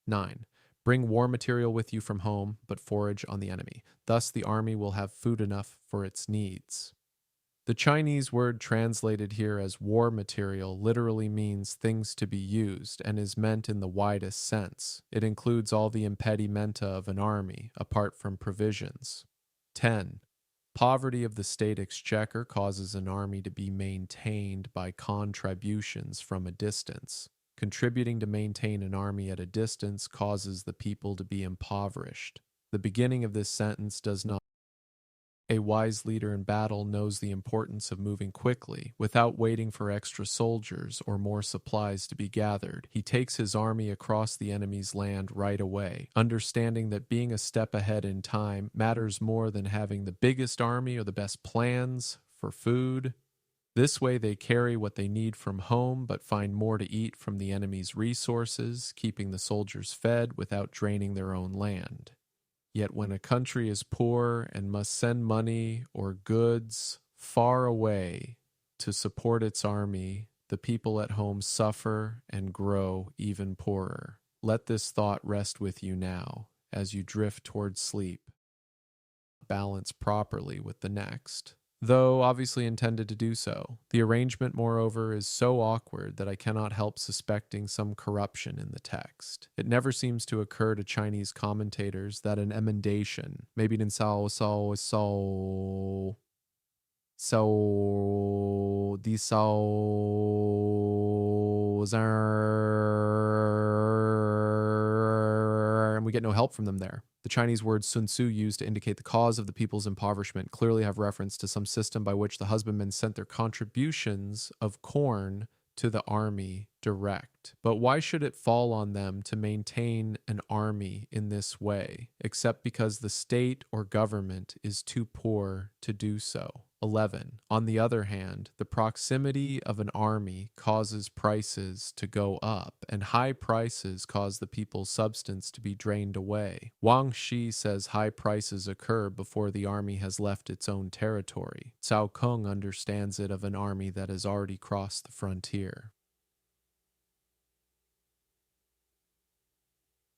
9. Bring war material with you from home, but forage on the enemy. Thus the army will have food enough for its needs. The Chinese word translated here as war material literally means things to be used and is meant in the widest sense. It includes all the impedimenta of an army, apart from provisions. 10. Poverty of the state exchequer causes an army to be maintained by contributions from a distance. Contributing to maintain an army at a distance causes the people to be impoverished. The beginning of this sentence does not. A wise leader in battle knows the importance of moving quickly, without waiting for extra soldiers or more supplies to be gathered. He takes his army across the enemy's land right away, understanding that being a step ahead in time matters more than having the biggest army or the best plans for food. This way they carry what they need from home, but find more to eat from the enemy's resources, keeping the soldiers fed without draining their own land. Yet when a country is poor and must send money or goods far away to support its army, the people at home suffer and grow even poorer. Let this thought rest with you now as you drift towards sleep, balance properly with the next, though obviously intended to do so. The arrangement, moreover, is so awkward that I cannot help suspecting some corruption in the text. It never seems to occur to Chinese commentators that an emendation, maybe in and we get no help from them there. The Chinese words Sun Tzu used to indicate the cause of the people's impoverishment clearly have reference to some system by which the husbandmen sent their contributions of corn to the army direct. But why should it fall on them to maintain an army in this way, except because the state or government is too poor to do so? 11. On the other hand, the proximity of an army causes prices to go up, and high prices cause the people's substance to be drained away. Wang Shi says high prices occur before the army has left its own territory. Cao Kung understands it of an army that has already crossed the frontier.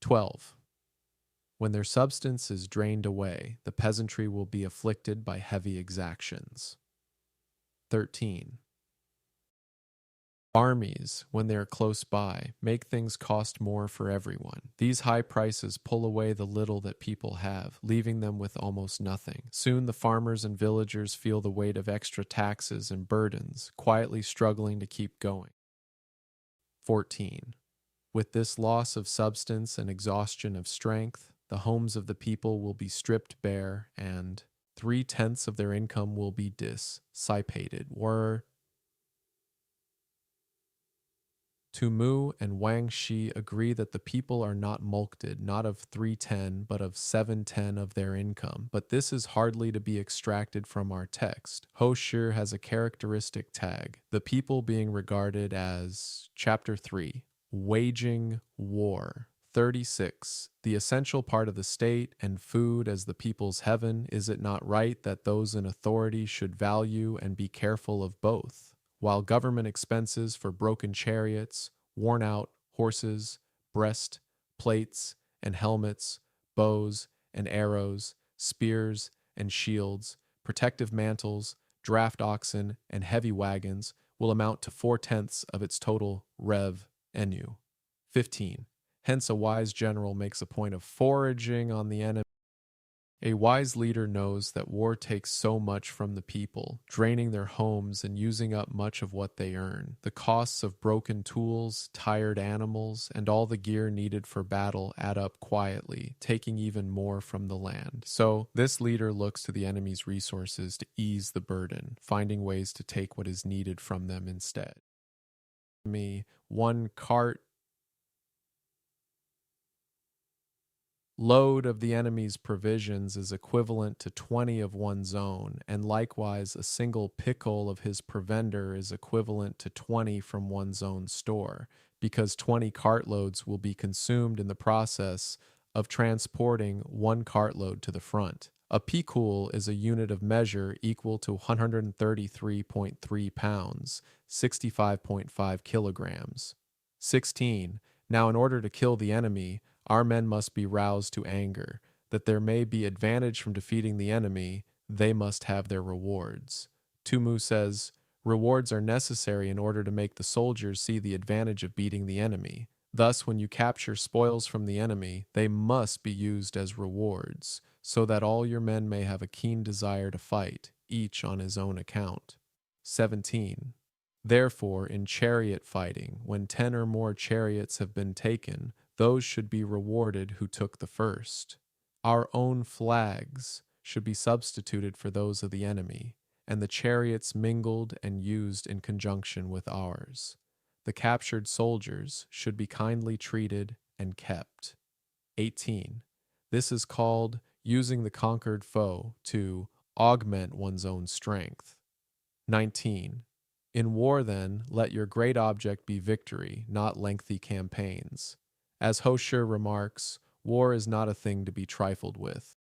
12. When their substance is drained away, the peasantry will be afflicted by heavy exactions. 13. Armies, when they are close by, make things cost more for everyone. These high prices pull away the little that people have, leaving them with almost nothing. Soon the farmers and villagers feel the weight of extra taxes and burdens, quietly struggling to keep going. 14. With this loss of substance and exhaustion of strength, the homes of the people will be stripped bare, and 3/10 of their income will be dissipated. Tu Mu and Wang Shi agree that the people are not mulcted, not of 3/10, but of 7/10 of their income. But this is hardly to be extracted from our text. Ho Shi has a characteristic tag, the people being regarded as, Chapter 3, waging war. 36. The essential part of the state and food as the people's heaven, is it not right that those in authority should value and be careful of both? While government expenses for broken chariots, worn-out horses, breast plates and helmets, bows and arrows, spears and shields, protective mantles, draft oxen, and heavy wagons will amount to 4/10 of its total revenue. 15. Hence, a wise general makes a point of foraging on the enemy. A wise leader knows that war takes so much from the people, draining their homes and using up much of what they earn. The costs of broken tools, tired animals, and all the gear needed for battle add up quietly, taking even more from the land. So, this leader looks to the enemy's resources to ease the burden, finding ways to take what is needed from them instead. One cart load of the enemy's provisions is equivalent to 20 of one's own, and likewise a single pickle of his provender is equivalent to 20 from one's own store, because 20 cartloads will be consumed in the process of transporting one cartload to the front. A picul is a unit of measure equal to 133.3 pounds, 65.5 kilograms. 16. Now, in order to kill the enemy, our men must be roused to anger. That there may be advantage from defeating the enemy, they must have their rewards. Tu Mu says, rewards are necessary in order to make the soldiers see the advantage of beating the enemy. Thus, when you capture spoils from the enemy, they must be used as rewards, so that all your men may have a keen desire to fight, each on his own account. 17. Therefore, in chariot fighting, when 10 or more chariots have been taken, those should be rewarded who took the first. Our own flags should be substituted for those of the enemy, and the chariots mingled and used in conjunction with ours. The captured soldiers should be kindly treated and kept. 18. This is called using the conquered foe to augment one's own strength. 19. In war, then, let your great object be victory, not lengthy campaigns. As Ho Shi remarks, war is not a thing to be trifled with.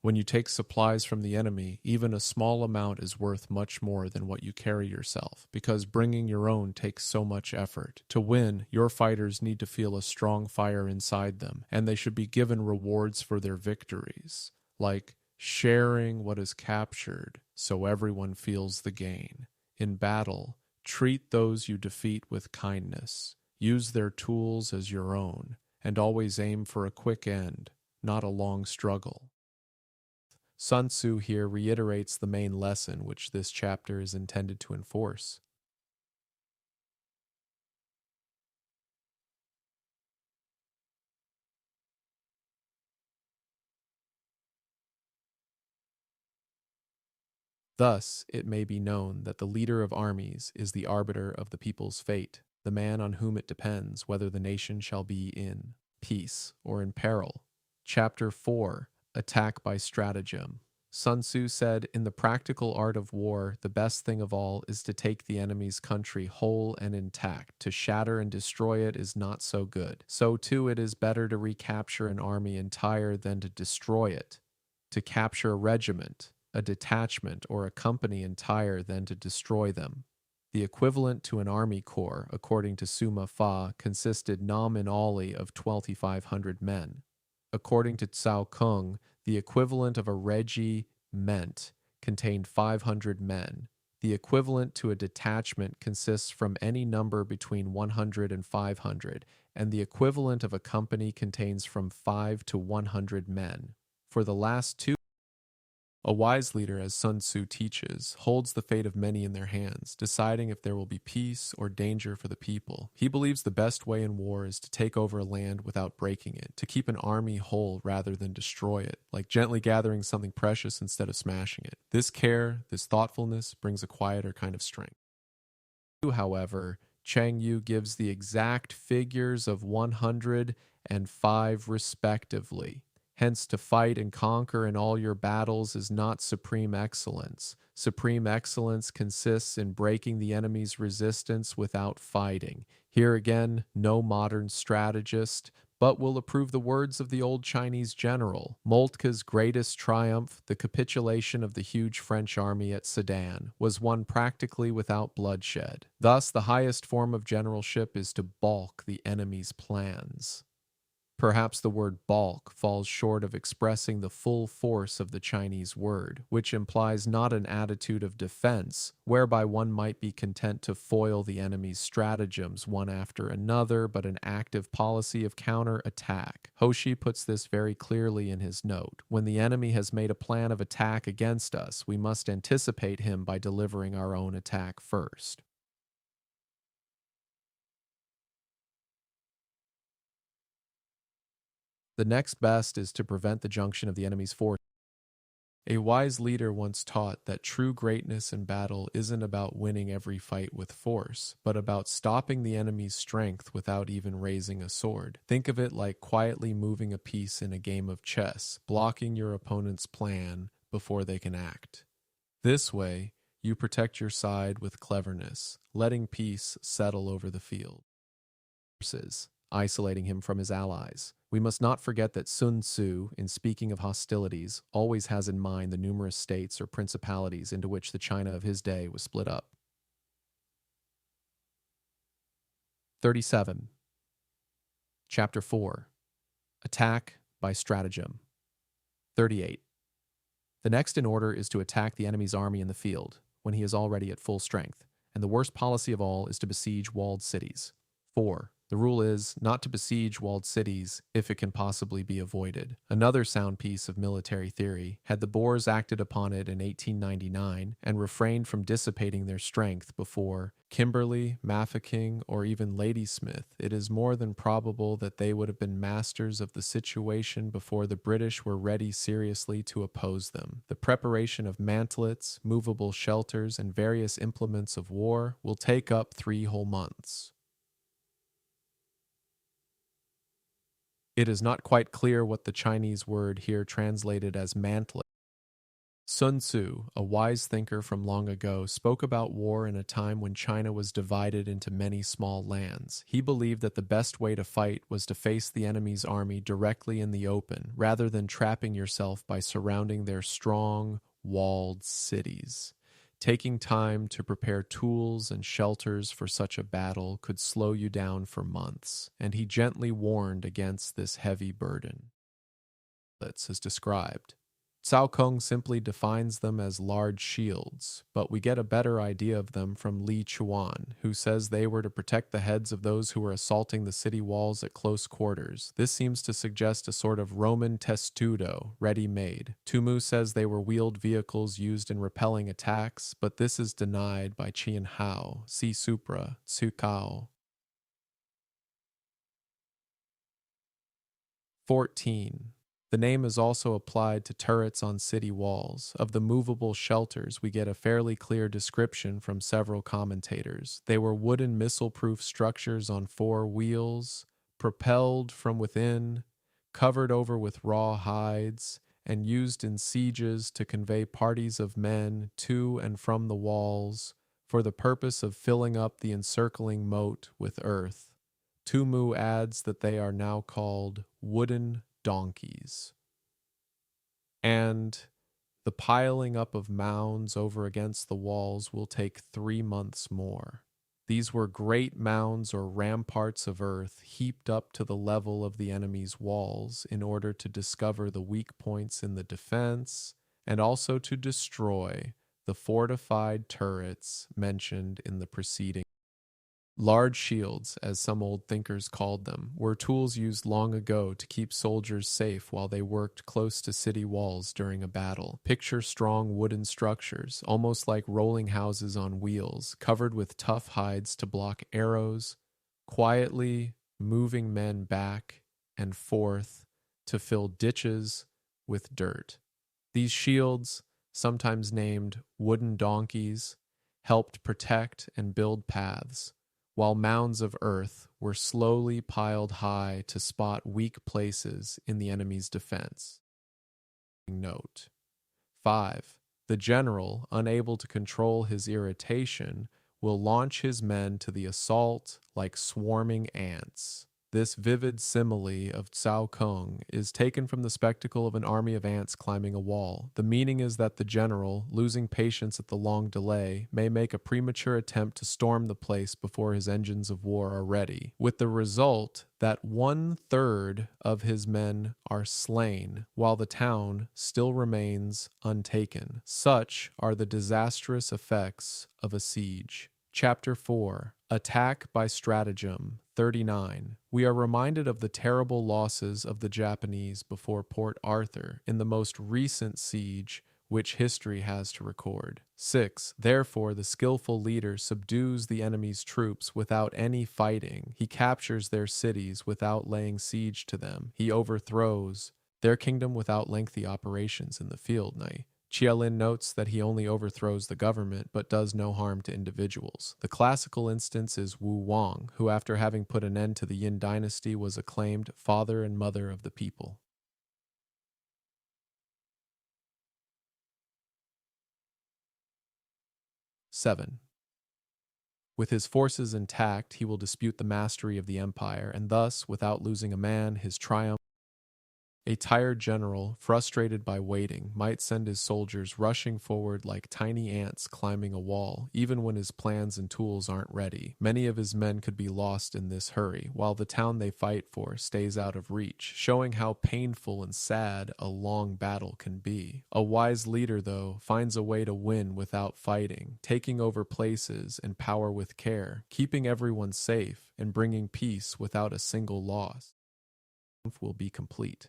When you take supplies from the enemy, even a small amount is worth much more than what you carry yourself, because bringing your own takes so much effort. To win, your fighters need to feel a strong fire inside them, and they should be given rewards for their victories, like sharing what is captured so everyone feels the gain. In battle, treat those you defeat with kindness. Use their tools as your own, and always aim for a quick end, not a long struggle. Sun Tzu here reiterates the main lesson which this chapter is intended to enforce. Thus, it may be known that the leader of armies is the arbiter of the people's fate, the man on whom it depends whether the nation shall be in peace or in peril. Chapter 4: Attack by Stratagem. Sun Tzu said, "In the practical art of war, the best thing of all is to take the enemy's country whole and intact. To shatter and destroy it is not so good. So too it is better to recapture an army entire than to destroy it. To capture a regiment, a detachment, or a company entire than to destroy them." The equivalent to an army corps, according to Suma Fa, consisted nominally of 2,500 men. According to Cao Kung, the equivalent of a regiment contained 500 men. The equivalent to a detachment consists from any number between 100 and 500, and the equivalent of a company contains from 5 to 100 men. For the last two, a wise leader, as Sun Tzu teaches, holds the fate of many in their hands, deciding if there will be peace or danger for the people. He believes the best way in war is to take over a land without breaking it, to keep an army whole rather than destroy it, like gently gathering something precious instead of smashing it. This care, this thoughtfulness, brings a quieter kind of strength. However, Chang Yu gives the exact figures of 105 respectively. Hence, to fight and conquer in all your battles is not supreme excellence. Supreme excellence consists in breaking the enemy's resistance without fighting. Here again, no modern strategist, but will approve the words of the old Chinese general. Moltke's greatest triumph, the capitulation of the huge French army at Sedan, was won practically without bloodshed. Thus, the highest form of generalship is to balk the enemy's plans. Perhaps the word balk falls short of expressing the full force of the Chinese word, which implies not an attitude of defense, whereby one might be content to foil the enemy's stratagems one after another, but an active policy of counter-attack. Hoshi puts this very clearly in his note. When the enemy has made a plan of attack against us, we must anticipate him by delivering our own attack first. The next best is to prevent the junction of the enemy's force. A wise leader once taught that true greatness in battle isn't about winning every fight with force, but about stopping the enemy's strength without even raising a sword. Think of it like quietly moving a piece in a game of chess, blocking your opponent's plan before they can act. This way, you protect your side with cleverness, letting peace settle over the field. Isolating him from his allies. We must not forget that Sun Tzu, in speaking of hostilities, always has in mind the numerous states or principalities into which the China of his day was split up. 37. Chapter 4: Attack by Stratagem. 38. The next in order is to attack the enemy's army in the field, when he is already at full strength, and the worst policy of all is to besiege walled cities. 4. The rule is not to besiege walled cities if it can possibly be avoided. Another sound piece of military theory, had the Boers acted upon it in 1899 and refrained from dissipating their strength before Kimberley, Mafeking, or even Ladysmith, it is more than probable that they would have been masters of the situation before the British were ready seriously to oppose them. The preparation of mantlets, movable shelters, and various implements of war will take up 3 whole months. It is not quite clear what the Chinese word here translated as mantlet Sun Tzu, a wise thinker from long ago, spoke about war in a time when China was divided into many small lands. He believed that the best way to fight was to face the enemy's army directly in the open, rather than trapping yourself by surrounding their strong, walled cities. Taking time to prepare tools and shelters for such a battle could slow you down for months, and he gently warned against this heavy burden. As described. Cao Kong simply defines them as large shields, but we get a better idea of them from Li Chuan, who says they were to protect the heads of those who were assaulting the city walls at close quarters. This seems to suggest a sort of Roman testudo, ready-made. Tumu says they were wheeled vehicles used in repelling attacks, but this is denied by Qian Hao, see Supra, Tsukao. 14. The name is also applied to turrets on city walls. Of the movable shelters, we get a fairly clear description from several commentators. They were wooden missile-proof structures on 4 wheels, propelled from within, covered over with raw hides, and used in sieges to convey parties of men to and from the walls for the purpose of filling up the encircling moat with earth. Tumu adds that they are now called wooden donkeys. And the piling up of mounds over against the walls will take 3 months more. These were great mounds or ramparts of earth heaped up to the level of the enemy's walls in order to discover the weak points in the defense and also to destroy the fortified turrets mentioned in the preceding. Large shields, as some old thinkers called them, were tools used long ago to keep soldiers safe while they worked close to city walls during a battle. Picture strong wooden structures, almost like rolling houses on wheels, covered with tough hides to block arrows, quietly moving men back and forth to fill ditches with dirt. These shields, sometimes named wooden donkeys, helped protect and build paths, while mounds of earth were slowly piled high to spot weak places in the enemy's defense. Note 5. The general, unable to control his irritation, will launch his men to the assault like swarming ants. This vivid simile of Cao Kong is taken from the spectacle of an army of ants climbing a wall. The meaning is that the general, losing patience at the long delay, may make a premature attempt to storm the place before his engines of war are ready, with the result that 1/3 of his men are slain, while the town still remains untaken. Such are the disastrous effects of a siege. Chapter 4. Attack by Stratagem. 39. We are reminded of the terrible losses of the Japanese before Port Arthur in the most recent siege which history has to record. 6. Therefore, the skillful leader subdues the enemy's troops without any fighting. He captures their cities without laying siege to them. He overthrows their kingdom without lengthy operations in the field. Qianlin notes that he only overthrows the government but does no harm to individuals. The classical instance is Wu Wang, who after having put an end to the Yin dynasty was acclaimed father and mother of the people. Seven. With his forces intact, he will dispute the mastery of the empire, and thus, without losing a man, his triumph. A tired general, frustrated by waiting, might send his soldiers rushing forward like tiny ants climbing a wall, even when his plans and tools aren't ready. Many of his men could be lost in this hurry, while the town they fight for stays out of reach, showing how painful and sad a long battle can be. A wise leader, though, finds a way to win without fighting, taking over places and power with care, keeping everyone safe, and bringing peace without a single loss. Will be complete.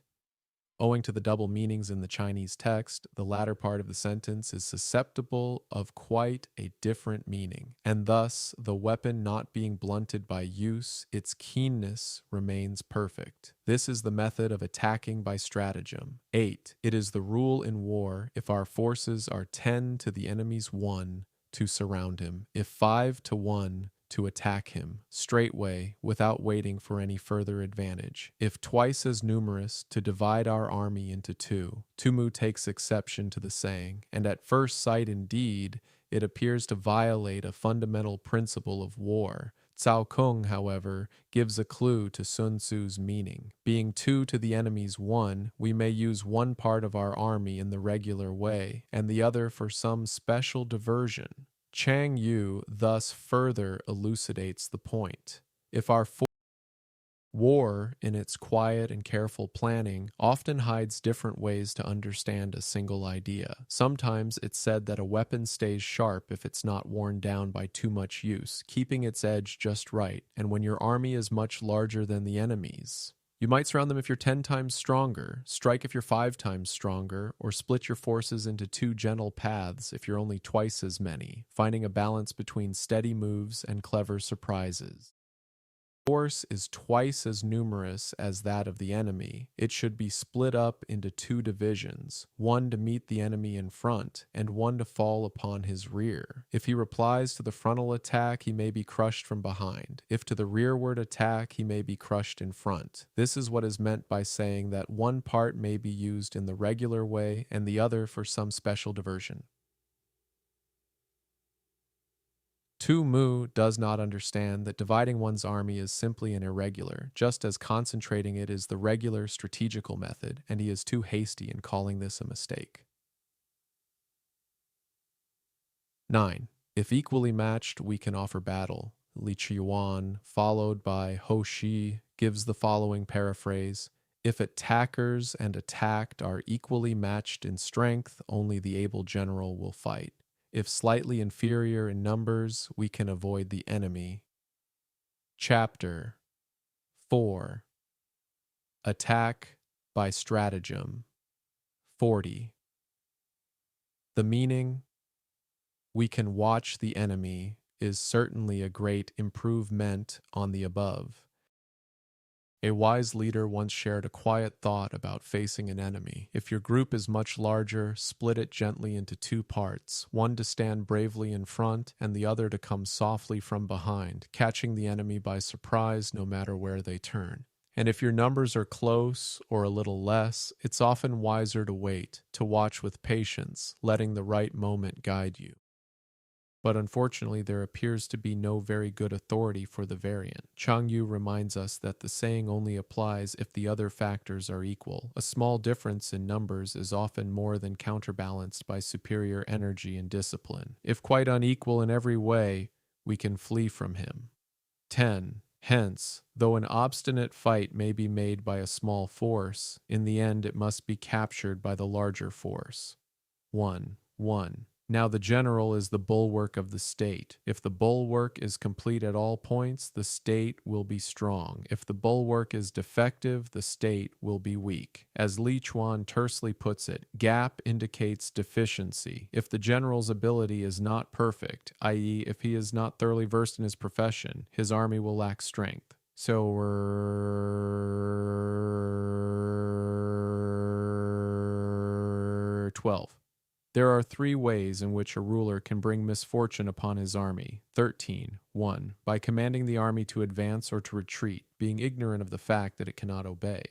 Owing to the double meanings in the Chinese text, the latter part of the sentence is susceptible of quite a different meaning, and thus, the weapon not being blunted by use, its keenness remains perfect. This is the method of attacking by stratagem. 8. It is the rule in war, if our forces are 10 to the enemy's 1, to surround him. If 5 to 1, to attack him, straightway, without waiting for any further advantage. If twice as numerous, to divide our army into two. Tumu takes exception to the saying, and at first sight indeed, it appears to violate a fundamental principle of war. Cao Kung, however, gives a clue to Sun Tzu's meaning. Being two to the enemy's one, we may use one part of our army in the regular way, and the other for some special diversion. Chang Yu thus further elucidates the point. If our war, in its quiet and careful planning, often hides different ways to understand a single idea. Sometimes it's said that a weapon stays sharp if it's not worn down by too much use, keeping its edge just right, and when your army is much larger than the enemy's. You might surround them if you're 10 times stronger, strike if you're 5 times stronger, or split your forces into 2 gentle paths if you're only twice as many, finding a balance between steady moves and clever surprises. Force is twice as numerous as that of the enemy. It should be split up into 2 divisions, one to meet the enemy in front, and one to fall upon his rear. If he replies to the frontal attack, he may be crushed from behind. If to the rearward attack, he may be crushed in front. This is what is meant by saying that one part may be used in the regular way and the other for some special diversion. Tu Mu does not understand that dividing one's army is simply an irregular, just as concentrating it is the regular strategical method, and he is too hasty in calling this a mistake. 9. If equally matched, we can offer battle. Li Qiuan, followed by Ho Shi, gives the following paraphrase: if attackers and attacked are equally matched in strength, only the able general will fight. If slightly inferior in numbers, we can avoid the enemy. Chapter 4. Attack by Stratagem. 40. The meaning, we can watch the enemy, is certainly a great improvement on the above. A wise leader once shared a quiet thought about facing an enemy. If your group is much larger, split it gently into 2 parts, one to stand bravely in front and the other to come softly from behind, catching the enemy by surprise no matter where they turn. And if your numbers are close or a little less, it's often wiser to wait, to watch with patience, letting the right moment guide you. But unfortunately, there appears to be no very good authority for the variant. Chang Yu reminds us that the saying only applies if the other factors are equal. A small difference in numbers is often more than counterbalanced by superior energy and discipline. If quite unequal in every way, we can flee from him. 10. Hence, though an obstinate fight may be made by a small force, in the end it must be captured by the larger force. 1. Now the general is the bulwark of the state. If the bulwark is complete at all points, the state will be strong. If the bulwark is defective, the state will be weak. As Li Chuan tersely puts it, gap indicates deficiency. If the general's ability is not perfect, i.e., if he is not thoroughly versed in his profession, his army will lack strength. So 12. There are 3 ways in which a ruler can bring misfortune upon his army. 13. 1. By commanding the army to advance or to retreat, being ignorant of the fact that it cannot obey.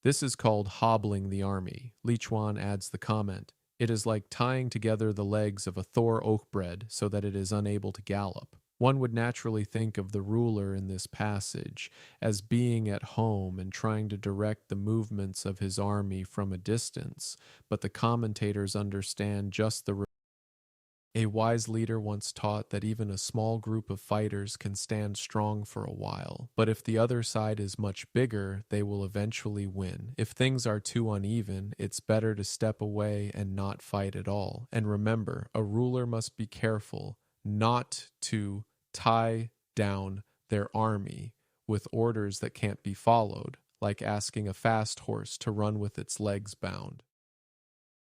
This is called hobbling the army. Li Chuan adds the comment, it is like tying together the legs of a Thor oakbread so that it is unable to gallop. One would naturally think of the ruler in this passage as being at home and trying to direct the movements of his army from a distance, but the commentators understand just the A wise leader once taught that even a small group of fighters can stand strong for a while, but if the other side is much bigger, they will eventually win. If things are too uneven, it's better to step away and not fight at all. And remember, a ruler must be careful not to tie down their army with orders that can't be followed, like asking a fast horse to run with its legs bound.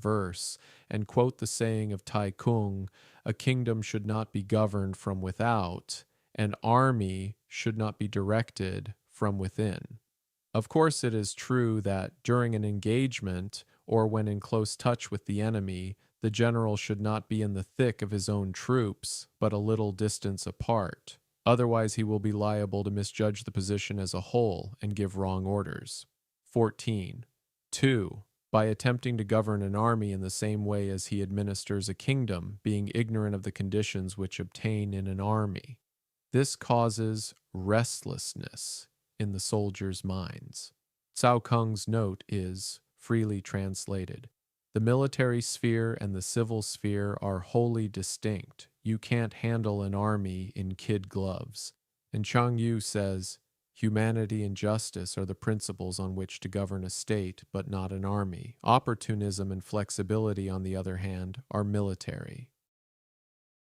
Verse, and quote the saying of Tai Kung, a kingdom should not be governed from without, an army should not be directed from within. Of course, it is true that during an engagement or when in close touch with the enemy, the general should not be in the thick of his own troops, but a little distance apart. Otherwise, he will be liable to misjudge the position as a whole and give wrong orders. 14. 2. By attempting to govern an army in the same way as he administers a kingdom, being ignorant of the conditions which obtain in an army. This causes restlessness in the soldiers' minds. Cao Kung's note is freely translated. The military sphere and the civil sphere are wholly distinct. You can't handle an army in kid gloves. And Chang Yu says, humanity and justice are the principles on which to govern a state, but not an army. Opportunism and flexibility, on the other hand, are military.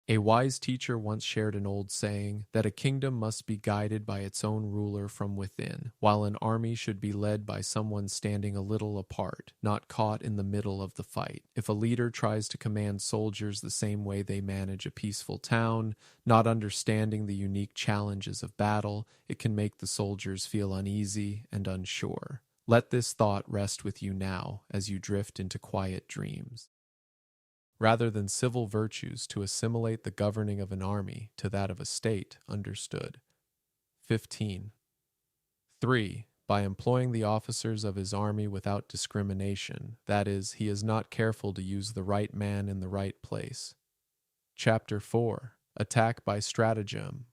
A wise teacher once shared an old saying that a kingdom must be guided by its own ruler from within, while an army should be led by someone standing a little apart, not caught in the middle of the fight. If a leader tries to command soldiers the same way they manage a peaceful town, not understanding the unique challenges of battle, it can make the soldiers feel uneasy and unsure. Let this thought rest with you now as you drift into quiet dreams. Rather than civil virtues to assimilate the governing of an army to that of a state, understood. 15. 3. By employing the officers of his army without discrimination, that is, he is not careful to use the right man in the right place. Chapter 4. Attack by Stratagem.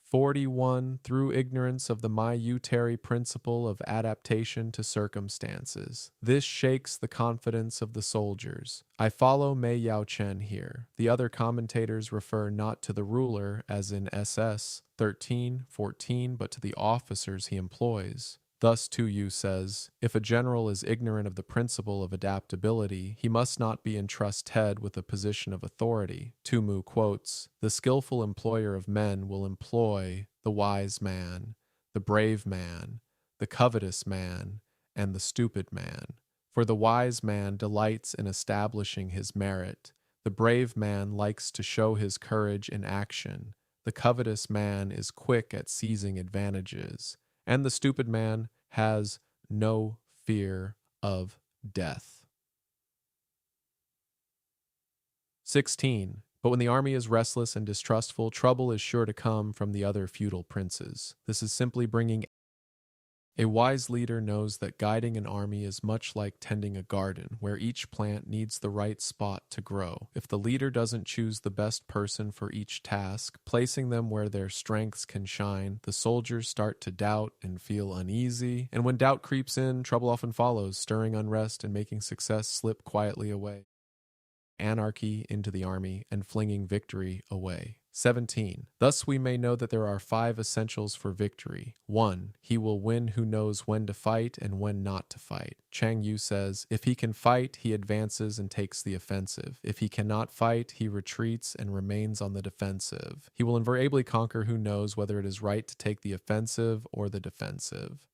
41. Through ignorance of the minutary principle of adaptation to circumstances. This shakes the confidence of the soldiers. I follow Mei Yao Chen here. The other commentators refer not to the ruler, as in SS 13:14, but to the officers he employs. Thus, Tu Yu says, if a general is ignorant of the principle of adaptability, he must not be entrusted with a position of authority. Tu Mu quotes, the skillful employer of men will employ the wise man, the brave man, the covetous man, and the stupid man. For the wise man delights in establishing his merit. The brave man likes to show his courage in action. The covetous man is quick at seizing advantages. And the stupid man has no fear of death. 16. But when the army is restless and distrustful, trouble is sure to come from the other feudal princes. This is simply bringing. A wise leader knows that guiding an army is much like tending a garden, where each plant needs the right spot to grow. If the leader doesn't choose the best person for each task, placing them where their strengths can shine, the soldiers start to doubt and feel uneasy. And when doubt creeps in, trouble often follows, stirring unrest and making success slip quietly away. Anarchy into the army and flinging victory away. 17. Thus we may know that there are 5 essentials for victory. 1. He will win who knows when to fight and when not to fight. Chang Yu says, if he can fight, he advances and takes the offensive. If he cannot fight, he retreats and remains on the defensive. He will invariably conquer who knows whether it is right to take the offensive or the defensive.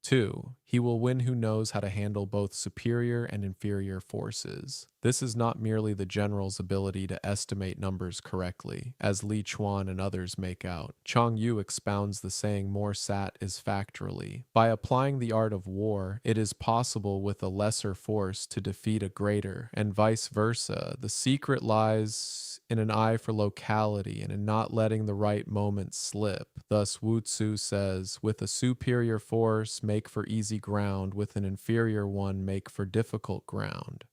2. He will win who knows how to handle both superior and inferior forces. This is not merely the general's ability to estimate numbers correctly, as Li Chuan and others make out. Chang Yu expounds the saying more sat is factorally. By applying the art of war, it is possible with a lesser force to defeat a greater, and vice versa. The secret lies in an eye for locality and in not letting the right moment slip. Thus, Wu Tzu says, with a superior force, make for easy ground, with an inferior one, make for difficult ground.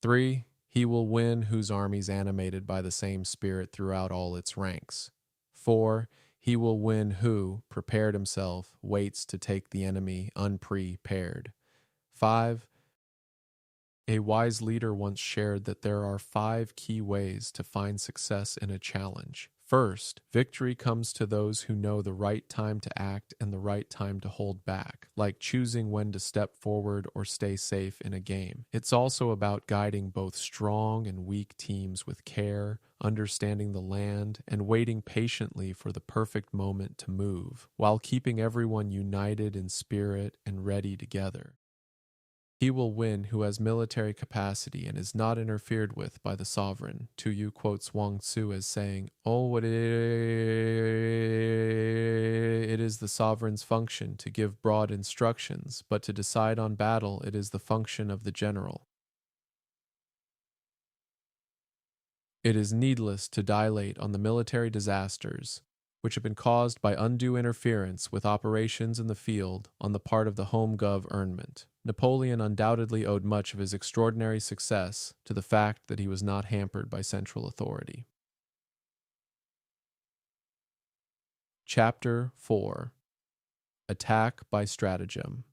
3. He will win whose armies animated by the same spirit throughout all its ranks. 4. He will win who, prepared himself, waits to take the enemy unprepared. 5. A wise leader once shared that there are 5 key ways to find success in a challenge. First, victory comes to those who know the right time to act and the right time to hold back, like choosing when to step forward or stay safe in a game. It's also about guiding both strong and weak teams with care, understanding the land, and waiting patiently for the perfect moment to move, while keeping everyone united in spirit and ready together. He will win who has military capacity and is not interfered with by the sovereign. Tu Yu quotes Wang Tzu as saying, "Oh, it is the sovereign's function to give broad instructions, but to decide on battle it is the function of the general." It is needless to dilate on the military disasters which have been caused by undue interference with operations in the field on the part of the home government. Napoleon undoubtedly owed much of his extraordinary success to the fact that he was not hampered by central authority. Chapter 4. Attack by Stratagem.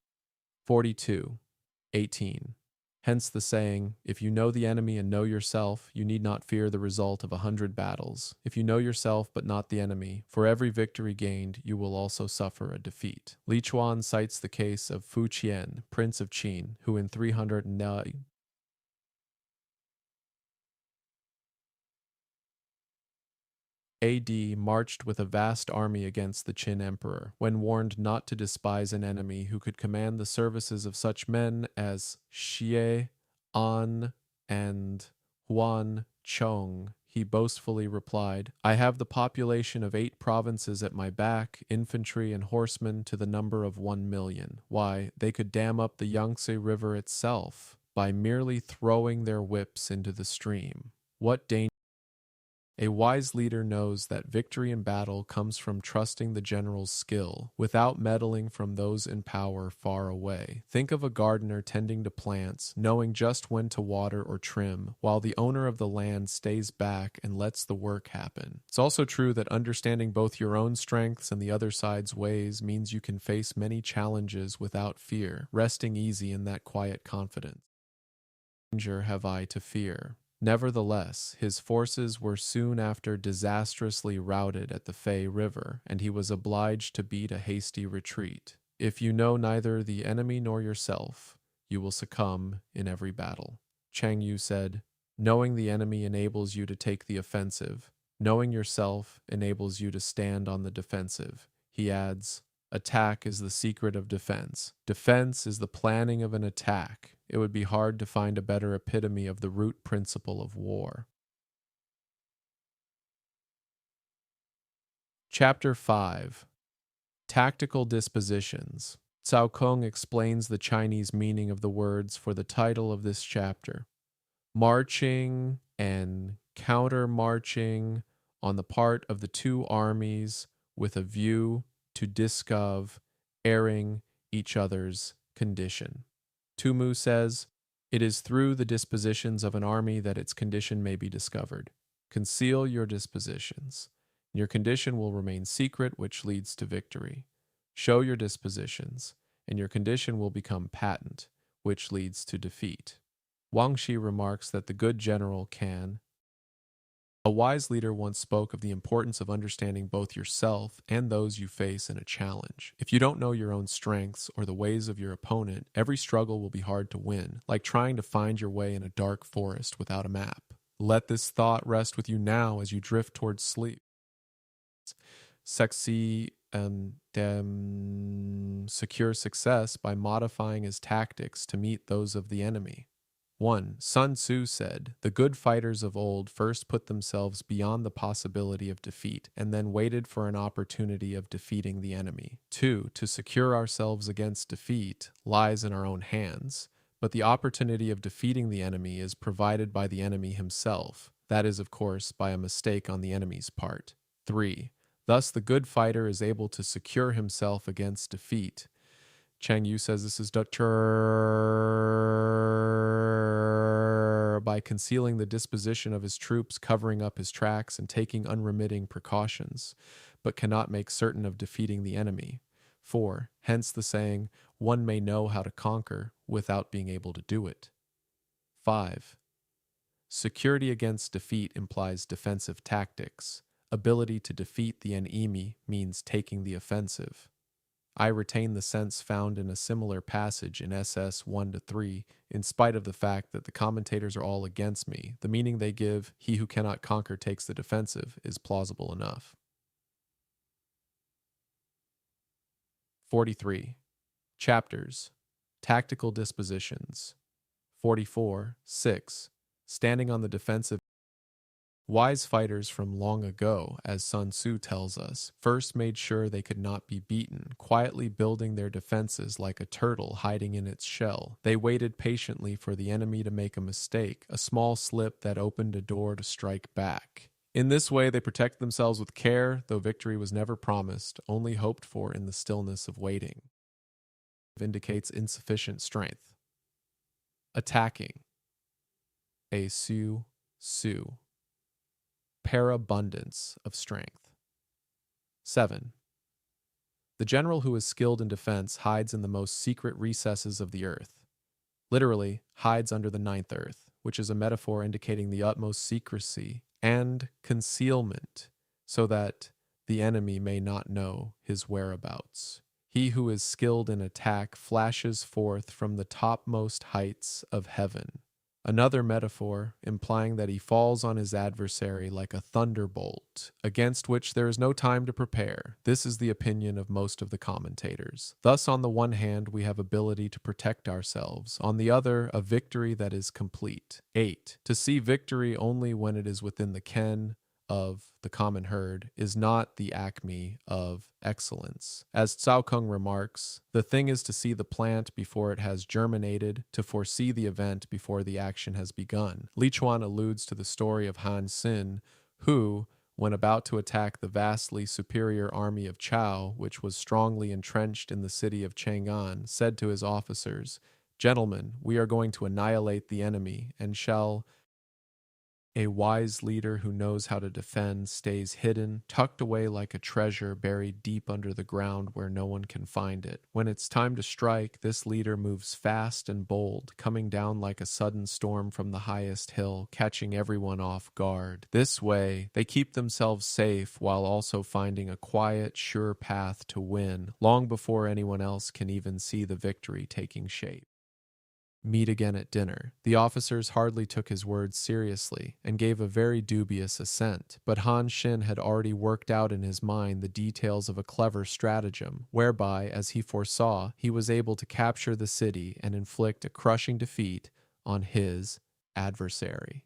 42:18. Hence the saying, if you know the enemy and know yourself, you need not fear the result of 100 battles. If you know yourself but not the enemy, for every victory gained, you will also suffer a defeat. Li Chuan cites the case of Fu Qian, Prince of Qin, who in 309 AD marched with a vast army against the Qin emperor, when warned not to despise an enemy who could command the services of such men as Xie, An, and Huan Chong. He boastfully replied, I have the population of 8 provinces at my back, infantry and horsemen to the number of 1,000,000. Why, they could dam up the Yangtze River itself by merely throwing their whips into the stream. What danger! A wise leader knows that victory in battle comes from trusting the general's skill, without meddling from those in power far away. Think of a gardener tending to plants, knowing just when to water or trim, while the owner of the land stays back and lets the work happen. It's also true that understanding both your own strengths and the other side's ways means you can face many challenges without fear, resting easy in that quiet confidence. Danger have I to fear. Nevertheless, his forces were soon after disastrously routed at the Fei River, and he was obliged to beat a hasty retreat. If you know neither the enemy nor yourself, you will succumb in every battle. Chang Yu said, knowing the enemy enables you to take the offensive. Knowing yourself enables you to stand on the defensive. He adds, attack is the secret of defense. Defense is the planning of an attack. It would be hard to find a better epitome of the root principle of war. Chapter 5. Tactical Dispositions. Cao Kong explains the Chinese meaning of the words for the title of this chapter. Marching and counter-marching on the part of the two armies with a view to discov airing each other's condition. Tumu says, it is through the dispositions of an army that its condition may be discovered. Conceal your dispositions. Your condition will remain secret, which leads to victory. Show your dispositions, and your condition will become patent, which leads to defeat. Wang Shi remarks that the good general can. A wise leader once spoke of the importance of understanding both yourself and those you face in a challenge. If you don't know your own strengths or the ways of your opponent, every struggle will be hard to win, like trying to find your way in a dark forest without a map. Let this thought rest with you now as you drift towards sleep. Sexy secure success by modifying his tactics to meet those of the enemy. 1. Sun Tzu said, the good fighters of old first put themselves beyond the possibility of defeat and then waited for an opportunity of defeating the enemy. 2. To secure ourselves against defeat lies in our own hands, but the opportunity of defeating the enemy is provided by the enemy himself. That is, of course, by a mistake on the enemy's part. 3. Thus, the good fighter is able to secure himself against defeat. Chang Yu says this is by concealing the disposition of his troops, covering up his tracks, and taking unremitting precautions, but cannot make certain of defeating the enemy. 4. Hence the saying, one may know how to conquer without being able to do it. 5. Security against defeat implies defensive tactics. Ability to defeat the enemy means taking the offensive. I retain the sense found in a similar passage in SS 1-3, in spite of the fact that the commentators are all against me. The meaning they give, he who cannot conquer takes the defensive, is plausible enough. 43. Chapters. Tactical Dispositions. 44:6. Standing on the defensive Wise fighters from long ago, as Sun Tzu tells us, first made sure they could not be beaten, quietly building their defenses like a turtle hiding in its shell. They waited patiently for the enemy to make a mistake, a small slip that opened a door to strike back. In this way, they protect themselves with care, though victory was never promised, only hoped for in the stillness of waiting. Indicates insufficient strength. Attacking. A su. Parabundance of strength. 7. The general who is skilled in defense hides in the most secret recesses of the earth. Literally, hides under the ninth earth, which is a metaphor indicating the utmost secrecy and concealment, so that the enemy may not know his whereabouts. He who is skilled in attack flashes forth from the topmost heights of heaven. Another metaphor implying that he falls on his adversary like a thunderbolt, against which there is no time to prepare. This is the opinion of most of the commentators. Thus, on the one hand, we have ability to protect ourselves. On the other, a victory that is complete. 8. To see victory only when it is within the ken of the common herd is not the acme of excellence. As Cao Kung remarks, the thing is to see the plant before it has germinated, to foresee the event before the action has begun. Li Chuan alludes to the story of Han Xin, who, when about to attack the vastly superior army of Chao, which was strongly entrenched in the city of Chang'an, said to his officers, "Gentlemen, we are going to annihilate the enemy, and shall..." A wise leader who knows how to defend stays hidden, tucked away like a treasure buried deep under the ground where no one can find it. When it's time to strike, this leader moves fast and bold, coming down like a sudden storm from the highest hill, catching everyone off guard. This way, they keep themselves safe while also finding a quiet, sure path to win, long before anyone else can even see the victory taking shape. Meet again at dinner. The officers hardly took his words seriously and gave a very dubious assent, but Han Xin had already worked out in his mind the details of a clever stratagem, whereby, as he foresaw, he was able to capture the city and inflict a crushing defeat on his adversary.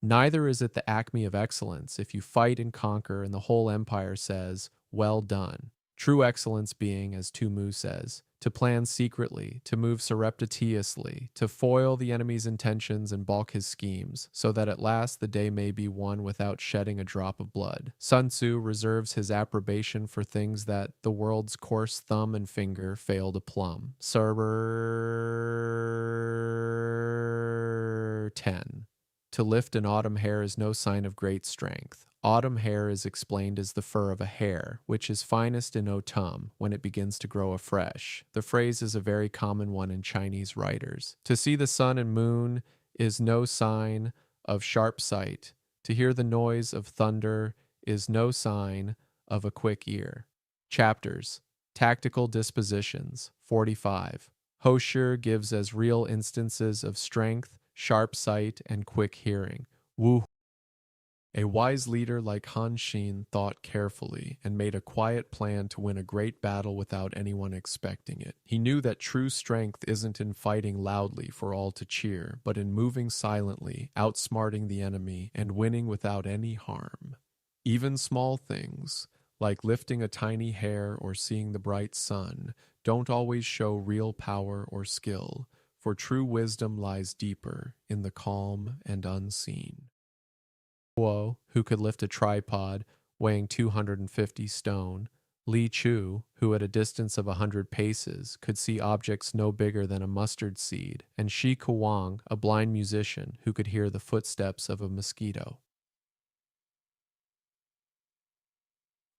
Neither is it the acme of excellence if you fight and conquer and the whole empire says, "Well done." True excellence being, as Tu Mu says, to plan secretly, to move surreptitiously, to foil the enemy's intentions and balk his schemes, so that at last the day may be won without shedding a drop of blood. Sun Tzu reserves his approbation for things that the world's coarse thumb and finger fail to plumb. Sir 10. To lift an autumn hair is no sign of great strength. Autumn hair is explained as the fur of a hare, which is finest in autumn, when it begins to grow afresh. The phrase is a very common one in Chinese writers. To see the sun and moon is no sign of sharp sight. To hear the noise of thunder is no sign of a quick ear. Chapters. Tactical dispositions. 45. Hosher gives as real instances of strength, sharp sight, and quick hearing. Wu. A wise leader like Han Xin thought carefully and made a quiet plan to win a great battle without anyone expecting it. He knew that true strength isn't in fighting loudly for all to cheer, but in moving silently, outsmarting the enemy, and winning without any harm. Even small things, like lifting a tiny hair or seeing the bright sun, don't always show real power or skill, for true wisdom lies deeper in the calm and unseen. Guo, who could lift a tripod weighing 250 stone, Li Chu, who at a distance of 100 paces could see objects no bigger than a mustard seed, and Shi Kuang, a blind musician who could hear the footsteps of a mosquito.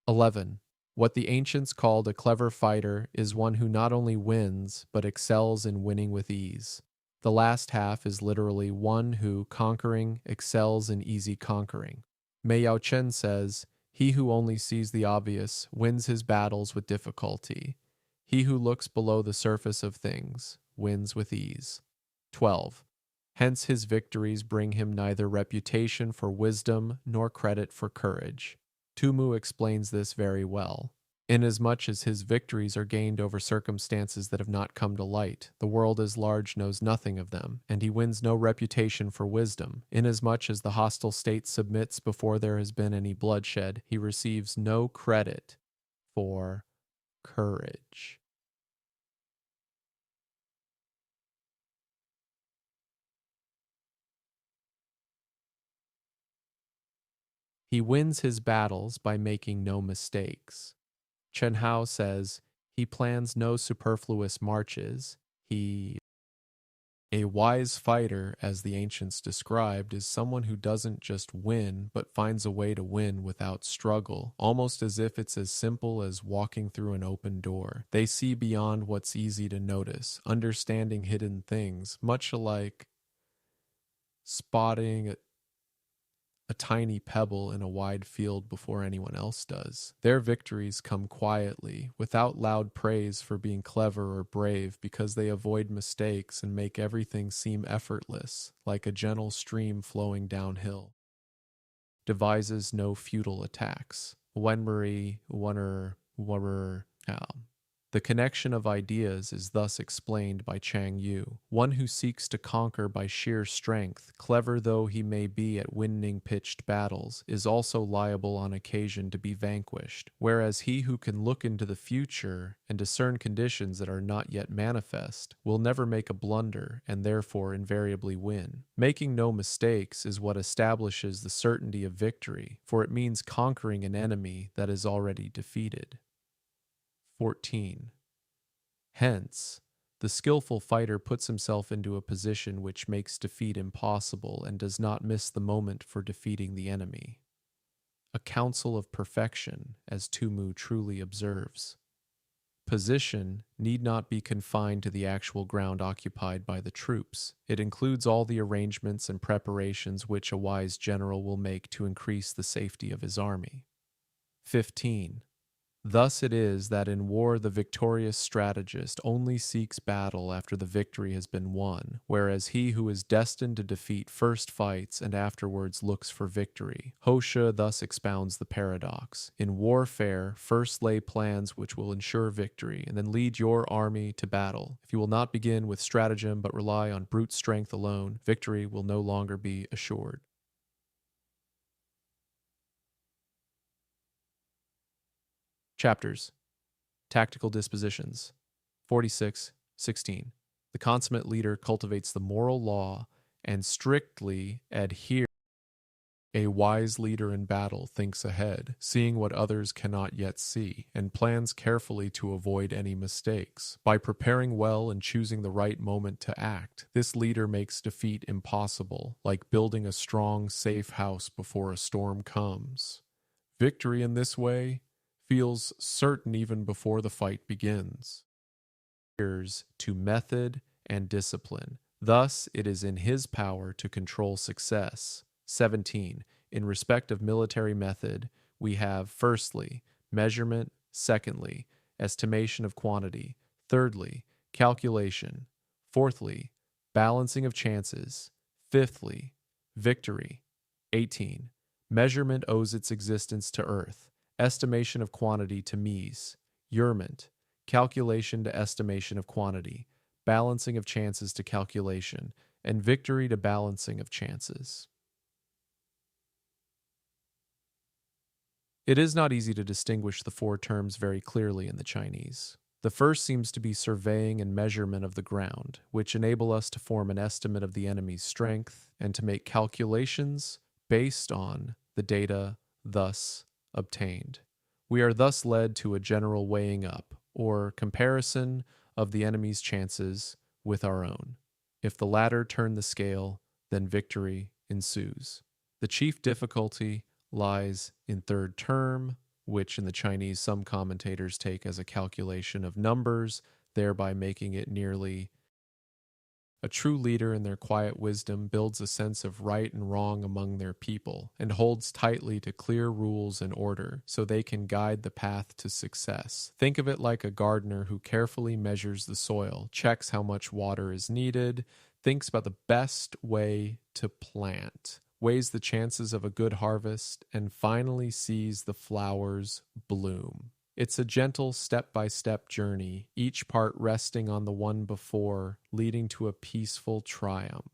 11. What the ancients called a clever fighter is one who not only wins, but excels in winning with ease. The last half is literally one who, conquering, excels in easy conquering. Mei Yao Chen says, "He who only sees the obvious wins his battles with difficulty. He who looks below the surface of things wins with ease." 12. Hence his victories bring him neither reputation for wisdom nor credit for courage. Tu Mu explains this very well. Inasmuch as his victories are gained over circumstances that have not come to light, the world as large knows nothing of them, and he wins no reputation for wisdom. Inasmuch as the hostile state submits before there has been any bloodshed, he receives no credit for courage. He wins his battles by making no mistakes. Chen Hao says, he plans no superfluous marches. A wise fighter, as the ancients described, is someone who doesn't just win, but finds a way to win without struggle, almost as if it's as simple as walking through an open door. They see beyond what's easy to notice, understanding hidden things, much like spotting a tiny pebble in a wide field before anyone else does. Their victories come quietly, without loud praise for being clever or brave, because they avoid mistakes and make everything seem effortless, like a gentle stream flowing downhill. Devises no futile attacks. Wenmuri, Wenner, The connection of ideas is thus explained by Chang Yu. One who seeks to conquer by sheer strength, clever though he may be at winning pitched battles, is also liable on occasion to be vanquished, whereas he who can look into the future and discern conditions that are not yet manifest will never make a blunder and therefore invariably win. Making no mistakes is what establishes the certainty of victory, for it means conquering an enemy that is already defeated. 14. Hence, the skillful fighter puts himself into a position which makes defeat impossible and does not miss the moment for defeating the enemy. A counsel of perfection, as Tumu truly observes. Position need not be confined to the actual ground occupied by the troops. It includes all the arrangements and preparations which a wise general will make to increase the safety of his army. 15. Thus it is that in war the victorious strategist only seeks battle after the victory has been won, whereas he who is destined to defeat first fights and afterwards looks for victory. Hosha thus expounds the paradox. In warfare, first lay plans which will ensure victory, and then lead your army to battle. If you will not begin with stratagem but rely on brute strength alone, victory will no longer be assured. Chapters. Tactical Dispositions. 46:16. The consummate leader cultivates the moral law and strictly adheres. A wise leader in battle thinks ahead, seeing what others cannot yet see, and plans carefully to avoid any mistakes. By preparing well and choosing the right moment to act, this leader makes defeat impossible, like building a strong, safe house before a storm comes. Victory in this way feels certain even before the fight begins. To method and discipline. Thus, it is in his power to control success. 17. In respect of military method, we have firstly, measurement, secondly, estimation of quantity, thirdly, calculation, fourthly, balancing of chances, fifthly, victory. 18. Measurement owes its existence to earth, estimation of quantity to mies, urement, calculation to estimation of quantity, balancing of chances to calculation, and victory to balancing of chances. It is not easy to distinguish the four terms very clearly in the Chinese. The first seems to be surveying and measurement of the ground, which enable us to form an estimate of the enemy's strength and to make calculations based on the data thus obtained. We are thus led to a general weighing up, or comparison of the enemy's chances with our own. If the latter turn the scale, then victory ensues. The chief difficulty lies in third term, which in the Chinese some commentators take as a calculation of numbers, thereby making it nearly. A true leader in their quiet wisdom builds a sense of right and wrong among their people and holds tightly to clear rules and order so they can guide the path to success. Think of it like a gardener who carefully measures the soil, checks how much water is needed, thinks about the best way to plant, weighs the chances of a good harvest, and finally sees the flowers bloom. It's a gentle step-by-step journey, each part resting on the one before, leading to a peaceful triumph.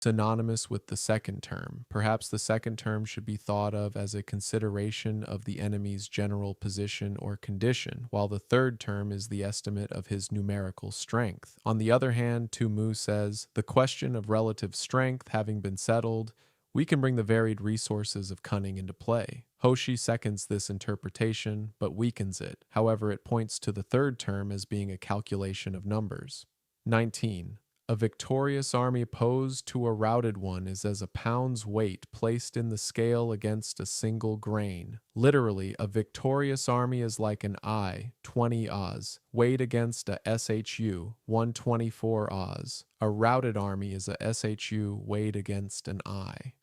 Synonymous with the second term. Perhaps the second term should be thought of as a consideration of the enemy's general position or condition, while the third term is the estimate of his numerical strength. On the other hand, Tu Mu says, the question of relative strength having been settled, we can bring the varied resources of cunning into play. Hoshi seconds this interpretation, but weakens it. However, it points to the third term as being a calculation of numbers. 19. A victorious army opposed to a routed one is as a pound's weight placed in the scale against a single grain. Literally, a victorious army is like an I, 20 Oz, weighed against a SHU, 124 Oz. A routed army is a SHU weighed against an I.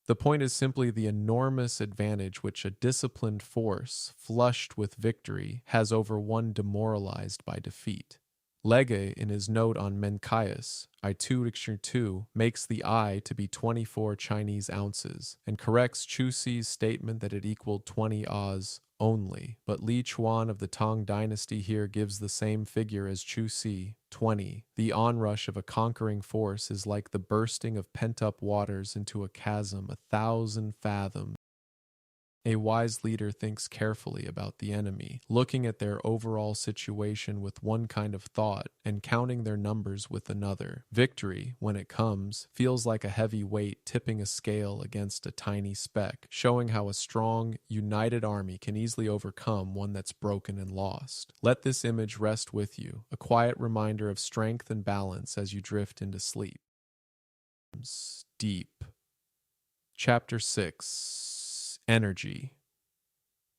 The point is simply the enormous advantage which a disciplined force, flushed with victory, has over one demoralized by defeat. Legge, in his note on Mencaius, I2 makes the I to be 24 Chinese ounces, and corrects Chu Si's statement that it equaled 20 Oz only, but Li Chuan of the Tang dynasty here gives the same figure as Chu Si, 20. The onrush of a conquering force is like the bursting of pent-up waters into a chasm 1,000 fathoms. A wise leader thinks carefully about the enemy, looking at their overall situation with one kind of thought and counting their numbers with another. Victory, when it comes, feels like a heavy weight tipping a scale against a tiny speck, showing how a strong, united army can easily overcome one that's broken and lost. Let this image rest with you, a quiet reminder of strength and balance as you drift into sleep. Deep. Chapter 6. Energy.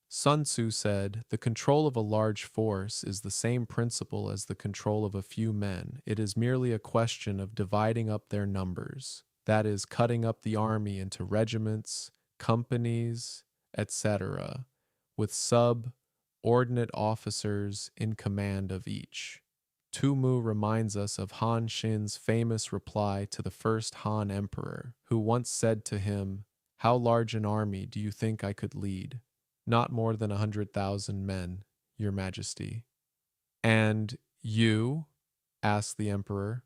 Sun Tzu said, the control of a large force is the same principle as the control of a few men. It is merely a question of dividing up their numbers, that is, cutting up the army into regiments, companies, etc., with subordinate officers in command of each. Tu Mu reminds us of Han Xin's famous reply to the first Han emperor, who once said to him, how large an army do you think I could lead? Not more than 100,000 men, Your Majesty. And you? Asked the emperor.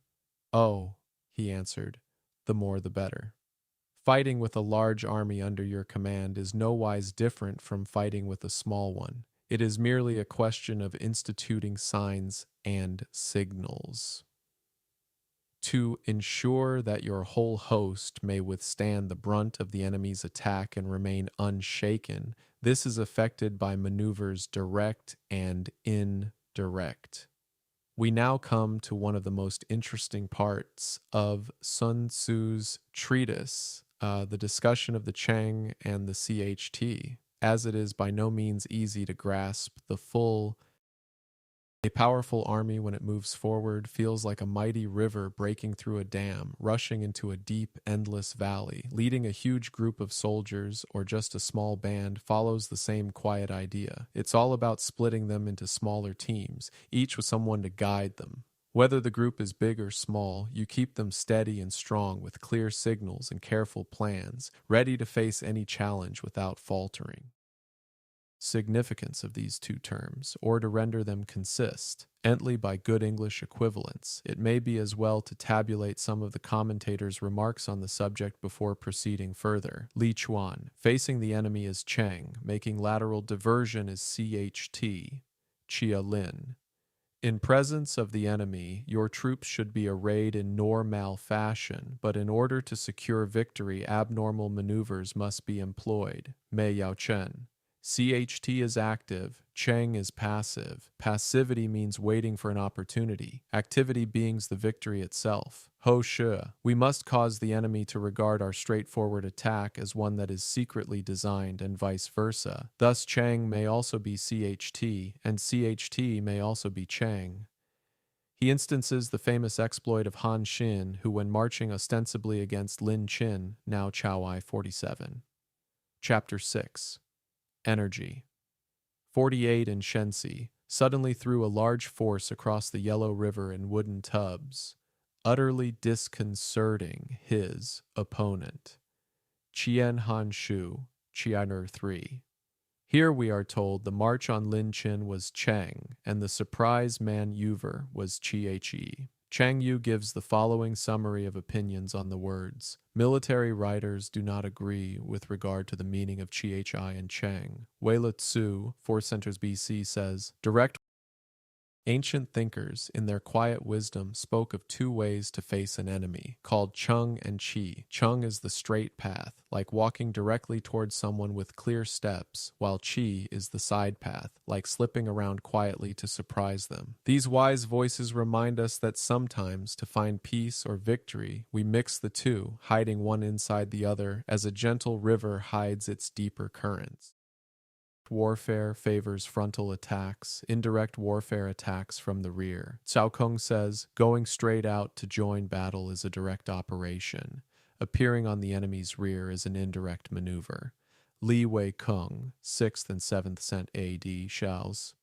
Oh, he answered, the more the better. Fighting with a large army under your command is nowise different from fighting with a small one. It is merely a question of instituting signs and signals. To ensure that your whole host may withstand the brunt of the enemy's attack and remain unshaken, this is effected by maneuvers direct and indirect. We now come to one of the most interesting parts of Sun Tzu's treatise, the discussion of the Cheng and the CHT, as it is by no means easy to grasp the full. A powerful army, when it moves forward, feels like a mighty river breaking through a dam, rushing into a deep, endless valley. Leading a huge group of soldiers, or just a small band, follows the same quiet idea. It's all about splitting them into smaller teams, each with someone to guide them. Whether the group is big or small, you keep them steady and strong with clear signals and careful plans, ready to face any challenge without faltering. Significance of these two terms, or to render them consist, ently by good English equivalents, it may be as well to tabulate some of the commentators' remarks on the subject before proceeding further. Li Chuan, facing the enemy is Cheng, making lateral diversion is CHT, Chia Lin. In presence of the enemy, your troops should be arrayed in normal fashion, but in order to secure victory, abnormal maneuvers must be employed. Mei Yao Chen. CHT is active, Cheng is passive. Passivity means waiting for an opportunity. Activity being the victory itself. Ho Shi. We must cause the enemy to regard our straightforward attack as one that is secretly designed and vice versa. Thus Cheng may also be CHT, and CHT may also be Cheng. He instances the famous exploit of Han Xin, who when marching ostensibly against Lin Chin, now Chao I 47. Chapter 6. Energy. 48 in Shenxi suddenly threw a large force across the Yellow River in wooden tubs, utterly disconcerting his opponent. Qian Han Shu, Qianer 3. Here we are told the march on Lin Chin was Chang, and the surprise maneuver was Chi. Chang Yu gives the following summary of opinions on the words. Military writers do not agree with regard to the meaning of Chi and Chang. Wei Le Tzu, 4th centuries BC, says, direct ancient thinkers, in their quiet wisdom, spoke of two ways to face an enemy, called Chung and Chi. Chung is the straight path, like walking directly towards someone with clear steps, while Chi is the side path, like slipping around quietly to surprise them. These wise voices remind us that sometimes, to find peace or victory, we mix the two, hiding one inside the other, as a gentle river hides its deeper currents. Warfare favors frontal attacks, indirect warfare attacks from the rear. Cao Kong says, going straight out to join battle is a direct operation. Appearing on the enemy's rear is an indirect maneuver. Li Wei Kung, 6th and 7th cent AD, Shao's,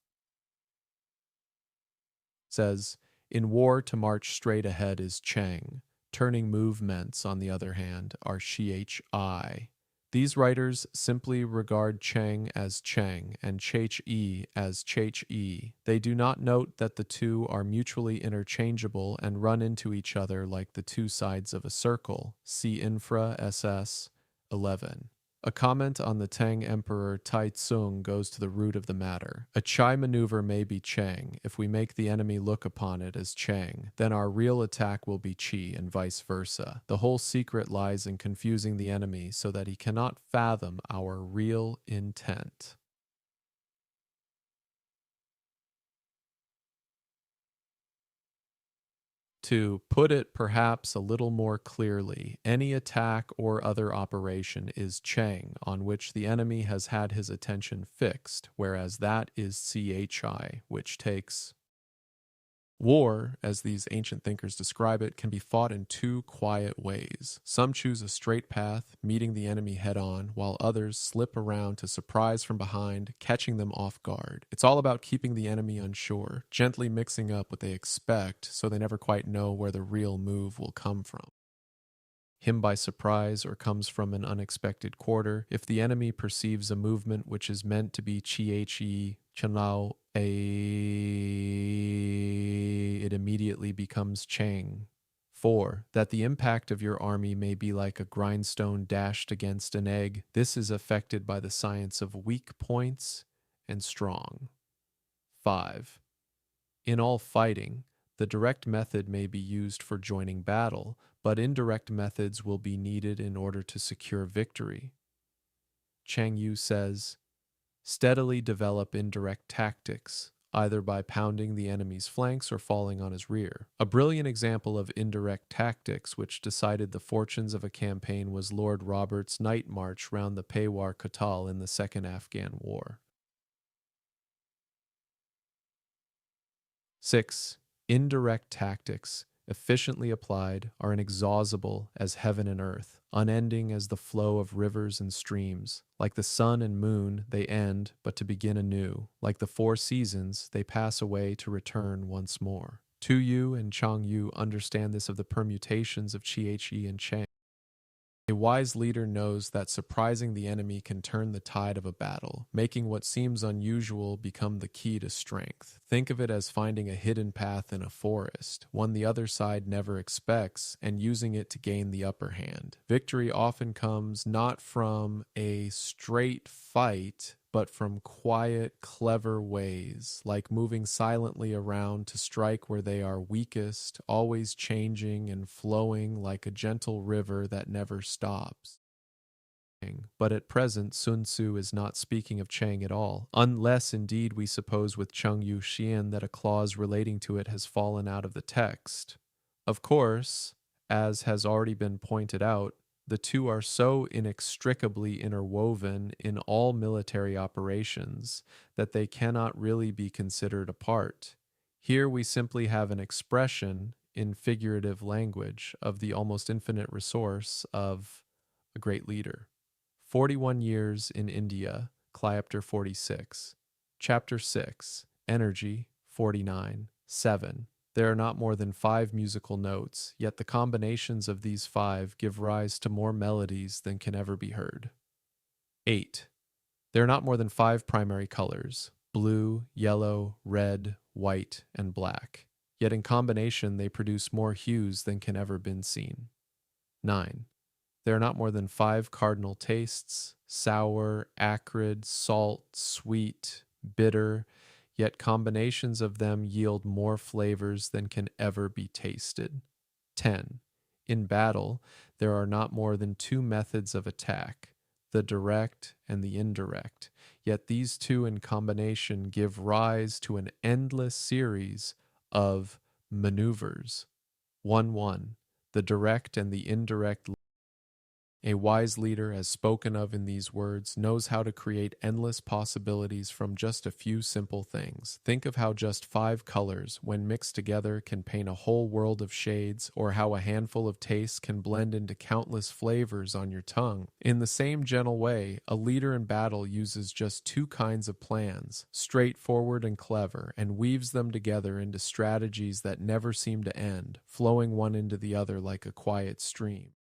says, in war to march straight ahead is Chang. Turning movements, on the other hand, are Chi. These writers simply regard Chang as Chang and Che as Che. They do not note that the two are mutually interchangeable and run into each other like the two sides of a circle. See Infra SS 11. A comment on the Tang Emperor Tai Tsung goes to the root of the matter. A Chai maneuver may be Chang. If we make the enemy look upon it as Chang, then our real attack will be Chi and vice versa. The whole secret lies in confusing the enemy so that he cannot fathom our real intent. To put it perhaps a little more clearly, any attack or other operation is Chang on which the enemy has had his attention fixed, whereas that is Chi, which takes. War, as these ancient thinkers describe it, can be fought in two quiet ways. Some choose a straight path, meeting the enemy head on, while others slip around to surprise from behind, catching them off guard. It's all about keeping the enemy unsure, gently mixing up what they expect so they never quite know where the real move will come from. Him by surprise or comes from an unexpected quarter. If the enemy perceives a movement which is meant to be Chi Chanao it immediately becomes Chang. 4. That the impact of your army may be like a grindstone dashed against an egg. This is affected by the science of weak points and strong. 5. In all fighting, the direct method may be used for joining battle, but indirect methods will be needed in order to secure victory. Chang Yu says, steadily develop indirect tactics, either by pounding the enemy's flanks or falling on his rear. A brilliant example of indirect tactics which decided the fortunes of a campaign was Lord Robert's night march round the Pewar Kotal in the Second Afghan War. 6. Indirect tactics, efficiently applied, are inexhaustible as heaven and earth, unending as the flow of rivers and streams. Like the sun and moon, they end, but to begin anew. Like the 4 seasons, they pass away to return once more. Tu Yu and Chang Yu understand this of the permutations of Chi and Chang. A wise leader knows that surprising the enemy can turn the tide of a battle, making what seems unusual become the key to strength. Think of it as finding a hidden path in a forest, one the other side never expects, and using it to gain the upper hand. Victory often comes not from a straight fight, but from quiet, clever ways, like moving silently around to strike where they are weakest, always changing and flowing like a gentle river that never stops. But at present, Sun Tzu is not speaking of Chang at all, unless indeed we suppose with Cheng Yu Xian that a clause relating to it has fallen out of the text. Of course, as has already been pointed out, the two are so inextricably interwoven in all military operations that they cannot really be considered apart. Here we simply have an expression in figurative language of the almost infinite resource of a great leader. 41 years in India, Cleopatra 46. Chapter 6, Energy 49, 7. There are not more than 5 musical notes, yet the combinations of these 5 give rise to more melodies than can ever be heard. 8. There are not more than 5 primary colors: blue, yellow, red, white, and black. Yet in combination, they produce more hues than can ever been seen. 9. There are not more than 5 cardinal tastes: sour, acrid, salt, sweet, bitter, yet combinations of them yield more flavors than can ever be tasted. 10. In battle, there are not more than 2 methods of attack: the direct and the indirect, yet these two in combination give rise to an endless series of maneuvers. 1. The direct and the indirect. A wise leader, as spoken of in these words, knows how to create endless possibilities from just a few simple things. Think of how just 5 colors, when mixed together, can paint a whole world of shades, or how a handful of tastes can blend into countless flavors on your tongue. In the same gentle way, a leader in battle uses just 2 kinds of plans, straightforward and clever, and weaves them together into strategies that never seem to end, flowing one into the other like a quiet stream.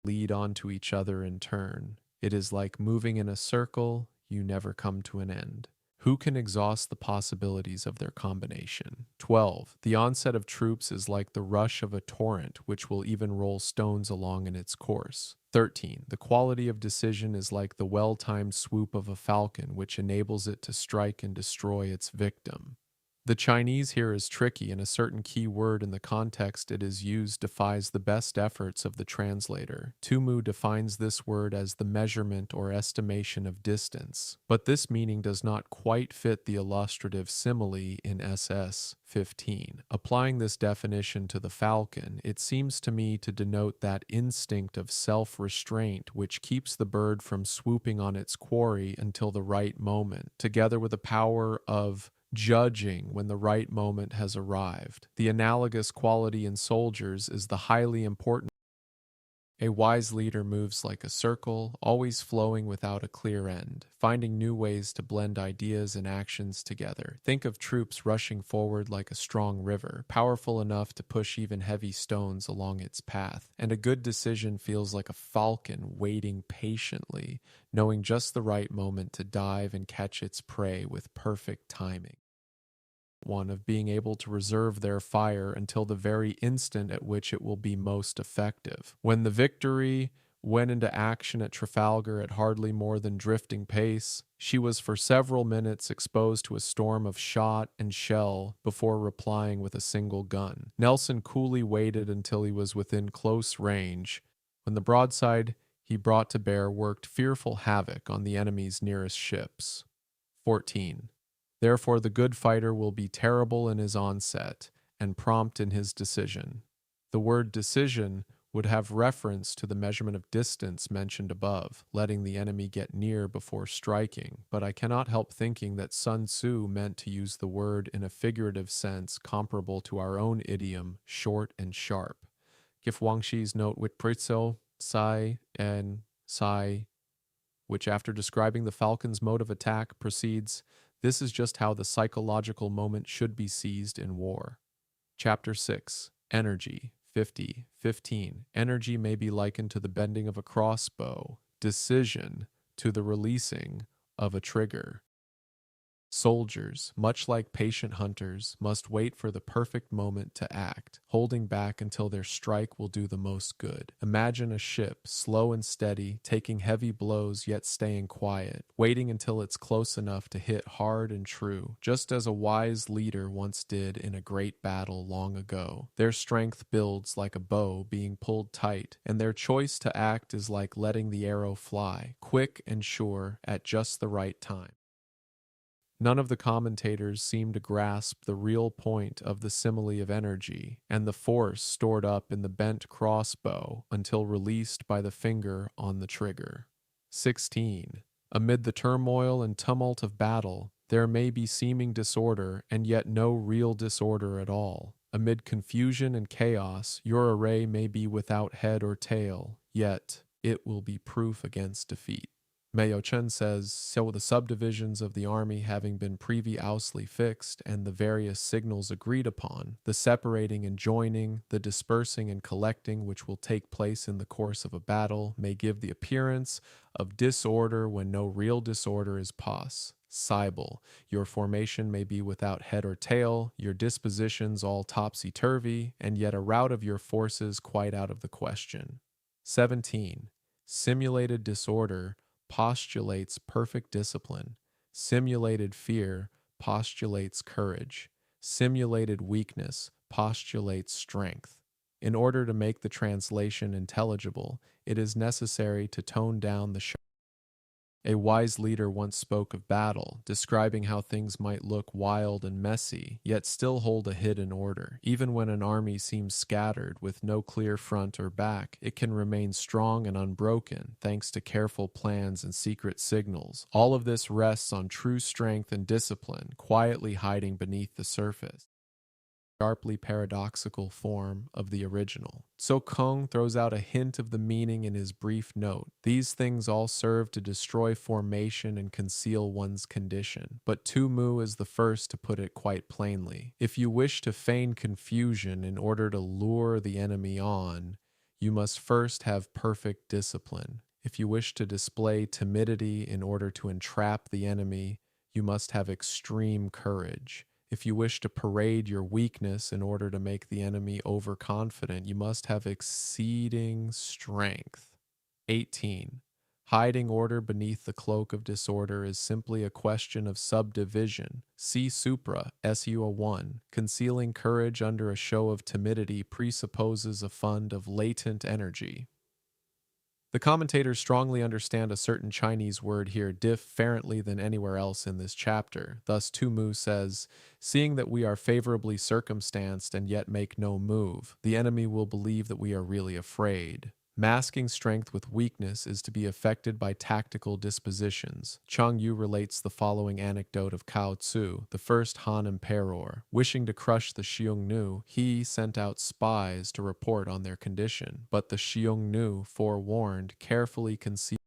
Lead onto each other in turn. It is like moving in a circle, you never come to an end. Who can exhaust the possibilities of their combination? 12. The onset of troops is like the rush of a torrent, which will even roll stones along in its course. 13. The quality of decision is like the well-timed swoop of a falcon, which enables it to strike and destroy its victim. The Chinese here is tricky, and a certain key word in the context it is used defies the best efforts of the translator. Tumu defines this word as the measurement or estimation of distance, but this meaning does not quite fit the illustrative simile in SS 15. Applying this definition to the falcon, it seems to me to denote that instinct of self-restraint which keeps the bird from swooping on its quarry until the right moment, together with the power of judging when the right moment has arrived. The analogous quality in soldiers is the highly important. A wise leader moves like a circle, always flowing without a clear end, finding new ways to blend ideas and actions together. Think of troops rushing forward like a strong river, powerful enough to push even heavy stones along its path. And a good decision feels like a falcon waiting patiently, knowing just the right moment to dive and catch its prey with perfect timing. One of being able to reserve their fire until the very instant at which it will be most effective. When the victory went into action at Trafalgar at hardly more than drifting pace, she was for several minutes exposed to a storm of shot and shell before replying with a single gun. Nelson coolly waited until he was within close range, when the broadside he brought to bear worked fearful havoc on the enemy's nearest ships. 14. Therefore, the good fighter will be terrible in his onset and prompt in his decision. The word decision would have reference to the measurement of distance mentioned above, letting the enemy get near before striking, but I cannot help thinking that Sun Tzu meant to use the word in a figurative sense comparable to our own idiom, short and sharp. Gif Wangshi's note with Pritzo, Sai, and Sai, which after describing the falcon's mode of attack proceeds, "This is just how the psychological moment should be seized in war." Chapter 6. Energy. 50:15. Energy may be likened to the bending of a crossbow, decision to the releasing of a trigger. Soldiers, much like patient hunters, must wait for the perfect moment to act, holding back until their strike will do the most good. Imagine a ship, slow and steady, taking heavy blows yet staying quiet, waiting until it's close enough to hit hard and true, just as a wise leader once did in a great battle long ago. Their strength builds like a bow being pulled tight, and their choice to act is like letting the arrow fly, quick and sure, at just the right time. None of the commentators seem to grasp the real point of the simile of energy and the force stored up in the bent crossbow until released by the finger on the trigger. 16. Amid the turmoil and tumult of battle, there may be seeming disorder and yet no real disorder at all. Amid confusion and chaos, your array may be without head or tail, yet it will be proof against defeat. Mayo Chen says, so the subdivisions of the army having been previously fixed and the various signals agreed upon, the separating and joining, the dispersing and collecting which will take place in the course of a battle may give the appearance of disorder when no real disorder is possible. Your formation may be without head or tail, your dispositions all topsy-turvy, and yet a rout of your forces quite out of the question. 17. Simulated disorder postulates perfect discipline. Simulated fear postulates courage. Simulated weakness postulates strength. In order to make the translation intelligible, it is necessary to tone down the a wise leader once spoke of battle, describing how things might look wild and messy, yet still hold a hidden order. Even when an army seems scattered with no clear front or back, it can remain strong and unbroken thanks to careful plans and secret signals. All of this rests on true strength and discipline, quietly hiding beneath the surface. Sharply paradoxical form of the original. So Kung throws out a hint of the meaning in his brief note. These things all serve to destroy formation and conceal one's condition. But Tu Mu is the first to put it quite plainly. If you wish to feign confusion in order to lure the enemy on, you must first have perfect discipline. If you wish to display timidity in order to entrap the enemy, you must have extreme courage. If you wish to parade your weakness in order to make the enemy overconfident, you must have exceeding strength. 18. Hiding order beneath the cloak of disorder is simply a question of subdivision. See Supra, SUA 1. Concealing courage under a show of timidity presupposes a fund of latent energy. The commentators strongly understand a certain Chinese word here differently than anywhere else in this chapter. Thus, Tu Mu says, seeing that we are favorably circumstanced and yet make no move, the enemy will believe that we are really afraid. Masking strength with weakness is to be affected by tactical dispositions. Chang Yu relates the following anecdote of Cao Tzu, the first Han emperor. Wishing to crush the Xiongnu, he sent out spies to report on their condition, but the Xiongnu, forewarned, carefully concealed.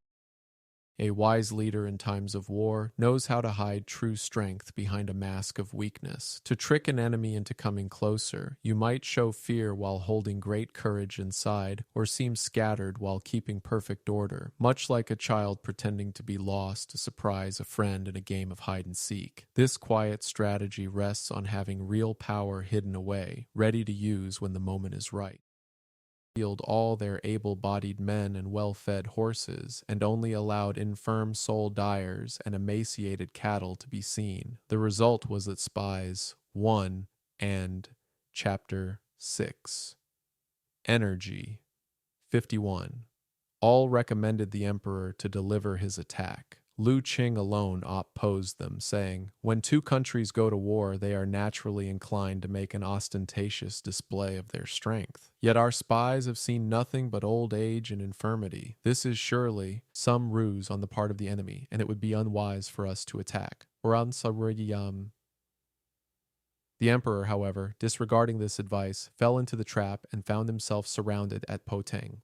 A wise leader in times of war knows how to hide true strength behind a mask of weakness. To trick an enemy into coming closer, you might show fear while holding great courage inside, or seem scattered while keeping perfect order, much like a child pretending to be lost to surprise a friend in a game of hide and seek. This quiet strategy rests on having real power hidden away, ready to use when the moment is right. All their able-bodied men and well-fed horses, and only allowed infirm soul dyers and emaciated cattle to be seen. The result was that spies 1 and chapter 6. Energy 51. All recommended the emperor to deliver his attack. Lu Qing alone opposed them, saying, when two countries go to war, they are naturally inclined to make an ostentatious display of their strength. Yet our spies have seen nothing but old age and infirmity. This is surely some ruse on the part of the enemy, and it would be unwise for us to attack. The emperor, however, disregarding this advice, fell into the trap and found himself surrounded at Poteng.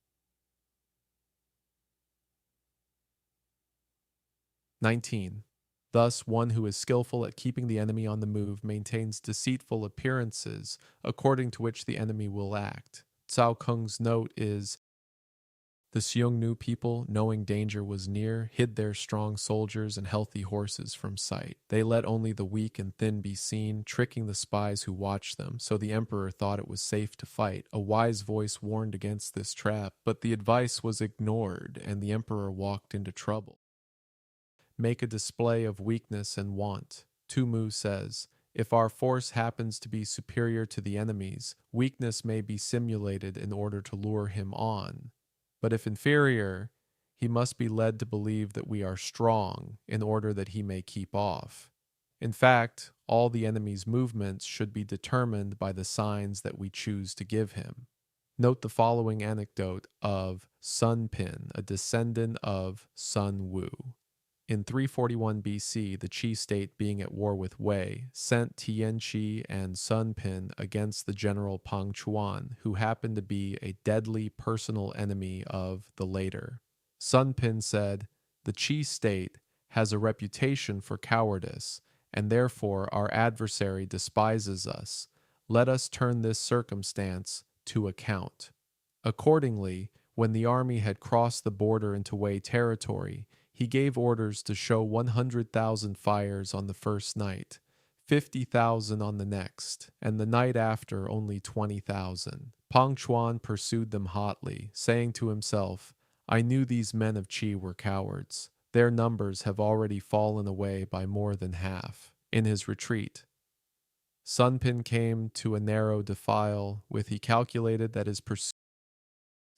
19. Thus, one who is skillful at keeping the enemy on the move maintains deceitful appearances, according to which the enemy will act. Cao Kung's note is, the Xiongnu people, knowing danger was near, hid their strong soldiers and healthy horses from sight. They let only the weak and thin be seen, tricking the spies who watched them, so the emperor thought it was safe to fight. A wise voice warned against this trap, but the advice was ignored, and the emperor walked into trouble. Make a display of weakness and want. Tu Mu says, if our force happens to be superior to the enemy's, weakness may be simulated in order to lure him on. But if inferior, he must be led to believe that we are strong in order that he may keep off. In fact, all the enemy's movements should be determined by the signs that we choose to give him. Note the following anecdote of Sun Pin, a descendant of Sun Wu. In 341 BC, the Qi state, being at war with Wei, sent Tian Qi and Sun Pin against the general Pang Chuan, who happened to be a deadly personal enemy of the later. Sun Pin said, The Qi state has a reputation for cowardice, and therefore our adversary despises us. Let us turn this circumstance to account. Accordingly, when the army had crossed the border into Wei territory, he gave orders to show 100,000 fires on the first night, 50,000 on the next, and the night after only 20,000. Pang Chuan pursued them hotly, saying to himself, I knew these men of Qi were cowards. Their numbers have already fallen away by more than half. In his retreat, Sun Pin came to a narrow defile, with he calculated that his pursuit.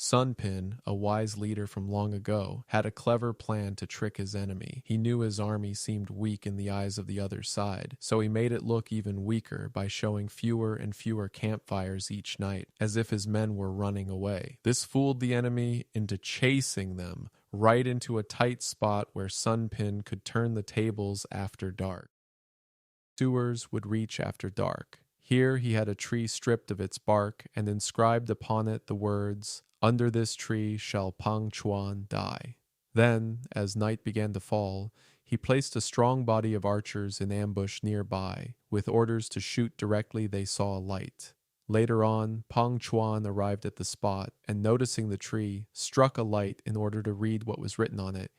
Sun Pin, a wise leader from long ago, had a clever plan to trick his enemy. He knew his army seemed weak in the eyes of the other side, so he made it look even weaker by showing fewer and fewer campfires each night, as if his men were running away. This fooled the enemy into chasing them right into a tight spot where Sun Pin could turn the tables after dark. Pursuers would reach after dark. Here he had a tree stripped of its bark and inscribed upon it the words, Under this tree shall Pang Chuan die. Then, as night began to fall, he placed a strong body of archers in ambush nearby, with orders to shoot directly they saw a light. Later on, Pang Chuan arrived at the spot and, noticing the tree, struck a light in order to read what was written on it.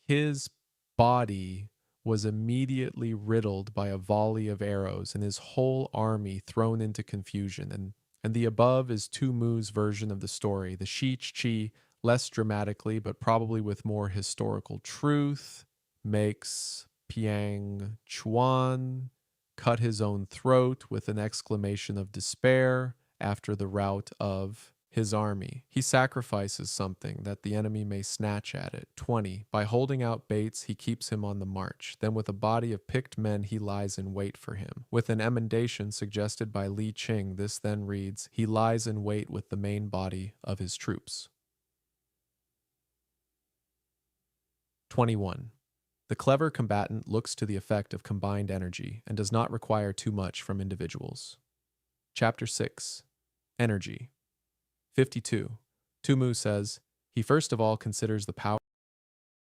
His body was immediately riddled by a volley of arrows and his whole army thrown into confusion. And the above is Tu Mu's version of the story. The Shi Qi, less dramatically but probably with more historical truth, makes Pang Chuan cut his own throat with an exclamation of despair after the rout of his army. He sacrifices something that the enemy may snatch at it. 20. By holding out baits, he keeps him on the march. Then with a body of picked men, he lies in wait for him. With an emendation suggested by Li Qing, this then reads, he lies in wait with the main body of his troops. 21. The clever combatant looks to the effect of combined energy and does not require too much from individuals. Chapter 6. Energy. 52. Tu Mu says, he first of all considers the power.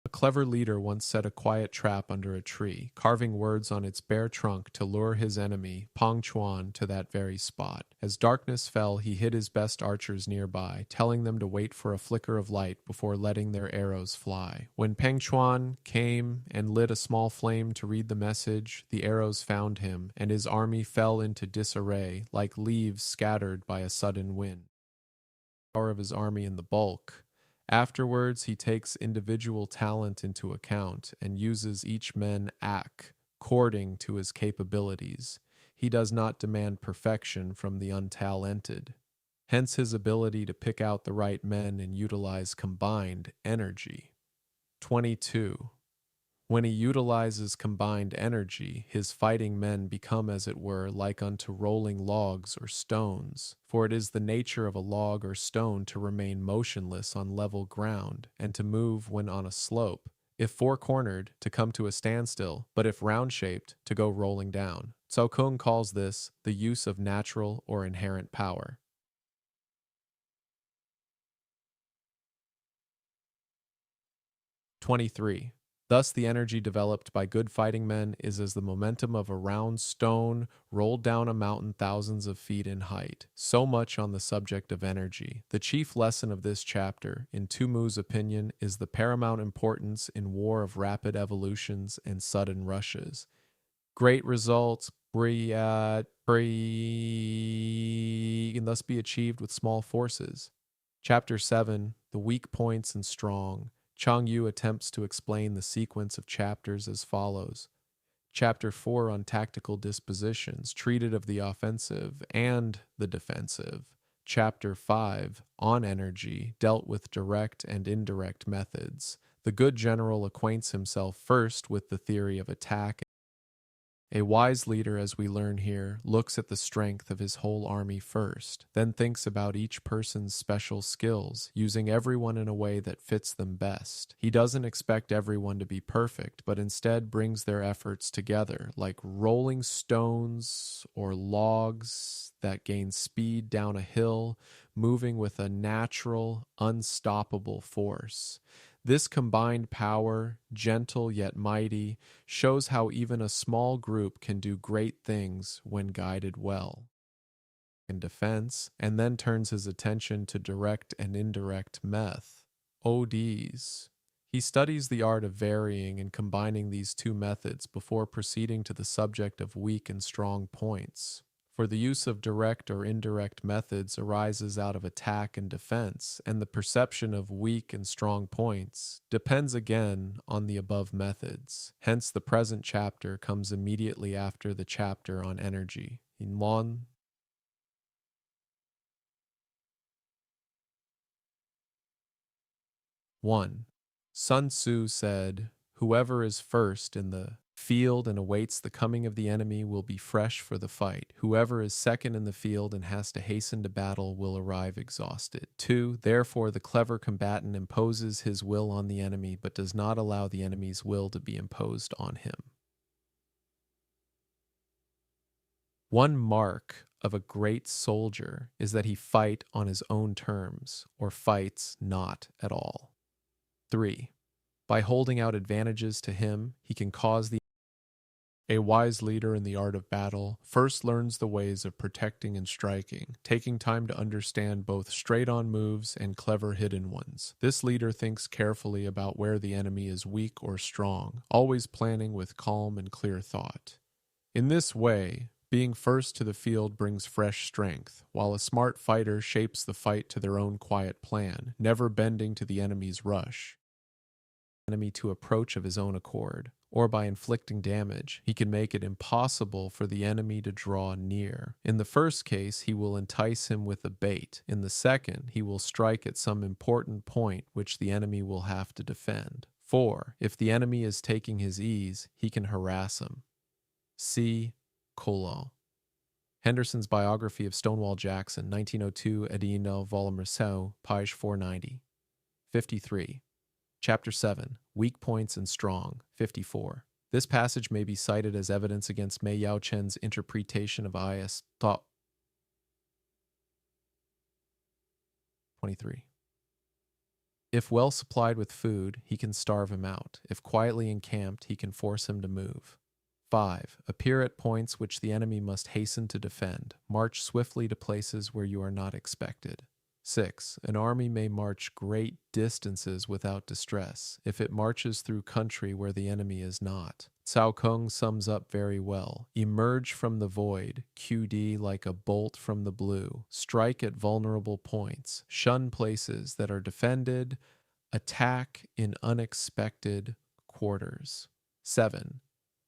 A clever leader once set a quiet trap under a tree, carving words on its bare trunk to lure his enemy, Pang Chuan, to that very spot. As darkness fell, he hid his best archers nearby, telling them to wait for a flicker of light before letting their arrows fly. When Pang Chuan came and lit a small flame to read the message, the arrows found him, and his army fell into disarray, like leaves scattered by a sudden wind. Power of his army in the bulk. Afterwards, he takes individual talent into account and uses each man according to his capabilities. He does not demand perfection from the untalented. Hence his ability to pick out the right men and utilize combined energy. 22. When he utilizes combined energy, his fighting men become, as it were, like unto rolling logs or stones. For it is the nature of a log or stone to remain motionless on level ground, and to move when on a slope. If four-cornered, to come to a standstill, but if round-shaped, to go rolling down. Cao Kung calls this the use of natural or inherent power. 23. Thus, the energy developed by good fighting men is as the momentum of a round stone rolled down a mountain thousands of feet in height. So much on the subject of energy. The chief lesson of this chapter, in Tu Mu's opinion, is the paramount importance in war of rapid evolutions and sudden rushes. Great results can thus be achieved with small forces. Chapter 7, The Weak Points and Strong. Chang Yu attempts to explain the sequence of chapters as follows. Chapter 4 on tactical dispositions treated of the offensive and the defensive. Chapter 5 on energy dealt with direct and indirect methods. The good general acquaints himself first with the theory of attack. A wise leader, as we learn here, looks at the strength of his whole army first, then thinks about each person's special skills, using everyone in a way that fits them best. He doesn't expect everyone to be perfect, but instead brings their efforts together, like rolling stones or logs that gain speed down a hill, moving with a natural, unstoppable force. This combined power, gentle yet mighty, shows how even a small group can do great things when guided well. In defense, and then turns his attention to direct and indirect ODs. He studies the art of varying and combining these two methods before proceeding to the subject of weak and strong points. For the use of direct or indirect methods arises out of attack and defense, and the perception of weak and strong points depends again on the above methods. Hence, the present chapter comes immediately after the chapter on energy. In Lon 1. Sun Tzu said, "Whoever is first in the field and awaits the coming of the enemy will be fresh for the fight. Whoever is second in the field and has to hasten to battle will arrive exhausted." 2. Therefore, the clever combatant imposes his will on the enemy, but does not allow the enemy's will to be imposed on him. One mark of a great soldier is that he fight on his own terms, or fights not at all. 3. By holding out advantages to him, he can cause the A wise leader in the art of battle first learns the ways of protecting and striking, taking time to understand both straight-on moves and clever hidden ones. This leader thinks carefully about where the enemy is weak or strong, always planning with calm and clear thought. In this way, being first to the field brings fresh strength, while a smart fighter shapes the fight to their own quiet plan, never bending to the enemy's rush. Enemy to approach of his own accord, or by inflicting damage, he can make it impossible for the enemy to draw near. In the first case, he will entice him with a bait. In the second, he will strike at some important point which the enemy will have to defend. 4. If the enemy is taking his ease, he can harass him. C. Collot. Henderson's biography of Stonewall Jackson, 1902, Edino Volume Rousseau, page 490. 53. Chapter 7, Weak Points and Strong, 54. This passage may be cited as evidence against Mei Yao Chen's interpretation of I.S. Thought. 23. If well supplied with food, he can starve him out. If quietly encamped, he can force him to move. 5. Appear at points which the enemy must hasten to defend. March swiftly to places where you are not expected. 6. An army may march great distances without distress, if it marches through country where the enemy is not. Cao Kung sums up very well. Emerge from the void, QD like a bolt from the blue. Strike at vulnerable points. Shun places that are defended. Attack in unexpected quarters. 7.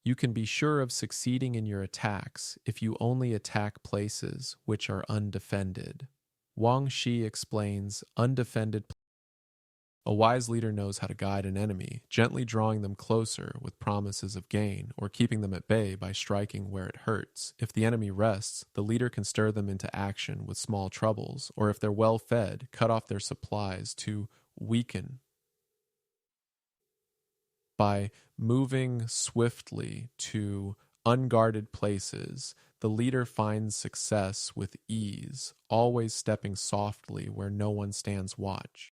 You can be sure of succeeding in your attacks if you only attack places which are undefended. Wang Shi explains, undefended. A wise leader knows how to guide an enemy, gently drawing them closer with promises of gain, or keeping them at bay by striking where it hurts. If the enemy rests, the leader can stir them into action with small troubles, or if they're well fed, cut off their supplies to weaken. By moving swiftly to unguarded places, the leader finds success with ease, always stepping softly where no one stands watch.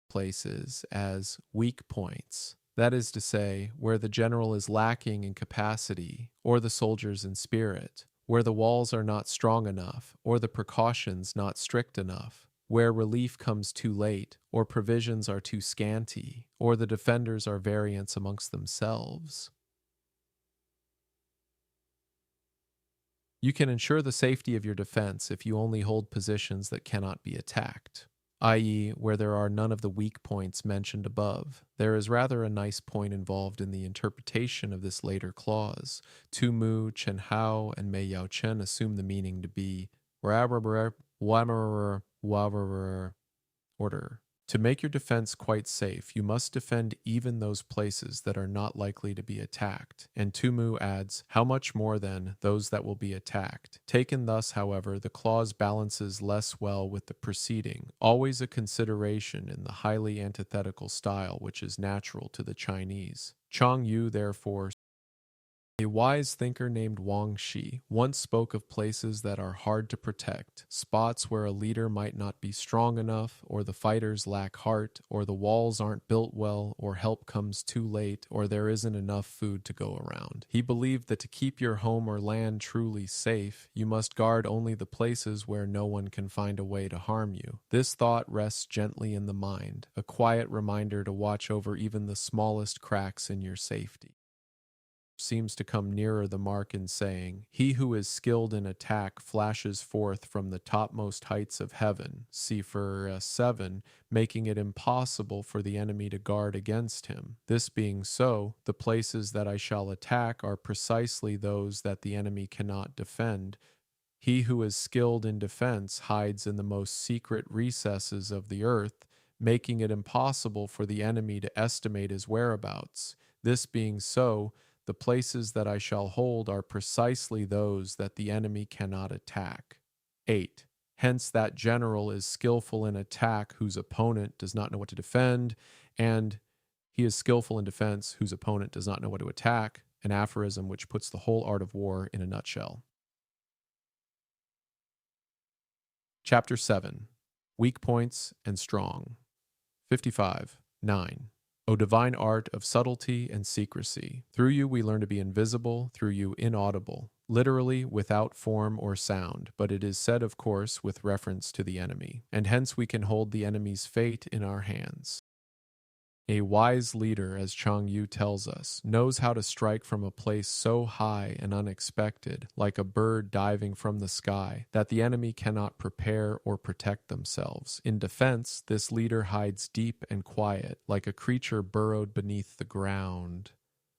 Places as weak points, that is to say, where the general is lacking in capacity, or the soldiers in spirit, where the walls are not strong enough, or the precautions not strict enough, where relief comes too late, or provisions are too scanty, or the defenders are variants amongst themselves. You can ensure the safety of your defense if you only hold positions that cannot be attacked, i.e., where there are none of the weak points mentioned above. There is rather a nice point involved in the interpretation of this later clause. Tu Mu, Chen Hao, and Mei Yao Chen assume the meaning to be order. To make your defense quite safe, you must defend even those places that are not likely to be attacked. And Tumu adds, how much more then those that will be attacked. Taken thus, however, the clause balances less well with the preceding, always a consideration in the highly antithetical style which is natural to the Chinese. Chang Yu, therefore, A wise thinker named Wang Shi once spoke of places that are hard to protect, spots where a leader might not be strong enough, or the fighters lack heart, or the walls aren't built well, or help comes too late, or there isn't enough food to go around. He believed that to keep your home or land truly safe, you must guard only the places where no one can find a way to harm you. This thought rests gently in the mind, a quiet reminder to watch over even the smallest cracks in your safety. Seems to come nearer the mark in saying, "He who is skilled in attack flashes forth from the topmost heights of heaven," see for 7, making it impossible for the enemy to guard against him. This being so, the places that I shall attack are precisely those that the enemy cannot defend. He who is skilled in defense hides in the most secret recesses of the earth, making it impossible for the enemy to estimate his whereabouts. This being so, the places that I shall hold are precisely those that the enemy cannot attack. 8. Hence, that general is skillful in attack whose opponent does not know what to defend, and he is skillful in defense whose opponent does not know what to attack, an aphorism which puts the whole art of war in a nutshell. Chapter 7. Weak Points and Strong. 55. 9. O divine art of subtlety and secrecy, through you we learn to be invisible, through you inaudible, literally without form or sound, but it is said, of course, with reference to the enemy, and hence we can hold the enemy's fate in our hands. A wise leader, as Chang Yu tells us, knows how to strike from a place so high and unexpected, like a bird diving from the sky, that the enemy cannot prepare or protect themselves. In defense, this leader hides deep and quiet, like a creature burrowed beneath the ground,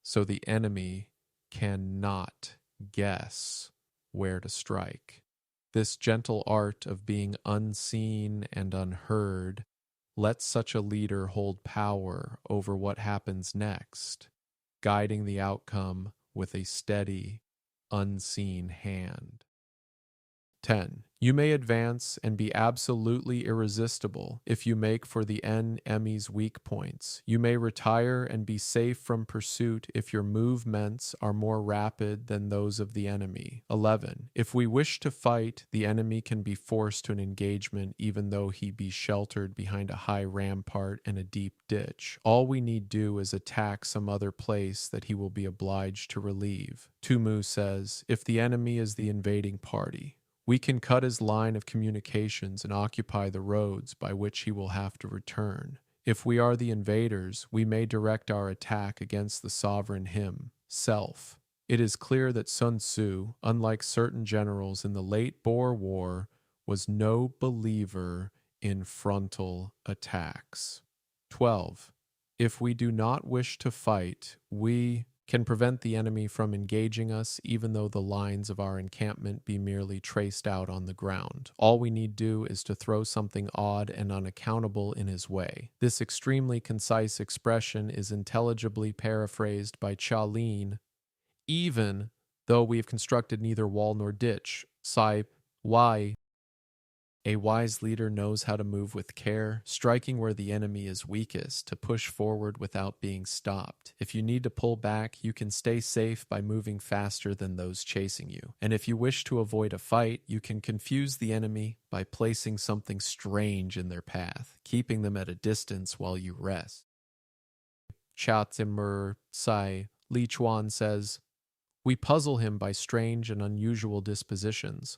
so the enemy cannot guess where to strike. This gentle art of being unseen and unheard lets such a leader hold power over what happens next, guiding the outcome with a steady, unseen hand. 10. You may advance and be absolutely irresistible if you make for the enemy's weak points. You may retire and be safe from pursuit if your movements are more rapid than those of the enemy. 11. If we wish to fight, the enemy can be forced to an engagement even though he be sheltered behind a high rampart and a deep ditch. All we need do is attack some other place that he will be obliged to relieve. Tumu says, if the enemy is the invading party, we can cut his line of communications and occupy the roads by which he will have to return. If we are the invaders, we may direct our attack against the sovereign himself. It is clear that Sun Tzu, unlike certain generals in the late Boer War, was no believer in frontal attacks. 12. If we do not wish to fight, we can prevent the enemy from engaging us even though the lines of our encampment be merely traced out on the ground. All we need do is to throw something odd and unaccountable in his way. This extremely concise expression is intelligibly paraphrased by Cha Lin. Even though we have constructed neither wall nor ditch, Sai Wai. A wise leader knows how to move with care, striking where the enemy is weakest, to push forward without being stopped. If you need to pull back, you can stay safe by moving faster than those chasing you. And if you wish to avoid a fight, you can confuse the enemy by placing something strange in their path, keeping them at a distance while you rest. Cha Zimmer Sai Li Chuan says, we puzzle him by strange and unusual dispositions.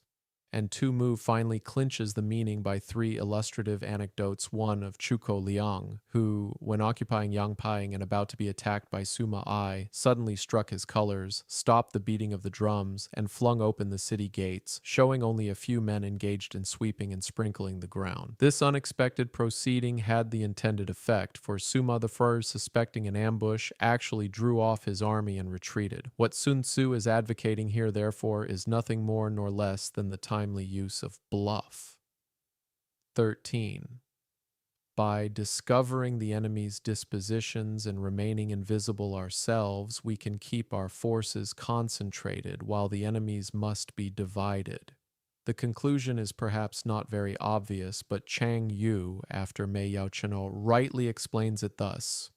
And Tu Mu finally clinches the meaning by 3 illustrative anecdotes, one of Chuko Liang, who, when occupying Yangping and about to be attacked by Sima Ai, suddenly struck his colors, stopped the beating of the drums, and flung open the city gates, showing only a few men engaged in sweeping and sprinkling the ground. This unexpected proceeding had the intended effect, for Sima I, suspecting an ambush, actually drew off his army and retreated. What Sun Tzu is advocating here, therefore, is nothing more nor less than the timely use of bluff. 13. By discovering the enemy's dispositions and remaining invisible ourselves, we can keep our forces concentrated while the enemy's must be divided. The conclusion is perhaps not very obvious, but Chang Yu, after Mei Yao Chino, rightly explains it thus.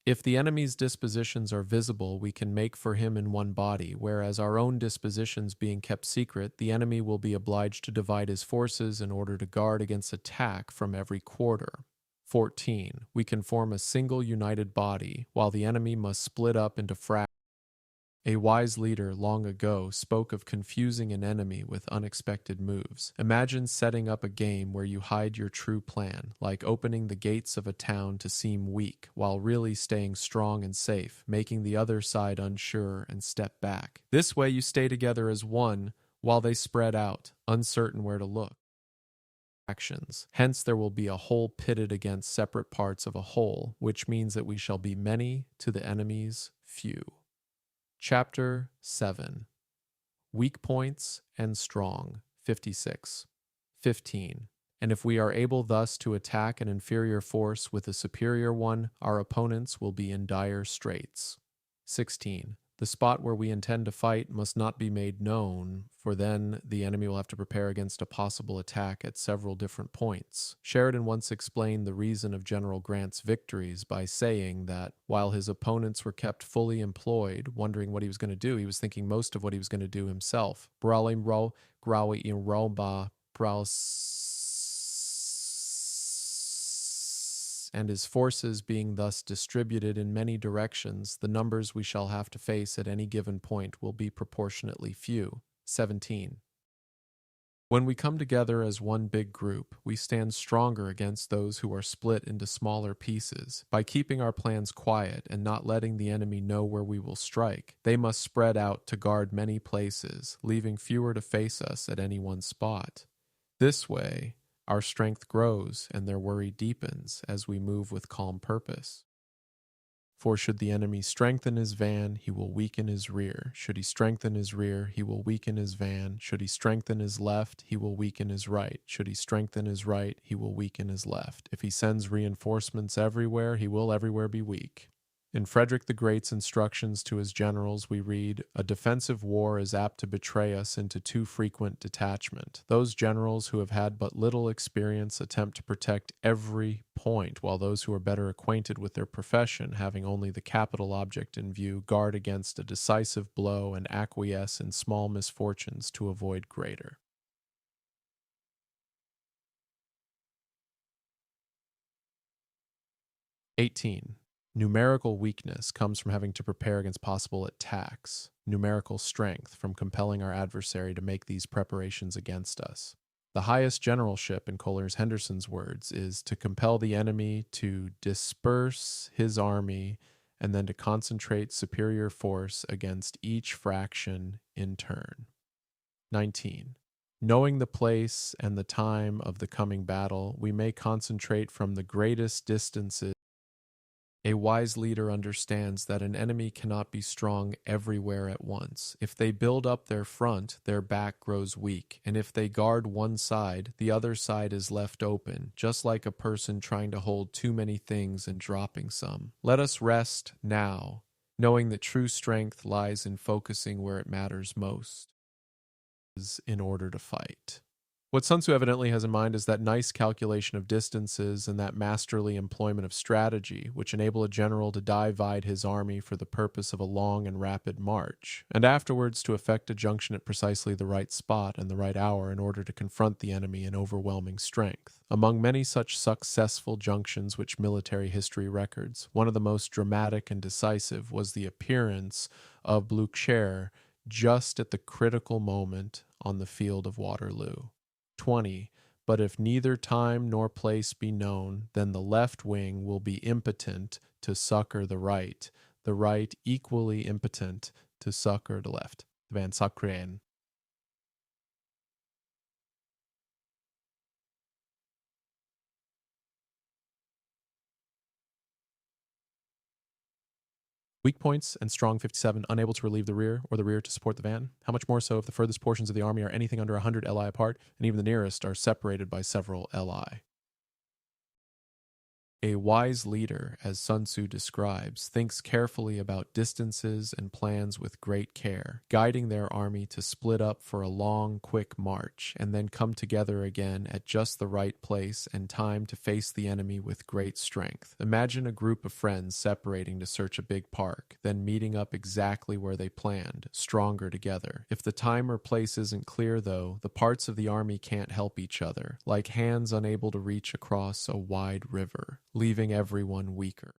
If the enemy's dispositions are visible, we can make for him in one body, whereas our own dispositions being kept secret, the enemy will be obliged to divide his forces in order to guard against attack from every quarter. 14. We can form a single united body, while the enemy must split up into fractions. A wise leader long ago spoke of confusing an enemy with unexpected moves. Imagine setting up a game where you hide your true plan, like opening the gates of a town to seem weak, while really staying strong and safe, making the other side unsure and step back. This way you stay together as one, while they spread out, uncertain where to look. Actions. Hence there will be a whole pitted against separate parts of a whole, which means that we shall be many to the enemy's few. Chapter 7. Weak Points and Strong. 56. 15. And if we are able thus to attack an inferior force with a superior one, our opponents will be in dire straits. 16. The spot where we intend to fight must not be made known, for then the enemy will have to prepare against a possible attack at several different points. Sheridan once explained the reason of General Grant's victories by saying that while his opponents were kept fully employed, wondering what he was going to do, he was thinking most of what he was going to do himself. And his forces being thus distributed in many directions, the numbers we shall have to face at any given point will be proportionately few. 17. When we come together as one big group, we stand stronger against those who are split into smaller pieces. By keeping our plans quiet and not letting the enemy know where we will strike, they must spread out to guard many places, leaving fewer to face us at any one spot. This way, our strength grows and their worry deepens as we move with calm purpose. For should the enemy strengthen his van, he will weaken his rear. Should he strengthen his rear, he will weaken his van. Should he strengthen his left, he will weaken his right. Should he strengthen his right, he will weaken his left. If he sends reinforcements everywhere, he will everywhere be weak. In Frederick the Great's instructions to his generals, we read, "A defensive war is apt to betray us into too frequent detachment. Those generals who have had but little experience attempt to protect every point, while those who are better acquainted with their profession, having only the capital object in view, guard against a decisive blow and acquiesce in small misfortunes to avoid greater." 18. Numerical weakness comes from having to prepare against possible attacks. Numerical strength from compelling our adversary to make these preparations against us. The highest generalship, in Coleridge Henderson's words, is to compel the enemy to disperse his army and then to concentrate superior force against each fraction in turn. 19. Knowing the place and the time of the coming battle, we may concentrate from the greatest distances. A wise leader understands that an enemy cannot be strong everywhere at once. If they build up their front, their back grows weak, and if they guard one side, the other side is left open, just like a person trying to hold too many things and dropping some. Let us rest now, knowing that true strength lies in focusing where it matters most, in order to fight. What Sun Tzu evidently has in mind is that nice calculation of distances and that masterly employment of strategy, which enable a general to divide his army for the purpose of a long and rapid march, and afterwards to effect a junction at precisely the right spot and the right hour in order to confront the enemy in overwhelming strength. Among many such successful junctions which military history records, one of the most dramatic and decisive was the appearance of Blucher just at the critical moment on the field of Waterloo. 20. But if neither time nor place be known, then the left wing will be impotent to succor the right equally impotent to succor the left. Van Sacreen. Weak points and strong 57, unable to relieve the rear or the rear to support the van. How much more so if the furthest portions of the army are anything under 100 li apart, and even the nearest are separated by several li. A wise leader, as Sun Tzu describes, thinks carefully about distances and plans with great care, guiding their army to split up for a long, quick march, and then come together again at just the right place and time to face the enemy with great strength. Imagine a group of friends separating to search a big park, then meeting up exactly where they planned, stronger together. If the time or place isn't clear, though, the parts of the army can't help each other, like hands unable to reach across a wide river, leaving everyone weaker.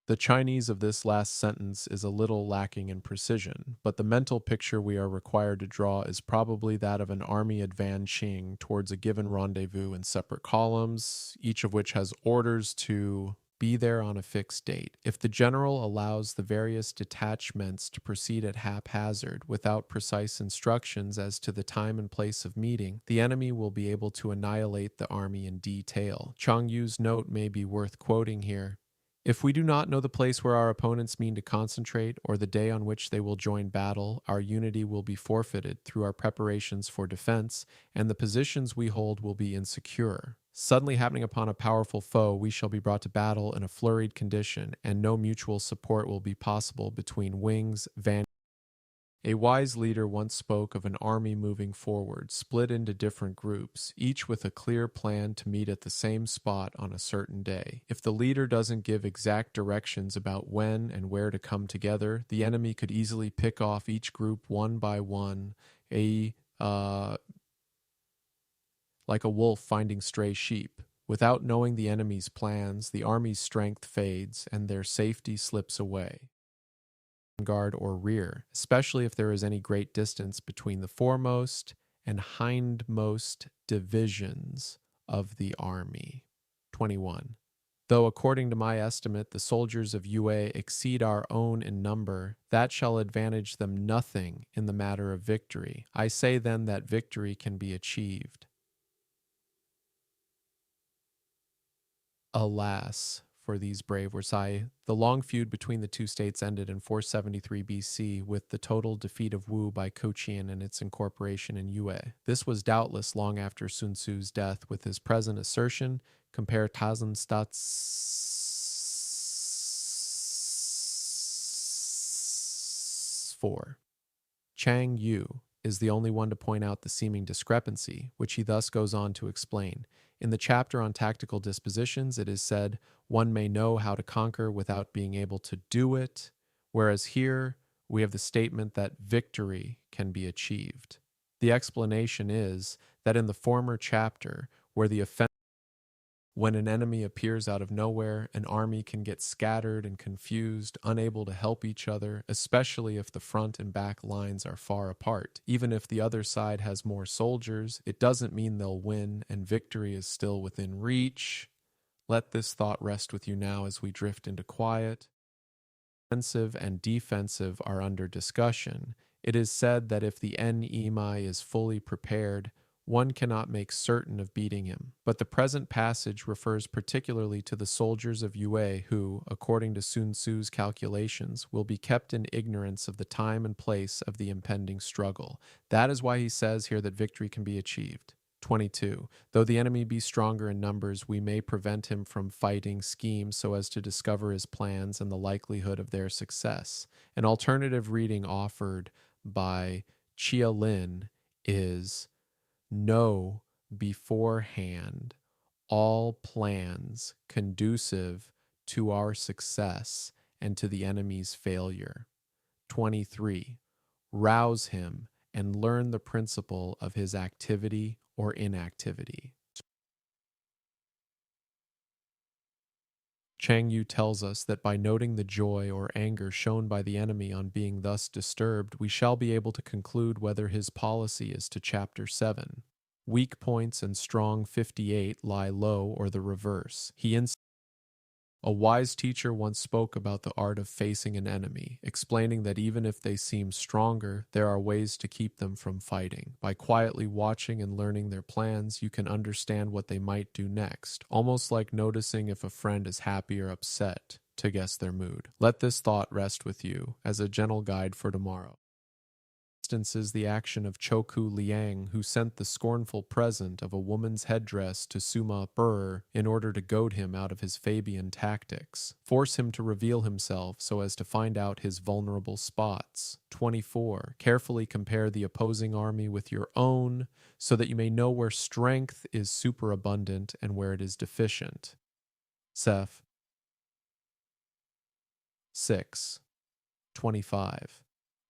The Chinese of this last sentence is a little lacking in precision, but the mental picture we are required to draw is probably that of an army advancing towards a given rendezvous in separate columns, each of which has orders to be there on a fixed date. If the general allows the various detachments to proceed at haphazard without precise instructions as to the time and place of meeting, the enemy will be able to annihilate the army in detail. Chang Yu's note may be worth quoting here. If we do not know the place where our opponents mean to concentrate or the day on which they will join battle, our unity will be forfeited through our preparations for defense, and the positions we hold will be insecure. Suddenly happening upon a powerful foe, we shall be brought to battle in a flurried condition, and no mutual support will be possible between wings, van. A wise leader once spoke of an army moving forward, split into different groups, each with a clear plan to meet at the same spot on a certain day. If the leader doesn't give exact directions about when and where to come together, the enemy could easily pick off each group one by one, like a wolf finding stray sheep. Without knowing the enemy's plans, the army's strength fades and their safety slips away. Guard or rear, especially if there is any great distance between the foremost and hindmost divisions of the army. 21. Though according to my estimate the soldiers of Yue exceed our own in number, that shall advantage them nothing in the matter of victory. I say then that victory can be achieved. Alas for these brave Versailles, the long feud between the two states ended in 473 BC with the total defeat of Wu by Kochian and its incorporation in Yue. This was doubtless long after Sun Tzu's death, with his present assertion, compare Tazenstats 4. Chang Yu is the only one to point out the seeming discrepancy, which he thus goes on to explain. In the chapter on tactical dispositions, it is said, one may know how to conquer without being able to do it, whereas here we have the statement that victory can be achieved. The explanation is that in the former chapter, where the offense, when an enemy appears out of nowhere, an army can get scattered and confused, unable to help each other, especially if the front and back lines are far apart. Even if the other side has more soldiers, it doesn't mean they'll win, and victory is still within reach. Let this thought rest with you now as we drift into quiet. Offensive and defensive are under discussion. It is said that if the Imai is fully prepared, one cannot make certain of beating him. But the present passage refers particularly to the soldiers of Yue who, according to Sun Tzu's calculations, will be kept in ignorance of the time and place of the impending struggle. That is why he says here that victory can be achieved. 22. Though the enemy be stronger in numbers, we may prevent him from fighting schemes so as to discover his plans and the likelihood of their success. An alternative reading offered by Chia Lin is, know beforehand all plans conducive to our success and to the enemy's failure. 23. Rouse him and learn the principle of his activity or inactivity. Chang Yu tells us that by noting the joy or anger shown by the enemy on being thus disturbed, we shall be able to conclude whether his policy is to Chapter 7. Weak points and strong 58 lie low or the reverse. A wise teacher once spoke about the art of facing an enemy, explaining that even if they seem stronger, there are ways to keep them from fighting. By quietly watching and learning their plans, you can understand what they might do next, almost like noticing if a friend is happy or upset, to guess their mood. Let this thought rest with you as a gentle guide for tomorrow. instances the action of Choku Liang, who sent the scornful present of a woman's headdress to Suma Burr in order to goad him out of his Fabian tactics, force him to reveal himself so as to find out his vulnerable spots. 24. Carefully compare the opposing army with your own so that you may know where strength is superabundant and where it is deficient. Seth. 6. 25.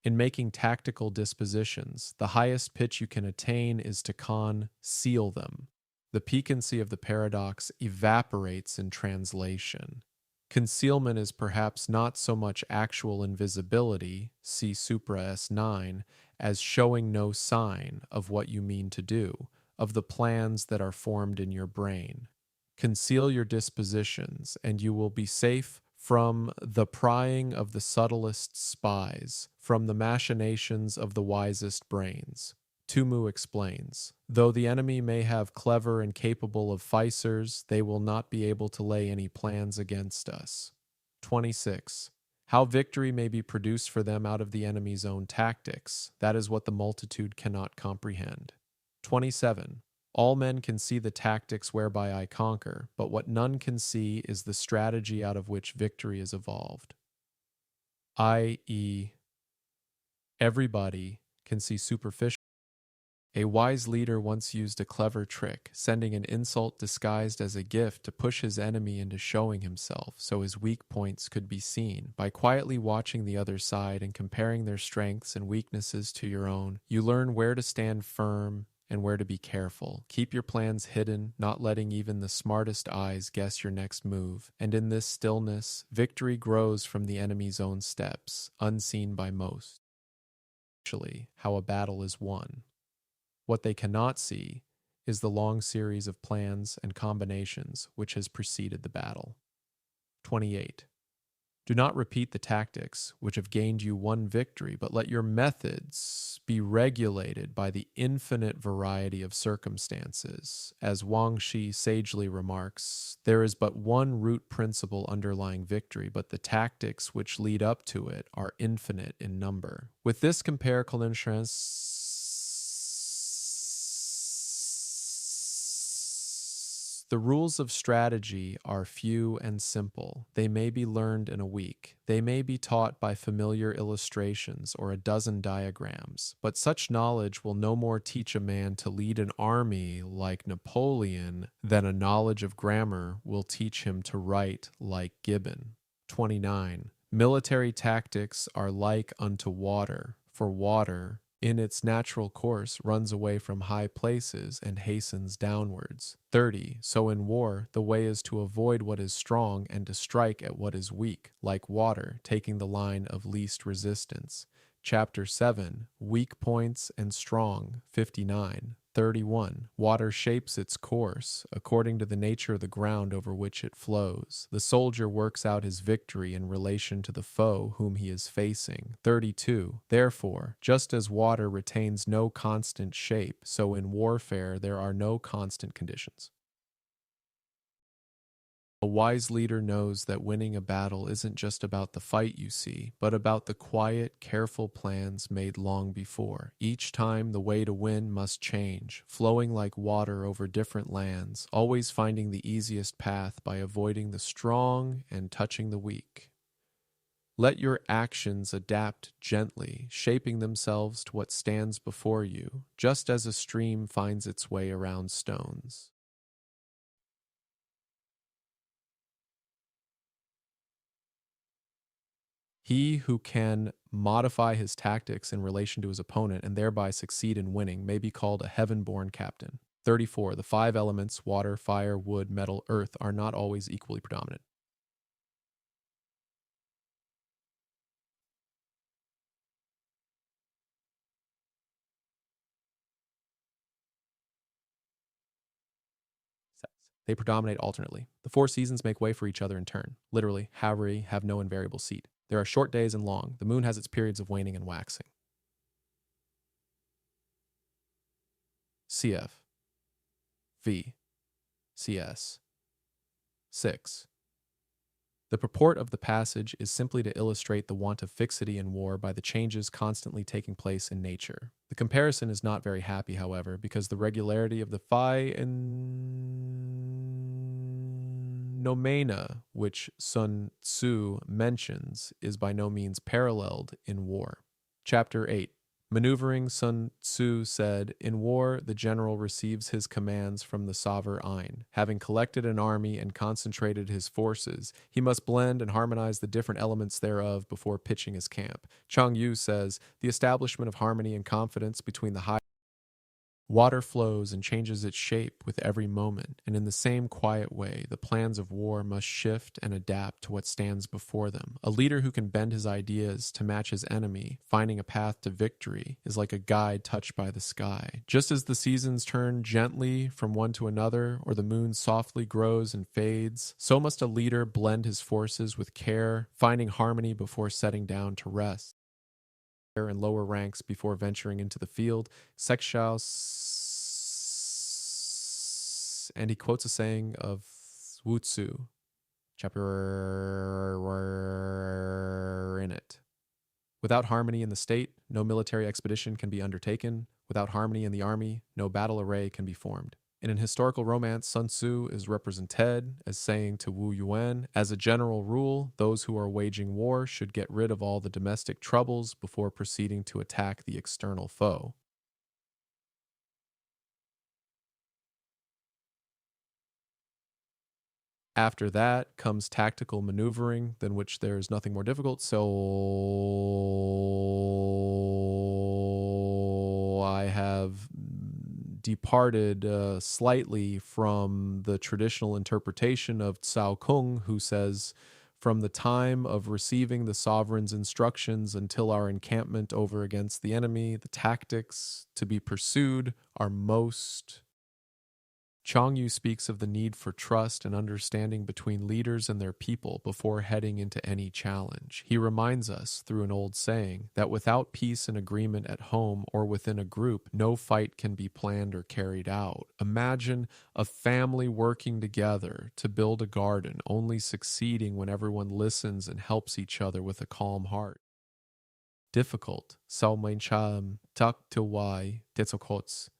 In making tactical dispositions, the highest pitch you can attain is to conceal them. The piquancy of the paradox evaporates in translation. Concealment is perhaps not so much actual invisibility, see Supra S9, as showing no sign of what you mean to do, of the plans that are formed in your brain. Conceal your dispositions, and you will be safe from the prying of the subtlest spies, from the machinations of the wisest brains. Tumu explains, though the enemy may have clever and capable of ficers, they will not be able to lay any plans against us. 26. How victory may be produced for them out of the enemy's own tactics, that is what the multitude cannot comprehend. 27. All men can see the tactics whereby I conquer, but what none can see is the strategy out of which victory is evolved. I.e., everybody can see superficial. A wise leader once used a clever trick, sending an insult disguised as a gift to push his enemy into showing himself so his weak points could be seen. By quietly watching the other side and comparing their strengths and weaknesses to your own, you learn where to stand firm and where to be careful. Keep your plans hidden, not letting even the smartest eyes guess your next move. And in this stillness, victory grows from the enemy's own steps, unseen by most. Actually, how a battle is won. What they cannot see is the long series of plans and combinations which has preceded the battle. 28. Do not repeat the tactics which have gained you one victory, but let your methods be regulated by the infinite variety of circumstances. As Wang Shi sagely remarks, there is but one root principle underlying victory, but the tactics which lead up to it are infinite in number. With this compare Colintrans. The rules of strategy are few and simple. They may be learned in a week. They may be taught by familiar illustrations or a dozen diagrams. But such knowledge will no more teach a man to lead an army like Napoleon than a knowledge of grammar will teach him to write like Gibbon. 29. Military tactics are like unto water, for water in its natural course runs away from high places and hastens downwards. 30. So in war, the way is to avoid what is strong and to strike at what is weak, like water, taking the line of least resistance. Chapter 7. Weak points and strong. 59. 31. Water shapes its course according to the nature of the ground over which it flows. The soldier works out his victory in relation to the foe whom he is facing. 32. Therefore, just as water retains no constant shape, so in warfare there are no constant conditions. A wise leader knows that winning a battle isn't just about the fight you see, but about the quiet, careful plans made long before. Each time the way to win must change, flowing like water over different lands, always finding the easiest path by avoiding the strong and touching the weak. Let your actions adapt gently, shaping themselves to what stands before you, just as a stream finds its way around stones. He who can modify his tactics in relation to his opponent and thereby succeed in winning may be called a heaven-born captain. 34. The 5 elements, water, fire, wood, metal, earth, are not always equally predominant. They predominate alternately. The 4 seasons make way for each other in turn. Literally, Havre have no invariable seat. There are short days and long. The moon has its periods of waning and waxing. CF. V. CS. 6. The purport of the passage is simply to illustrate the want of fixity in war by the changes constantly taking place in nature. The comparison is not very happy, however, because the regularity of the phenomena which Sun Tzu mentions is by no means paralleled in war. Chapter 8. Maneuvering. Sun Tzu said, "In war, the general receives his commands from the sovereign. Having collected an army and concentrated his forces, he must blend and harmonize the different elements thereof before pitching his camp." Chang Yu says, "The establishment of harmony and confidence between the high water flows and changes its shape with every moment, and in the same quiet way, the plans of war must shift and adapt to what stands before them. A leader who can bend his ideas to match his enemy, finding a path to victory, is like a guide touched by the sky. Just as the seasons turn gently from one to another, or the moon softly grows and fades, so must a leader blend his forces with care, finding harmony before setting down to rest and lower ranks before venturing into the field." Sextial, and he quotes a saying of Wu Tzu, chapter in it. Without harmony in the state, no military expedition can be undertaken. Without harmony in the army, no battle array can be formed. In an historical romance, Sun Tzu is represented as saying to Wu Yuan, "As a general rule, those who are waging war should get rid of all the domestic troubles before proceeding to attack the external foe." After that comes tactical maneuvering, than which there is nothing more difficult. So I have departed slightly from the traditional interpretation of Cao Kung, who says, "From the time of receiving the sovereign's instructions until our encampment over against the enemy, the tactics to be pursued are most..." Chang Yu speaks of the need for trust and understanding between leaders and their people before heading into any challenge. He reminds us, through an old saying, that without peace and agreement at home or within a group, no fight can be planned or carried out. Imagine a family working together to build a garden, only succeeding when everyone listens and helps each other with a calm heart. Difficult.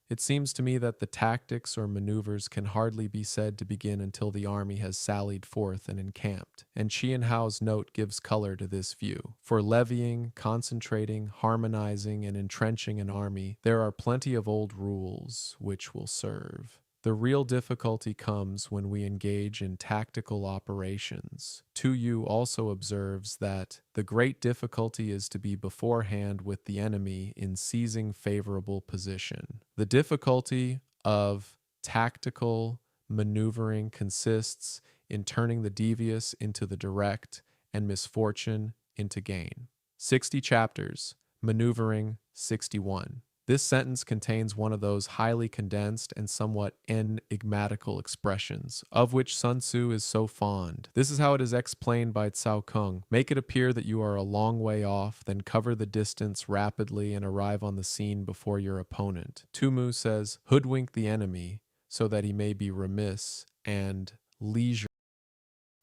It seems to me that the tactics or maneuvers can hardly be said to begin until the army has sallied forth and encamped, and Chien Hao's note gives color to this view. For levying, concentrating, harmonizing, and entrenching an army, there are plenty of old rules which will serve. The real difficulty comes when we engage in tactical operations. Tu Yu also observes that the great difficulty is to be beforehand with the enemy in seizing favorable position. The difficulty of tactical maneuvering consists in turning the devious into the direct and misfortune into gain. 60 chapters, maneuvering 61. This sentence contains one of those highly condensed and somewhat enigmatical expressions, of which Sun Tzu is so fond. This is how it is explained by Cao Kung. Make it appear that you are a long way off, then cover the distance rapidly and arrive on the scene before your opponent. Tu Mu says, hoodwink the enemy so that he may be remiss and leisure.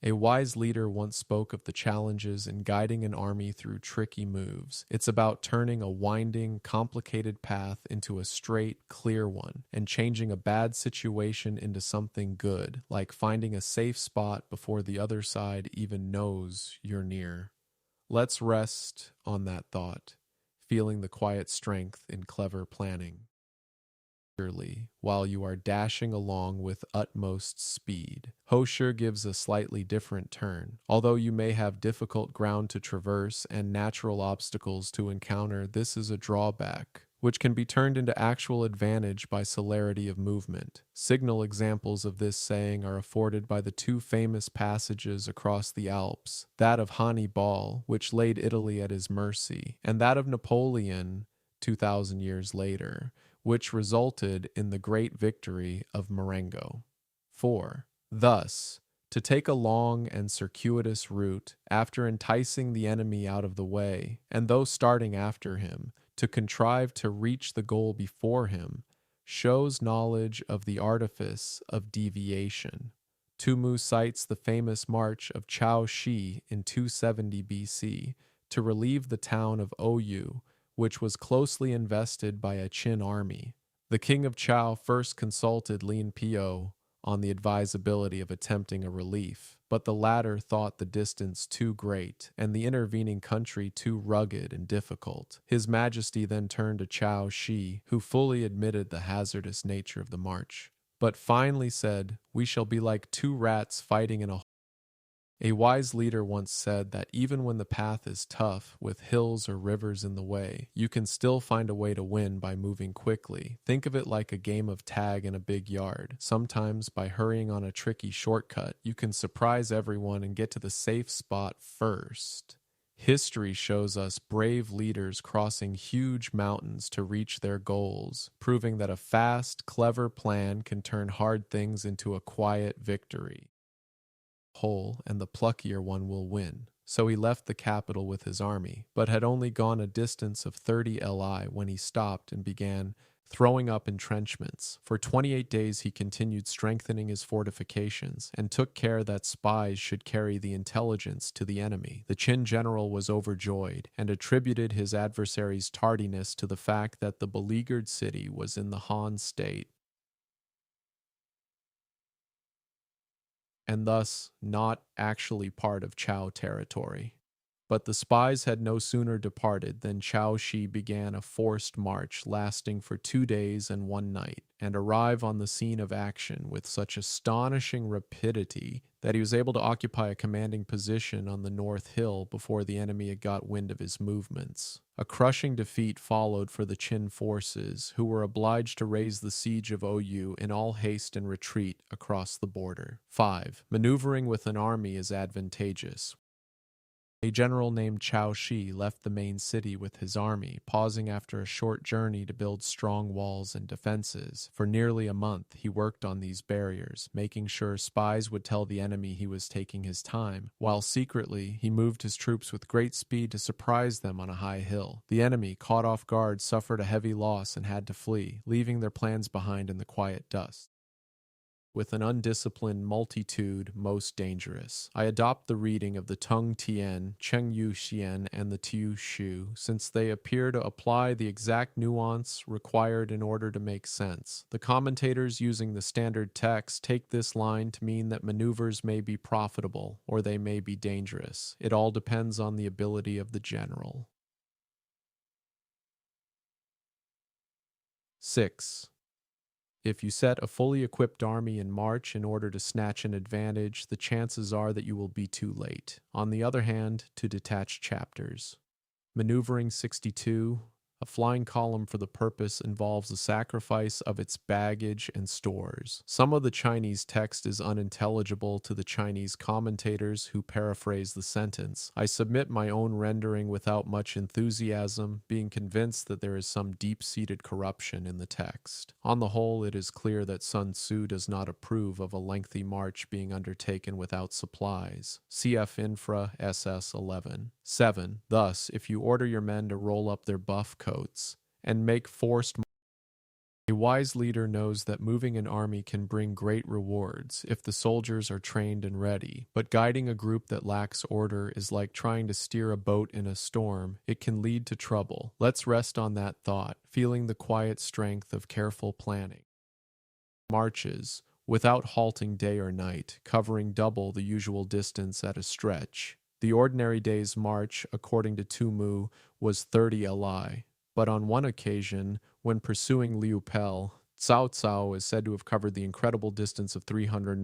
A wise leader once spoke of the challenges in guiding an army through tricky moves. It's about turning a winding, complicated path into a straight, clear one, and changing a bad situation into something good, like finding a safe spot before the other side even knows you're near. Let's rest on that thought, feeling the quiet strength in clever planning while you are dashing along with utmost speed. Hosher gives a slightly different turn. Although you may have difficult ground to traverse and natural obstacles to encounter, this is a drawback, which can be turned into actual advantage by celerity of movement. Signal examples of this saying are afforded by the two famous passages across the Alps, that of Hannibal, which laid Italy at his mercy, and that of Napoleon 2,000 years later, which resulted in the great victory of Marengo. 4. Thus, to take a long and circuitous route, after enticing the enemy out of the way, and though starting after him, to contrive to reach the goal before him, shows knowledge of the artifice of deviation. Tumu cites the famous march of Chao Shi in 270 BC to relieve the town of Oyu, which was closely invested by a Qin army. The king of Chao first consulted Lin Piao on the advisability of attempting a relief, but the latter thought the distance too great and the intervening country too rugged and difficult. His Majesty then turned to Chao Shi, who fully admitted the hazardous nature of the march, but finally said, "We shall be like two rats fighting in a hole." A wise leader once said that even when the path is tough, with hills or rivers in the way, you can still find a way to win by moving quickly. Think of it like a game of tag in a big yard. Sometimes, by hurrying on a tricky shortcut, you can surprise everyone and get to the safe spot first. History shows us brave leaders crossing huge mountains to reach their goals, proving that a fast, clever plan can turn hard things into a quiet victory. Whole, and the pluckier one will win. So he left the capital with his army, but had only gone a distance of 30 li when he stopped and began throwing up entrenchments. For 28 days he continued strengthening his fortifications and took care that spies should carry the intelligence to the enemy. The Qin general was overjoyed and attributed his adversary's tardiness to the fact that the beleaguered city was in the Han state, and thus not actually part of Chao territory. But the spies had no sooner departed than Chao Shi began a forced march lasting for 2 days and 1 night, and arrive on the scene of action with such astonishing rapidity that he was able to occupy a commanding position on the North Hill before the enemy had got wind of his movements. A crushing defeat followed for the Qin forces, who were obliged to raise the siege of Oyu in all haste and retreat across the border. 5. Maneuvering with an army is advantageous. A general named Chao Shi left the main city with his army, pausing after a short journey to build strong walls and defenses. For nearly a month, he worked on these barriers, making sure spies would tell the enemy he was taking his time, while secretly he moved his troops with great speed to surprise them on a high hill. The enemy, caught off guard, suffered a heavy loss and had to flee, leaving their plans behind in the quiet dust. With an undisciplined multitude most dangerous. I adopt the reading of the Tung Tien, Cheng Yu Xian, and the Tiu Shu, since they appear to apply the exact nuance required in order to make sense. The commentators using the standard text take this line to mean that maneuvers may be profitable, or they may be dangerous. It all depends on the ability of the general. 6. If you set a fully equipped army in march in order to snatch an advantage, the chances are that you will be too late. On the other hand, to detach chapters. Maneuvering 62. A flying column for the purpose involves the sacrifice of its baggage and stores. Some of the Chinese text is unintelligible to the Chinese commentators who paraphrase the sentence. I submit my own rendering without much enthusiasm, being convinced that there is some deep-seated corruption in the text. On the whole, it is clear that Sun Tzu does not approve of a lengthy march being undertaken without supplies. Cf. Infra SS 11. 7. Thus, if you order your men to roll up their buff coats and make forced. A wise leader knows that moving an army can bring great rewards if the soldiers are trained and ready, but guiding a group that lacks order is like trying to steer a boat in a storm. It can lead to trouble. Let's rest on that thought, feeling the quiet strength of careful planning. Marches, without halting day or night, covering double the usual distance at a stretch. The ordinary day's march, according to Tumu, was 30 li, but on one occasion, when pursuing Liu Pel, Cao Cao is said to have covered the incredible distance of 300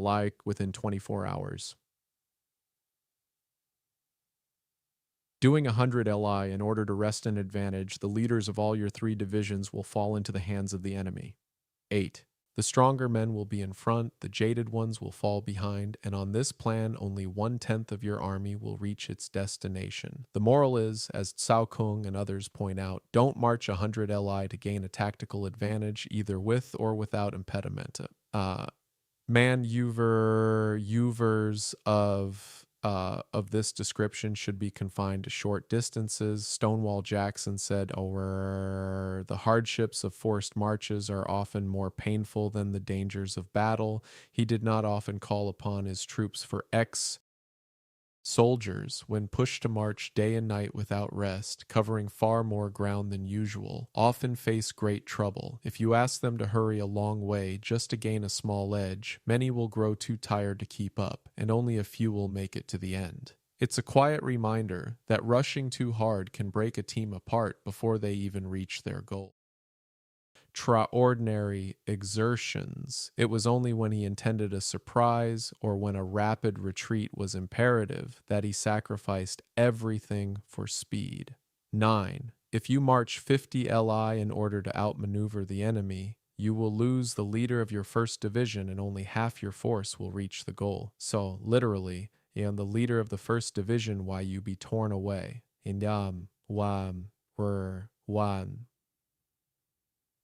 li within 24 hours. Doing 100 li in order to wrest an advantage, the leaders of all your 3 divisions will fall into the hands of the enemy. 8. The stronger men will be in front, the jaded ones will fall behind, and on this plan only 1/10 of your army will reach its destination. The moral is, as Cao Kung and others point out, don't march 100 li to gain a tactical advantage either with or without impediment. Maneuvers of of this description should be confined to short distances. Stonewall Jackson said, "Over the hardships of forced marches are often more painful than the dangers of battle. He did not often call upon his troops for soldiers, when pushed to march day and night without rest, covering far more ground than usual, often face great trouble. If you ask them to hurry a long way just to gain a small edge, many will grow too tired to keep up, and only a few will make it to the end." It's a quiet reminder that rushing too hard can break a team apart before they even reach their goal. Extraordinary exertions. It was only when he intended a surprise or when a rapid retreat was imperative that he sacrificed everything for speed. 9. If you march 50 li in order to outmaneuver the enemy, you will lose the leader of your first division and only half your force will reach the goal. So, literally, the leader of the first division, why you be torn away. Indam, wam, wan.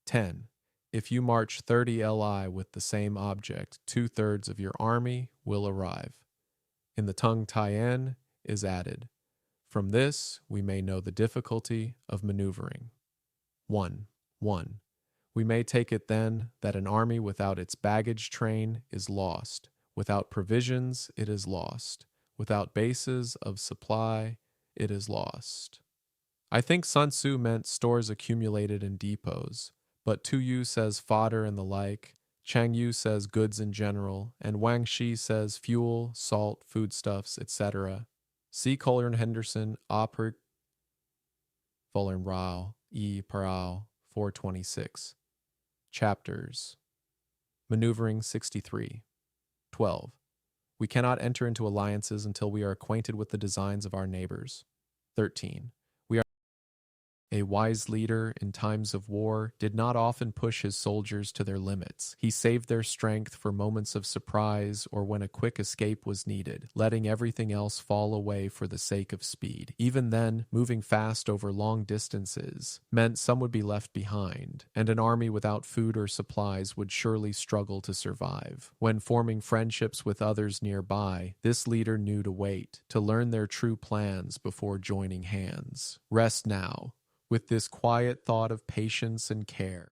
10. If you march 30 li with the same object, 2/3 of your army will arrive. In the tongue Tien is added. From this, we may know the difficulty of maneuvering. 1. We may take it then that an army without its baggage train is lost. Without provisions, it is lost. Without bases of supply, it is lost. I think Sun Tzu meant stores accumulated in depots, but Tu Yu says fodder and the like, Chang Yu says goods in general, and Wang Shi says fuel, salt, foodstuffs, etc. See Colin Henderson, Oper Volern Rao, E. Parao, 426. Chapters. Maneuvering 63. 12. We cannot enter into alliances until we are acquainted with the designs of our neighbors. 13. A wise leader in times of war did not often push his soldiers to their limits. He saved their strength for moments of surprise or when a quick escape was needed, letting everything else fall away for the sake of speed. Even then, moving fast over long distances meant some would be left behind, and an army without food or supplies would surely struggle to survive. When forming friendships with others nearby, this leader knew to wait, to learn their true plans before joining hands. Rest now, with this quiet thought of patience and care.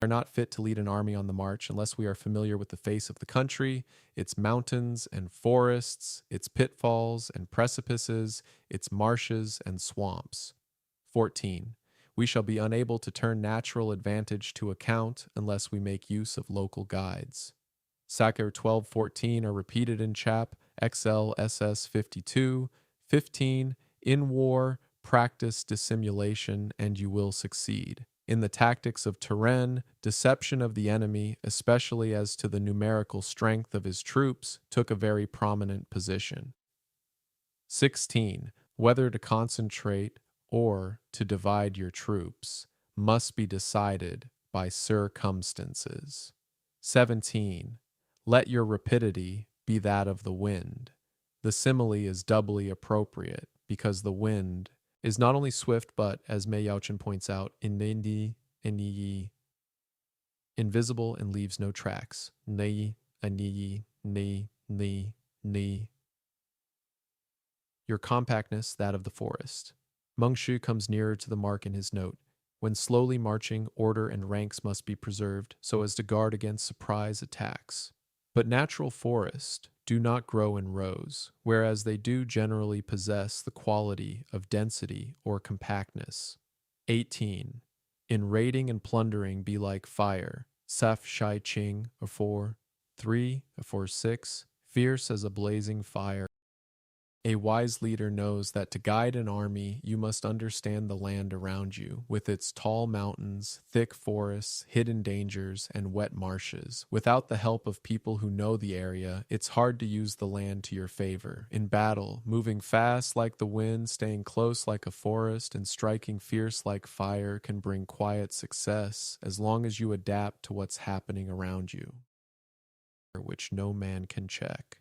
We are not fit to lead an army on the march unless we are familiar with the face of the country, its mountains and forests, its pitfalls and precipices, its marshes and swamps. 14. We shall be unable to turn natural advantage to account unless we make use of local guides. Sakar 12:14 are repeated in Chap XLSS 52. 15. In war, practice dissimulation and you will succeed. In the tactics of Turenne, deception of the enemy, especially as to the numerical strength of his troops, took a very prominent position. 16. Whether to concentrate or to divide your troops must be decided by circumstances. 17. Let your rapidity be that of the wind. The simile is doubly appropriate because the wind is not only swift, but, as Mei Yaochen points out, invisible and leaves no tracks. Your compactness, that of the forest. Meng Shu comes nearer to the mark in his note. When slowly marching, order and ranks must be preserved so as to guard against surprise attacks. But natural forests do not grow in rows, whereas they do generally possess the quality of density or compactness. 18. In raiding and plundering be like fire. Saf Shai Ching, a 4, 3, a 4, 6, fierce as a blazing fire. A wise leader knows that to guide an army, you must understand the land around you, with its tall mountains, thick forests, hidden dangers, and wet marshes. Without the help of people who know the area, it's hard to use the land to your favor. In battle, moving fast like the wind, staying close like a forest, and striking fierce like fire can bring quiet success as long as you adapt to what's happening around you, which no man can check.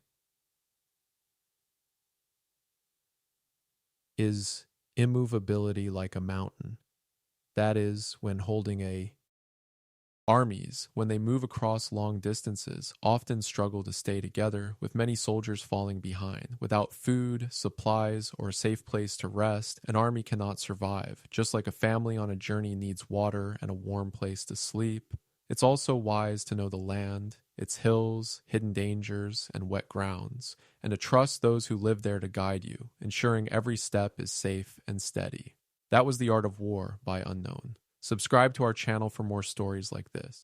Is immovability like a mountain. That is, when holding a Armies, when they move across long distances, often struggle to stay together, with many soldiers falling behind. Without food, supplies, or a safe place to rest, an army cannot survive. Just like a family on a journey needs water and a warm place to sleep, it's also wise to know the land, its hills, hidden dangers, and wet grounds, and to trust those who live there to guide you, ensuring every step is safe and steady. That was The Art of War by Unknown. Subscribe to our channel for more stories like this.